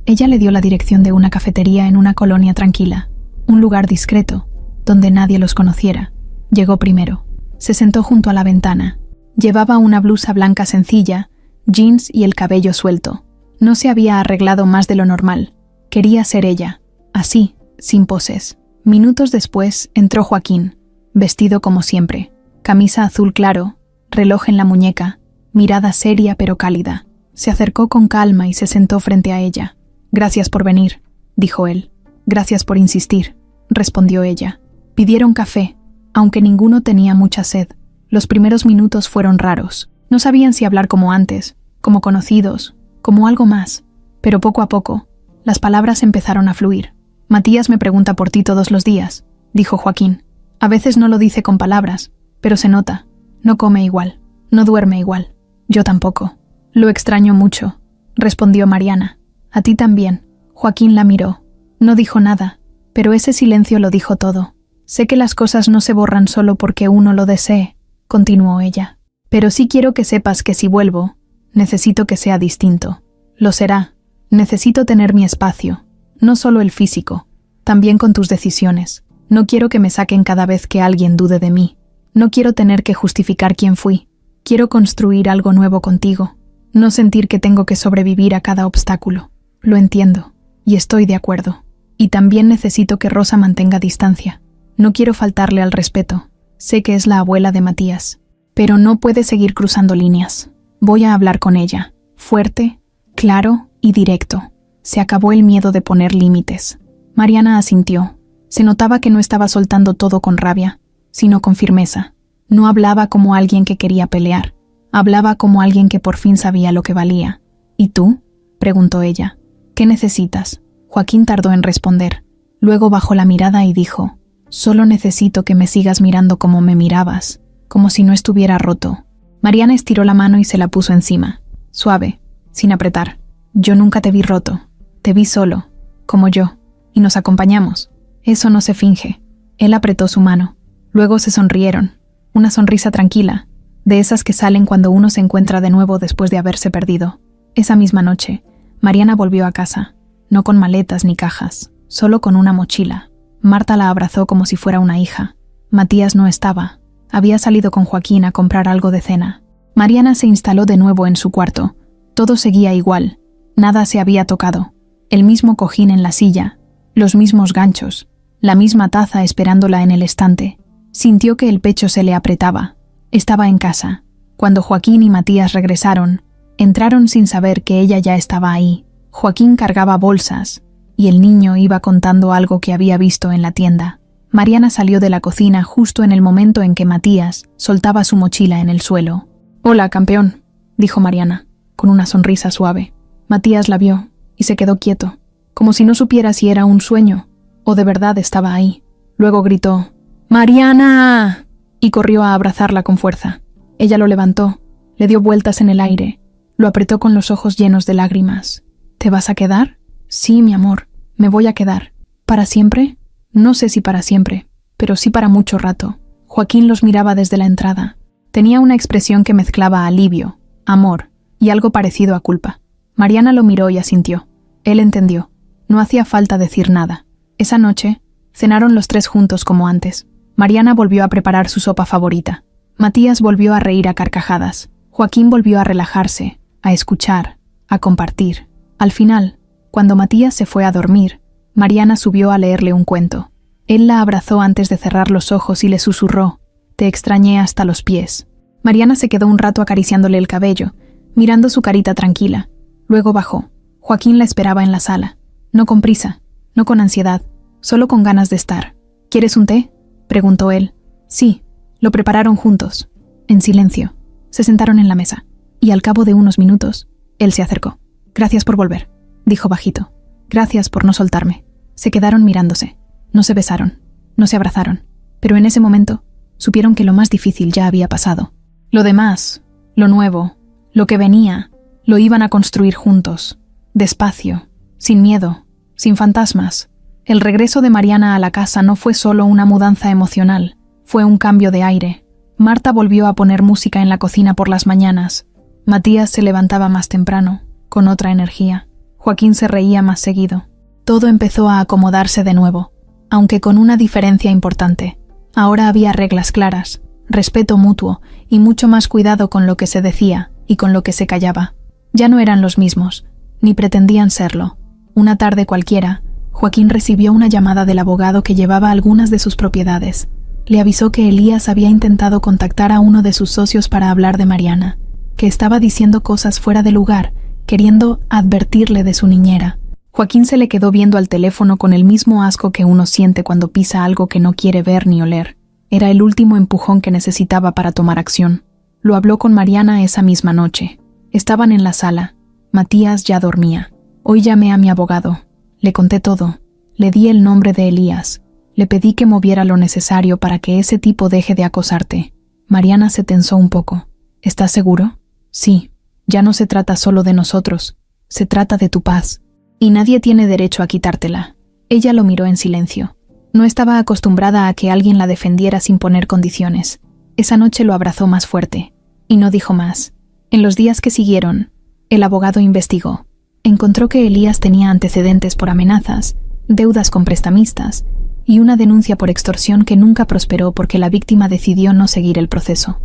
Ella le dio la dirección de una cafetería en una colonia tranquila, un lugar discreto, donde nadie los conociera. Llegó primero. Se sentó junto a la ventana. Llevaba una blusa blanca sencilla, jeans y el cabello suelto. No se había arreglado más de lo normal. Quería ser ella, así, sin poses. Minutos después entró Joaquín, vestido como siempre. Camisa azul claro, reloj en la muñeca, mirada seria pero cálida. Se acercó con calma y se sentó frente a ella. «Gracias por venir», dijo él. «Gracias por insistir», respondió ella. Pidieron café, aunque ninguno tenía mucha sed. Los primeros minutos fueron raros. No sabían si hablar como antes, como conocidos, como algo más. Pero poco a poco, las palabras empezaron a fluir. «Matías me pregunta por ti todos los días», dijo Joaquín. «A veces no lo dice con palabras, pero se nota. No come igual, no duerme igual. Yo tampoco». «Lo extraño mucho», respondió Mariana. «A ti también». Joaquín la miró. No dijo nada, pero ese silencio lo dijo todo. «Sé que las cosas no se borran solo porque uno lo desee», continuó ella. «Pero sí quiero que sepas que si vuelvo, necesito que sea distinto. Lo será. Necesito tener mi espacio, no solo el físico, también con tus decisiones. No quiero que me saquen cada vez que alguien dude de mí. No quiero tener que justificar quién fui. Quiero construir algo nuevo contigo. No sentir que tengo que sobrevivir a cada obstáculo. Lo entiendo, y estoy de acuerdo. Y también necesito que Rosa mantenga distancia. No quiero faltarle al respeto. Sé que es la abuela de Matías, pero no puede seguir cruzando líneas. Voy a hablar con ella, fuerte, claro y directo. Se acabó el miedo de poner límites». Mariana asintió. Se notaba que no estaba soltando todo con rabia, sino con firmeza. No hablaba como alguien que quería pelear. Hablaba como alguien que por fin sabía lo que valía. «¿Y tú?», preguntó ella. «¿Qué necesitas?». Joaquín tardó en responder. Luego bajó la mirada y dijo: «Solo necesito que me sigas mirando como me mirabas, como si no estuviera roto». Mariana estiró la mano y se la puso encima, suave, sin apretar. «Yo nunca te vi roto. Te vi solo, como yo, y nos acompañamos. Eso no se finge». Él apretó su mano. Luego se sonrieron. Una sonrisa tranquila, de esas que salen cuando uno se encuentra de nuevo después de haberse perdido. Esa misma noche, Mariana volvió a casa, no con maletas ni cajas, solo con una mochila. Marta la abrazó como si fuera una hija. Matías no estaba. Había salido con Joaquín a comprar algo de cena. Mariana se instaló de nuevo en su cuarto. Todo seguía igual. Nada se había tocado. El mismo cojín en la silla, los mismos ganchos, la misma taza esperándola en el estante. Sintió que el pecho se le apretaba. Estaba en casa. Cuando Joaquín y Matías regresaron, entraron sin saber que ella ya estaba ahí. Joaquín cargaba bolsas, y el niño iba contando algo que había visto en la tienda. Mariana salió de la cocina justo en el momento en que Matías soltaba su mochila en el suelo. «Hola, campeón», dijo Mariana, con una sonrisa suave. Matías la vio, y se quedó quieto, como si no supiera si era un sueño, o de verdad estaba ahí. Luego gritó: «¡Mariana!», y corrió a abrazarla con fuerza. Ella lo levantó, le dio vueltas en el aire, lo apretó con los ojos llenos de lágrimas. «¿Te vas a quedar?». «Sí, mi amor, me voy a quedar». «¿Para siempre?». «No sé si para siempre, pero sí para mucho rato». Joaquín los miraba desde la entrada. Tenía una expresión que mezclaba alivio, amor y algo parecido a culpa. Mariana lo miró y asintió. Él entendió. No hacía falta decir nada. Esa noche, cenaron los tres juntos como antes. Mariana volvió a preparar su sopa favorita. Matías volvió a reír a carcajadas. Joaquín volvió a relajarse, a escuchar, a compartir. Al final, cuando Matías se fue a dormir, Mariana subió a leerle un cuento. Él la abrazó antes de cerrar los ojos y le susurró: «Te extrañé hasta los pies». Mariana se quedó un rato acariciándole el cabello, mirando su carita tranquila. Luego bajó. Joaquín la esperaba en la sala. No con prisa, no con ansiedad, solo con ganas de estar. «¿Quieres un té?», preguntó él. Sí, lo prepararon juntos, en silencio. Se sentaron en la mesa, y al cabo de unos minutos, él se acercó. «Gracias por volver», dijo bajito. «Gracias por no soltarme». Se quedaron mirándose. No se besaron, no se abrazaron, pero en ese momento supieron que lo más difícil ya había pasado. Lo demás, lo nuevo, lo que venía, lo iban a construir juntos, despacio, sin miedo, sin fantasmas. El regreso de Mariana a la casa no fue solo una mudanza emocional, fue un cambio de aire. Marta volvió a poner música en la cocina por las mañanas. Matías se levantaba más temprano, con otra energía. Joaquín se reía más seguido. Todo empezó a acomodarse de nuevo, aunque con una diferencia importante. Ahora había reglas claras, respeto mutuo y mucho más cuidado con lo que se decía y con lo que se callaba. Ya no eran los mismos, ni pretendían serlo. Una tarde cualquiera, Joaquín recibió una llamada del abogado que llevaba algunas de sus propiedades. Le avisó que Elías había intentado contactar a uno de sus socios para hablar de Mariana, que estaba diciendo cosas fuera de lugar, queriendo advertirle de su niñera. Joaquín se le quedó viendo al teléfono con el mismo asco que uno siente cuando pisa algo que no quiere ver ni oler. Era el último empujón que necesitaba para tomar acción. Lo habló con Mariana esa misma noche. Estaban en la sala. Matías ya dormía. Hoy llamé a mi abogado. Le conté todo. Le di el nombre de Elías. Le pedí que moviera lo necesario para que ese tipo deje de acosarte. Mariana se tensó un poco. ¿Estás seguro? Sí. Ya no se trata solo de nosotros. Se trata de tu paz. Y nadie tiene derecho a quitártela. Ella lo miró en silencio. No estaba acostumbrada a que alguien la defendiera sin poner condiciones. Esa noche lo abrazó más fuerte. Y no dijo más. En los días que siguieron, el abogado investigó. Encontró que Elías tenía antecedentes por amenazas, deudas con prestamistas y una denuncia por extorsión que nunca prosperó porque la víctima decidió no seguir el proceso.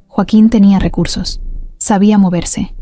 Joaquín tenía recursos. Sabía moverse.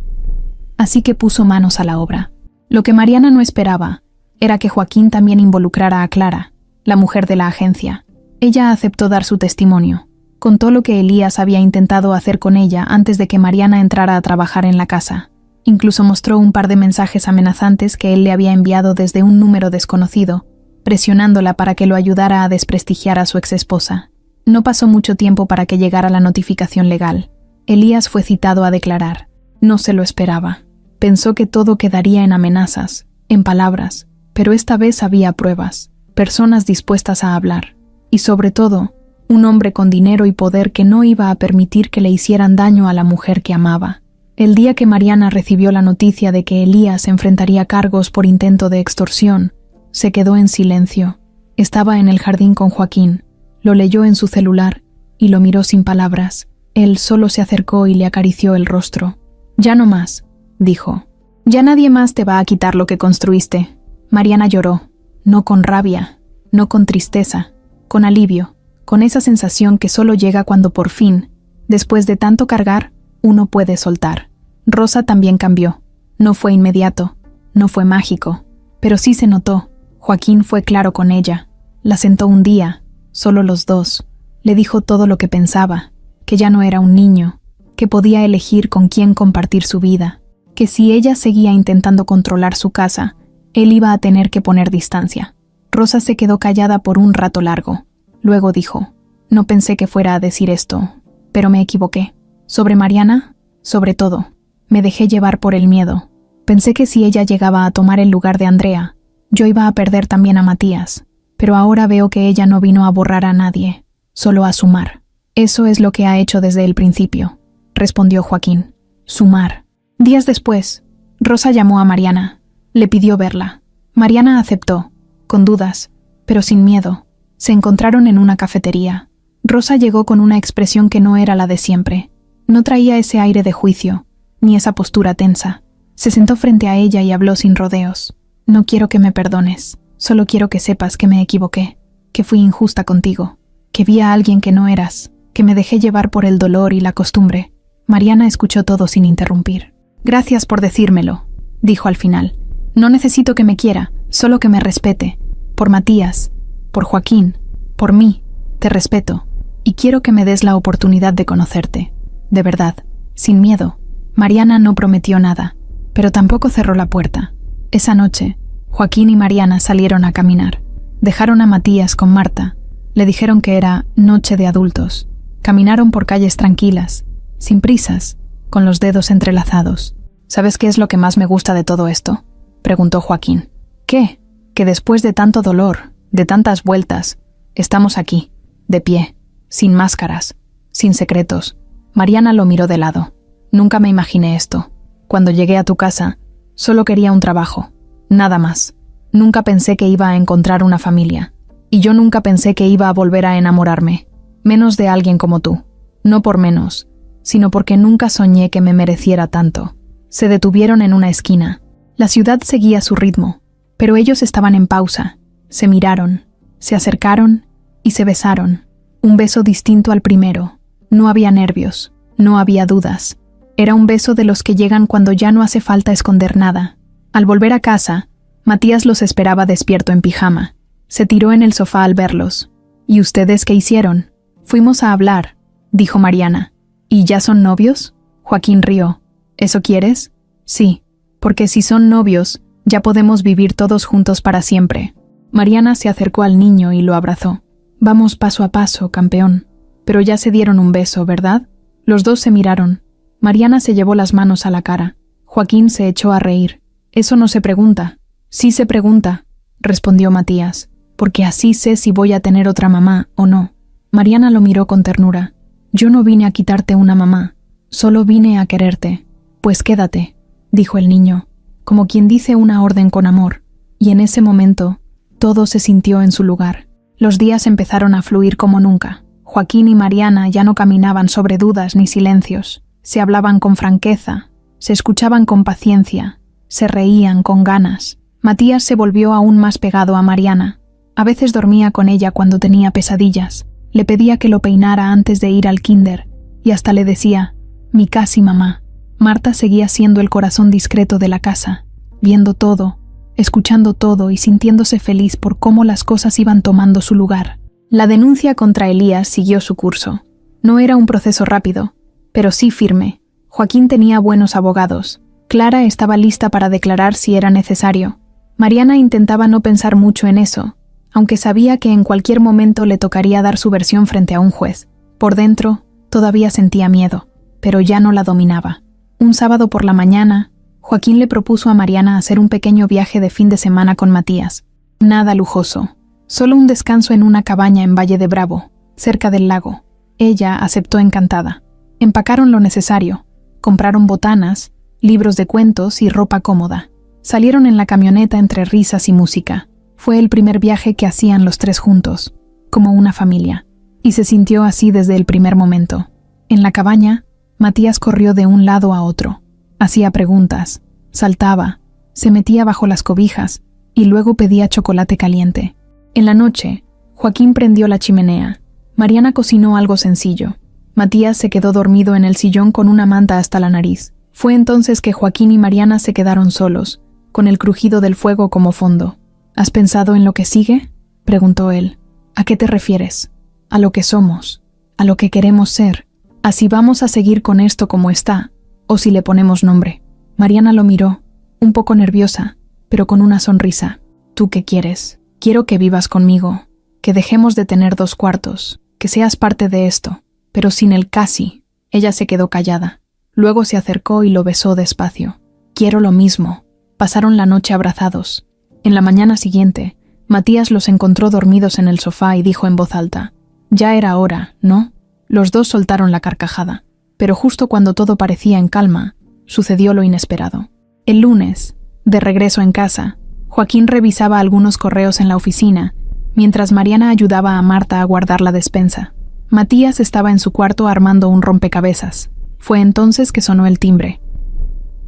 Así que puso manos a la obra. Lo que Mariana no esperaba era que Joaquín también involucrara a Clara, la mujer de la agencia. Ella aceptó dar su testimonio. Contó lo que Elías había intentado hacer con ella antes de que Mariana entrara a trabajar en la casa. Incluso mostró un par de mensajes amenazantes que él le había enviado desde un número desconocido, presionándola para que lo ayudara a desprestigiar a su exesposa. No pasó mucho tiempo para que llegara la notificación legal. Elías fue citado a declarar. No se lo esperaba. Pensó que todo quedaría en amenazas, en palabras, pero esta vez había pruebas, personas dispuestas a hablar, y sobre todo, un hombre con dinero y poder que no iba a permitir que le hicieran daño a la mujer que amaba. El día que Mariana recibió la noticia de que Elías enfrentaría cargos por intento de extorsión, se quedó en silencio. Estaba en el jardín con Joaquín, lo leyó en su celular y lo miró sin palabras. Él solo se acercó y le acarició el rostro. «Ya no más», dijo. «Ya nadie más te va a quitar lo que construiste». Mariana lloró, no con rabia, no con tristeza, con alivio, con esa sensación que solo llega cuando por fin, después de tanto cargar, uno puede soltar. Rosa también cambió. No fue inmediato, no fue mágico, pero sí se notó. Joaquín fue claro con ella. La sentó un día, solo los dos. Le dijo todo lo que pensaba, que ya no era un niño, que podía elegir con quién compartir su vida, que si ella seguía intentando controlar su casa, él iba a tener que poner distancia. Rosa se quedó callada por un rato largo. Luego dijo, «No pensé que fuera a decir esto, pero me equivoqué. Sobre Mariana, sobre todo, me dejé llevar por el miedo. Pensé que si ella llegaba a tomar el lugar de Andrea, yo iba a perder también a Matías, pero ahora veo que ella no vino a borrar a nadie, solo a sumar. Eso es lo que ha hecho desde el principio», respondió Joaquín. «Sumar». Días después, Rosa llamó a Mariana. Le pidió verla. Mariana aceptó, con dudas, pero sin miedo. Se encontraron en una cafetería. Rosa llegó con una expresión que no era la de siempre. No traía ese aire de juicio, ni esa postura tensa. Se sentó frente a ella y habló sin rodeos. «No quiero que me perdones. Solo quiero que sepas que me equivoqué, que fui injusta contigo, que vi a alguien que no eras, que me dejé llevar por el dolor y la costumbre». Mariana escuchó todo sin interrumpir. «Gracias por decírmelo», dijo al final. «No necesito que me quiera, solo que me respete. Por Matías, por Joaquín, por mí, te respeto, y quiero que me des la oportunidad de conocerte. De verdad, sin miedo». Mariana no prometió nada, pero tampoco cerró la puerta. Esa noche, Joaquín y Mariana salieron a caminar. Dejaron a Matías con Marta. Le dijeron que era noche de adultos. Caminaron por calles tranquilas, sin prisas, con los dedos entrelazados. «¿Sabes qué es lo que más me gusta de todo esto?», preguntó Joaquín. «¿Qué?». «Que después de tanto dolor, de tantas vueltas, estamos aquí, de pie, sin máscaras, sin secretos». Mariana lo miró de lado. «Nunca me imaginé esto. Cuando llegué a tu casa, solo quería un trabajo, nada más. Nunca pensé que iba a encontrar una familia. Y yo nunca pensé que iba a volver a enamorarme, menos de alguien como tú. No por menos, sino porque nunca soñé que me mereciera tanto. Se detuvieron en una esquina. La ciudad seguía su ritmo, pero ellos estaban en pausa. Se miraron, se acercaron y se besaron. Un beso distinto al primero. No había nervios, no había dudas. Era un beso de los que llegan cuando ya no hace falta esconder nada. Al volver a casa, Matías los esperaba despierto en pijama. Se tiró en el sofá al verlos. ¿Y ustedes qué hicieron? Fuimos a hablar, dijo Mariana. ¿Y ya son novios? Joaquín rió. ¿Eso quieres? Sí, porque si son novios, ya podemos vivir todos juntos para siempre. Mariana se acercó al niño y lo abrazó. Vamos paso a paso, campeón. Pero ya se dieron un beso, ¿verdad? Los dos se miraron. Mariana se llevó las manos a la cara. Joaquín se echó a reír. Eso no se pregunta. Sí se pregunta, respondió Matías, porque así sé si voy a tener otra mamá o no. Mariana lo miró con ternura. Yo no vine a quitarte una mamá, solo vine a quererte. Pues quédate, dijo el niño, como quien dice una orden con amor, y en ese momento todo se sintió en su lugar. Los días empezaron a fluir como nunca. Joaquín y Mariana ya no caminaban sobre dudas ni silencios. Se hablaban con franqueza, se escuchaban con paciencia, se reían con ganas. Matías se volvió aún más pegado a Mariana. A veces dormía con ella cuando tenía pesadillas. Le pedía que lo peinara antes de ir al kinder, y hasta le decía, mi casi mamá. Marta seguía siendo el corazón discreto de la casa, viendo todo, escuchando todo y sintiéndose feliz por cómo las cosas iban tomando su lugar. La denuncia contra Elías siguió su curso. No era un proceso rápido, pero sí firme. Joaquín tenía buenos abogados. Clara estaba lista para declarar si era necesario. Mariana intentaba no pensar mucho en eso, aunque sabía que en cualquier momento le tocaría dar su versión frente a un juez. Por dentro, todavía sentía miedo, pero ya no la dominaba. Un sábado por la mañana, Joaquín le propuso a Mariana hacer un pequeño viaje de fin de semana con Matías. Nada lujoso, solo un descanso en una cabaña en Valle de Bravo, cerca del lago. Ella aceptó encantada. Empacaron lo necesario, compraron botanas, libros de cuentos y ropa cómoda. Salieron en la camioneta entre risas y música. Fue el primer viaje que hacían los tres juntos, como una familia, y se sintió así desde el primer momento. En la cabaña, Matías corrió de un lado a otro, hacía preguntas, saltaba, se metía bajo las cobijas y luego pedía chocolate caliente. En la noche, Joaquín prendió la chimenea. Mariana cocinó algo sencillo. Matías se quedó dormido en el sillón con una manta hasta la nariz. Fue entonces que Joaquín y Mariana se quedaron solos, con el crujido del fuego como fondo. ¿Has pensado en lo que sigue?, preguntó él. ¿A qué te refieres? A lo que somos, a lo que queremos ser, a si vamos a seguir con esto como está, o si le ponemos nombre. Mariana lo miró, un poco nerviosa, pero con una sonrisa. ¿Tú qué quieres? Quiero que vivas conmigo, que dejemos de tener 2 cuartos, que seas parte de esto, pero sin el casi. Ella se quedó callada. Luego se acercó y lo besó despacio. Quiero lo mismo. Pasaron la noche abrazados. En la mañana siguiente, Matías los encontró dormidos en el sofá y dijo en voz alta, «Ya era hora, ¿no?». Los dos soltaron la carcajada, pero justo cuando todo parecía en calma, sucedió lo inesperado. El lunes, de regreso en casa, Joaquín revisaba algunos correos en la oficina, mientras Mariana ayudaba a Marta a guardar la despensa. Matías estaba en su cuarto armando un rompecabezas. Fue entonces que sonó el timbre.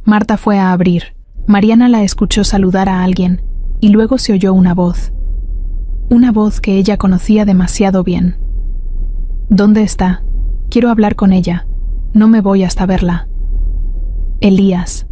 Marta fue a abrir. Mariana la escuchó saludar a alguien, y luego se oyó una voz. Una voz que ella conocía demasiado bien. ¿Dónde está? Quiero hablar con ella. No me voy hasta verla. Elías.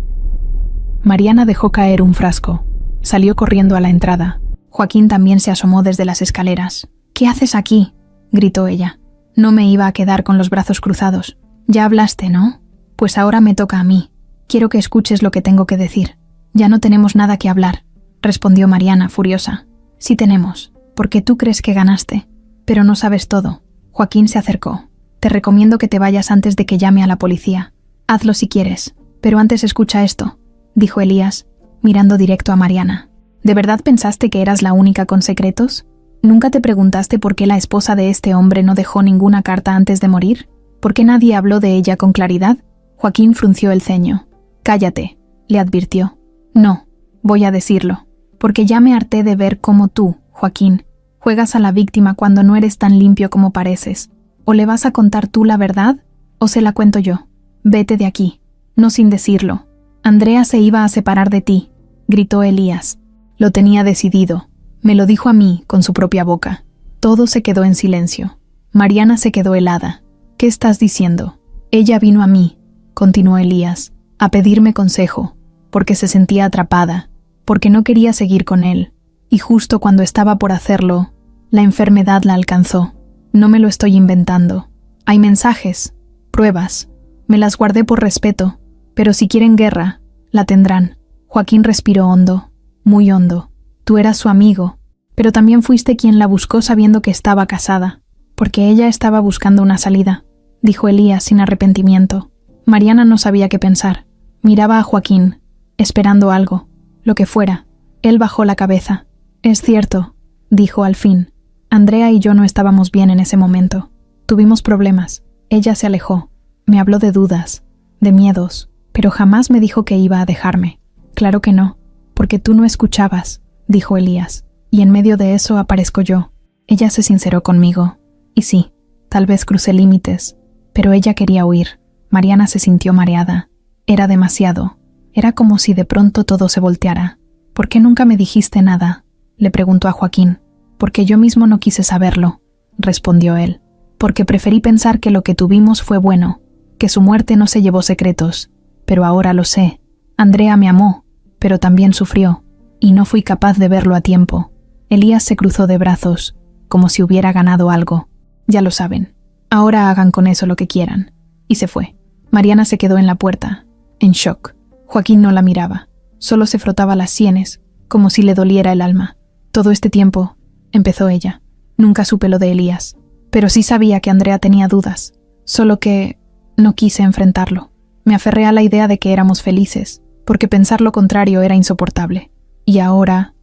Mariana dejó caer un frasco. Salió corriendo a la entrada. Joaquín también se asomó desde las escaleras. «¿Qué haces aquí?», gritó ella. «No me iba a quedar con los brazos cruzados. Ya hablaste, ¿no? Pues ahora me toca a mí. Quiero que escuches lo que tengo que decir». «Ya no tenemos nada que hablar», respondió Mariana, furiosa. «Sí tenemos, porque tú crees que ganaste, pero no sabes todo». Joaquín se acercó. «Te recomiendo que te vayas antes de que llame a la policía. Hazlo si quieres, pero antes escucha esto», dijo Elías, mirando directo a Mariana. «¿De verdad pensaste que eras la única con secretos? ¿Nunca te preguntaste por qué la esposa de este hombre no dejó ninguna carta antes de morir? ¿Por qué nadie habló de ella con claridad?» Joaquín frunció el ceño. «Cállate», le advirtió. «No, voy a decirlo, porque ya me harté de ver cómo tú, Joaquín, juegas a la víctima cuando no eres tan limpio como pareces. ¿O le vas a contar tú la verdad? ¿O se la cuento yo? Vete de aquí. No sin decirlo. Andrea se iba a separar de ti, gritó Elías. Lo tenía decidido. Me lo dijo a mí con su propia boca. Todo se quedó en silencio. Mariana se quedó helada. ¿Qué estás diciendo? Ella vino a mí, continuó Elías, a pedirme consejo, porque se sentía atrapada, porque no quería seguir con él, y justo cuando estaba por hacerlo, la enfermedad la alcanzó. No me lo estoy inventando. Hay mensajes, pruebas. Me las guardé por respeto, pero si quieren guerra, la tendrán. Joaquín respiró hondo, muy hondo. Tú eras su amigo, pero también fuiste quien la buscó sabiendo que estaba casada, porque ella estaba buscando una salida, dijo Elías sin arrepentimiento. Mariana no sabía qué pensar. Miraba a Joaquín, esperando algo, lo que fuera. Él bajó la cabeza. Es cierto, dijo al fin. Andrea y yo no estábamos bien en ese momento. Tuvimos problemas. Ella se alejó. Me habló de dudas, de miedos, pero jamás me dijo que iba a dejarme. Claro que no, porque tú no escuchabas, dijo Elías, y en medio de eso aparezco yo. Ella se sinceró conmigo. Y sí, tal vez crucé límites, pero ella quería huir. Mariana se sintió mareada. Era demasiado. Era como si de pronto todo se volteara. ¿Por qué nunca me dijiste nada?, le preguntó a Joaquín. Porque yo mismo no quise saberlo, respondió él. Porque preferí pensar que lo que tuvimos fue bueno, que su muerte no se llevó secretos. Pero ahora lo sé. Andrea me amó, pero también sufrió, y no fui capaz de verlo a tiempo. Elías se cruzó de brazos, como si hubiera ganado algo. Ya lo saben. Ahora hagan con eso lo que quieran. Y se fue. Mariana se quedó en la puerta, en shock. Joaquín no la miraba. Solo se frotaba las sienes, como si le doliera el alma. Todo este tiempo, empezó ella, nunca supe lo de Elías. Pero sí sabía que Andrea tenía dudas. Solo que no quise enfrentarlo. Me aferré a la idea de que éramos felices, porque pensar lo contrario era insoportable. Y ahora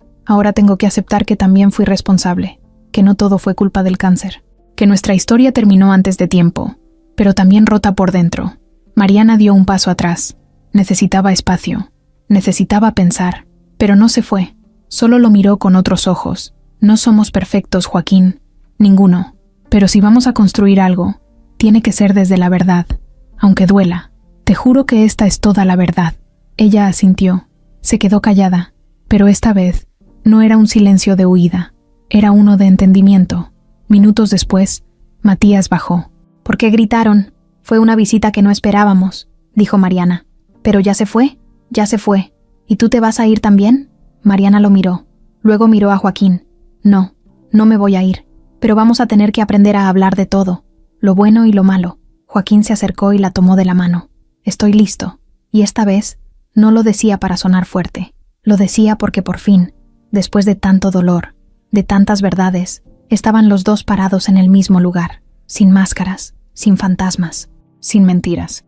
tengo que aceptar que también fui responsable, que no todo fue culpa del cáncer, que nuestra historia terminó antes de tiempo, pero también rota por dentro. Mariana dio un paso atrás. Necesitaba espacio. Necesitaba pensar. Pero no se fue. Solo lo miró con otros ojos. No somos perfectos, Joaquín. Ninguno. Pero si vamos a construir algo, tiene que ser desde la verdad. Aunque duela. Te juro que esta es toda la verdad. Ella asintió. Se quedó callada. Pero esta vez, no era un silencio de huida. Era uno de entendimiento. Minutos después, Matías bajó. ¿Por qué gritaron? Fue una visita que no esperábamos, dijo Mariana. ¿Pero ya se fue? Ya se fue. ¿Y tú te vas a ir también? Mariana lo miró. Luego miró a Joaquín. No, no me voy a ir. Pero vamos a tener que aprender a hablar de todo, lo bueno y lo malo. Joaquín se acercó y la tomó de la mano. Estoy listo. Y esta vez, no lo decía para sonar fuerte. Lo decía porque por fin, después de tanto dolor, de tantas verdades, estaban los dos parados en el mismo lugar, sin máscaras, sin fantasmas, sin mentiras.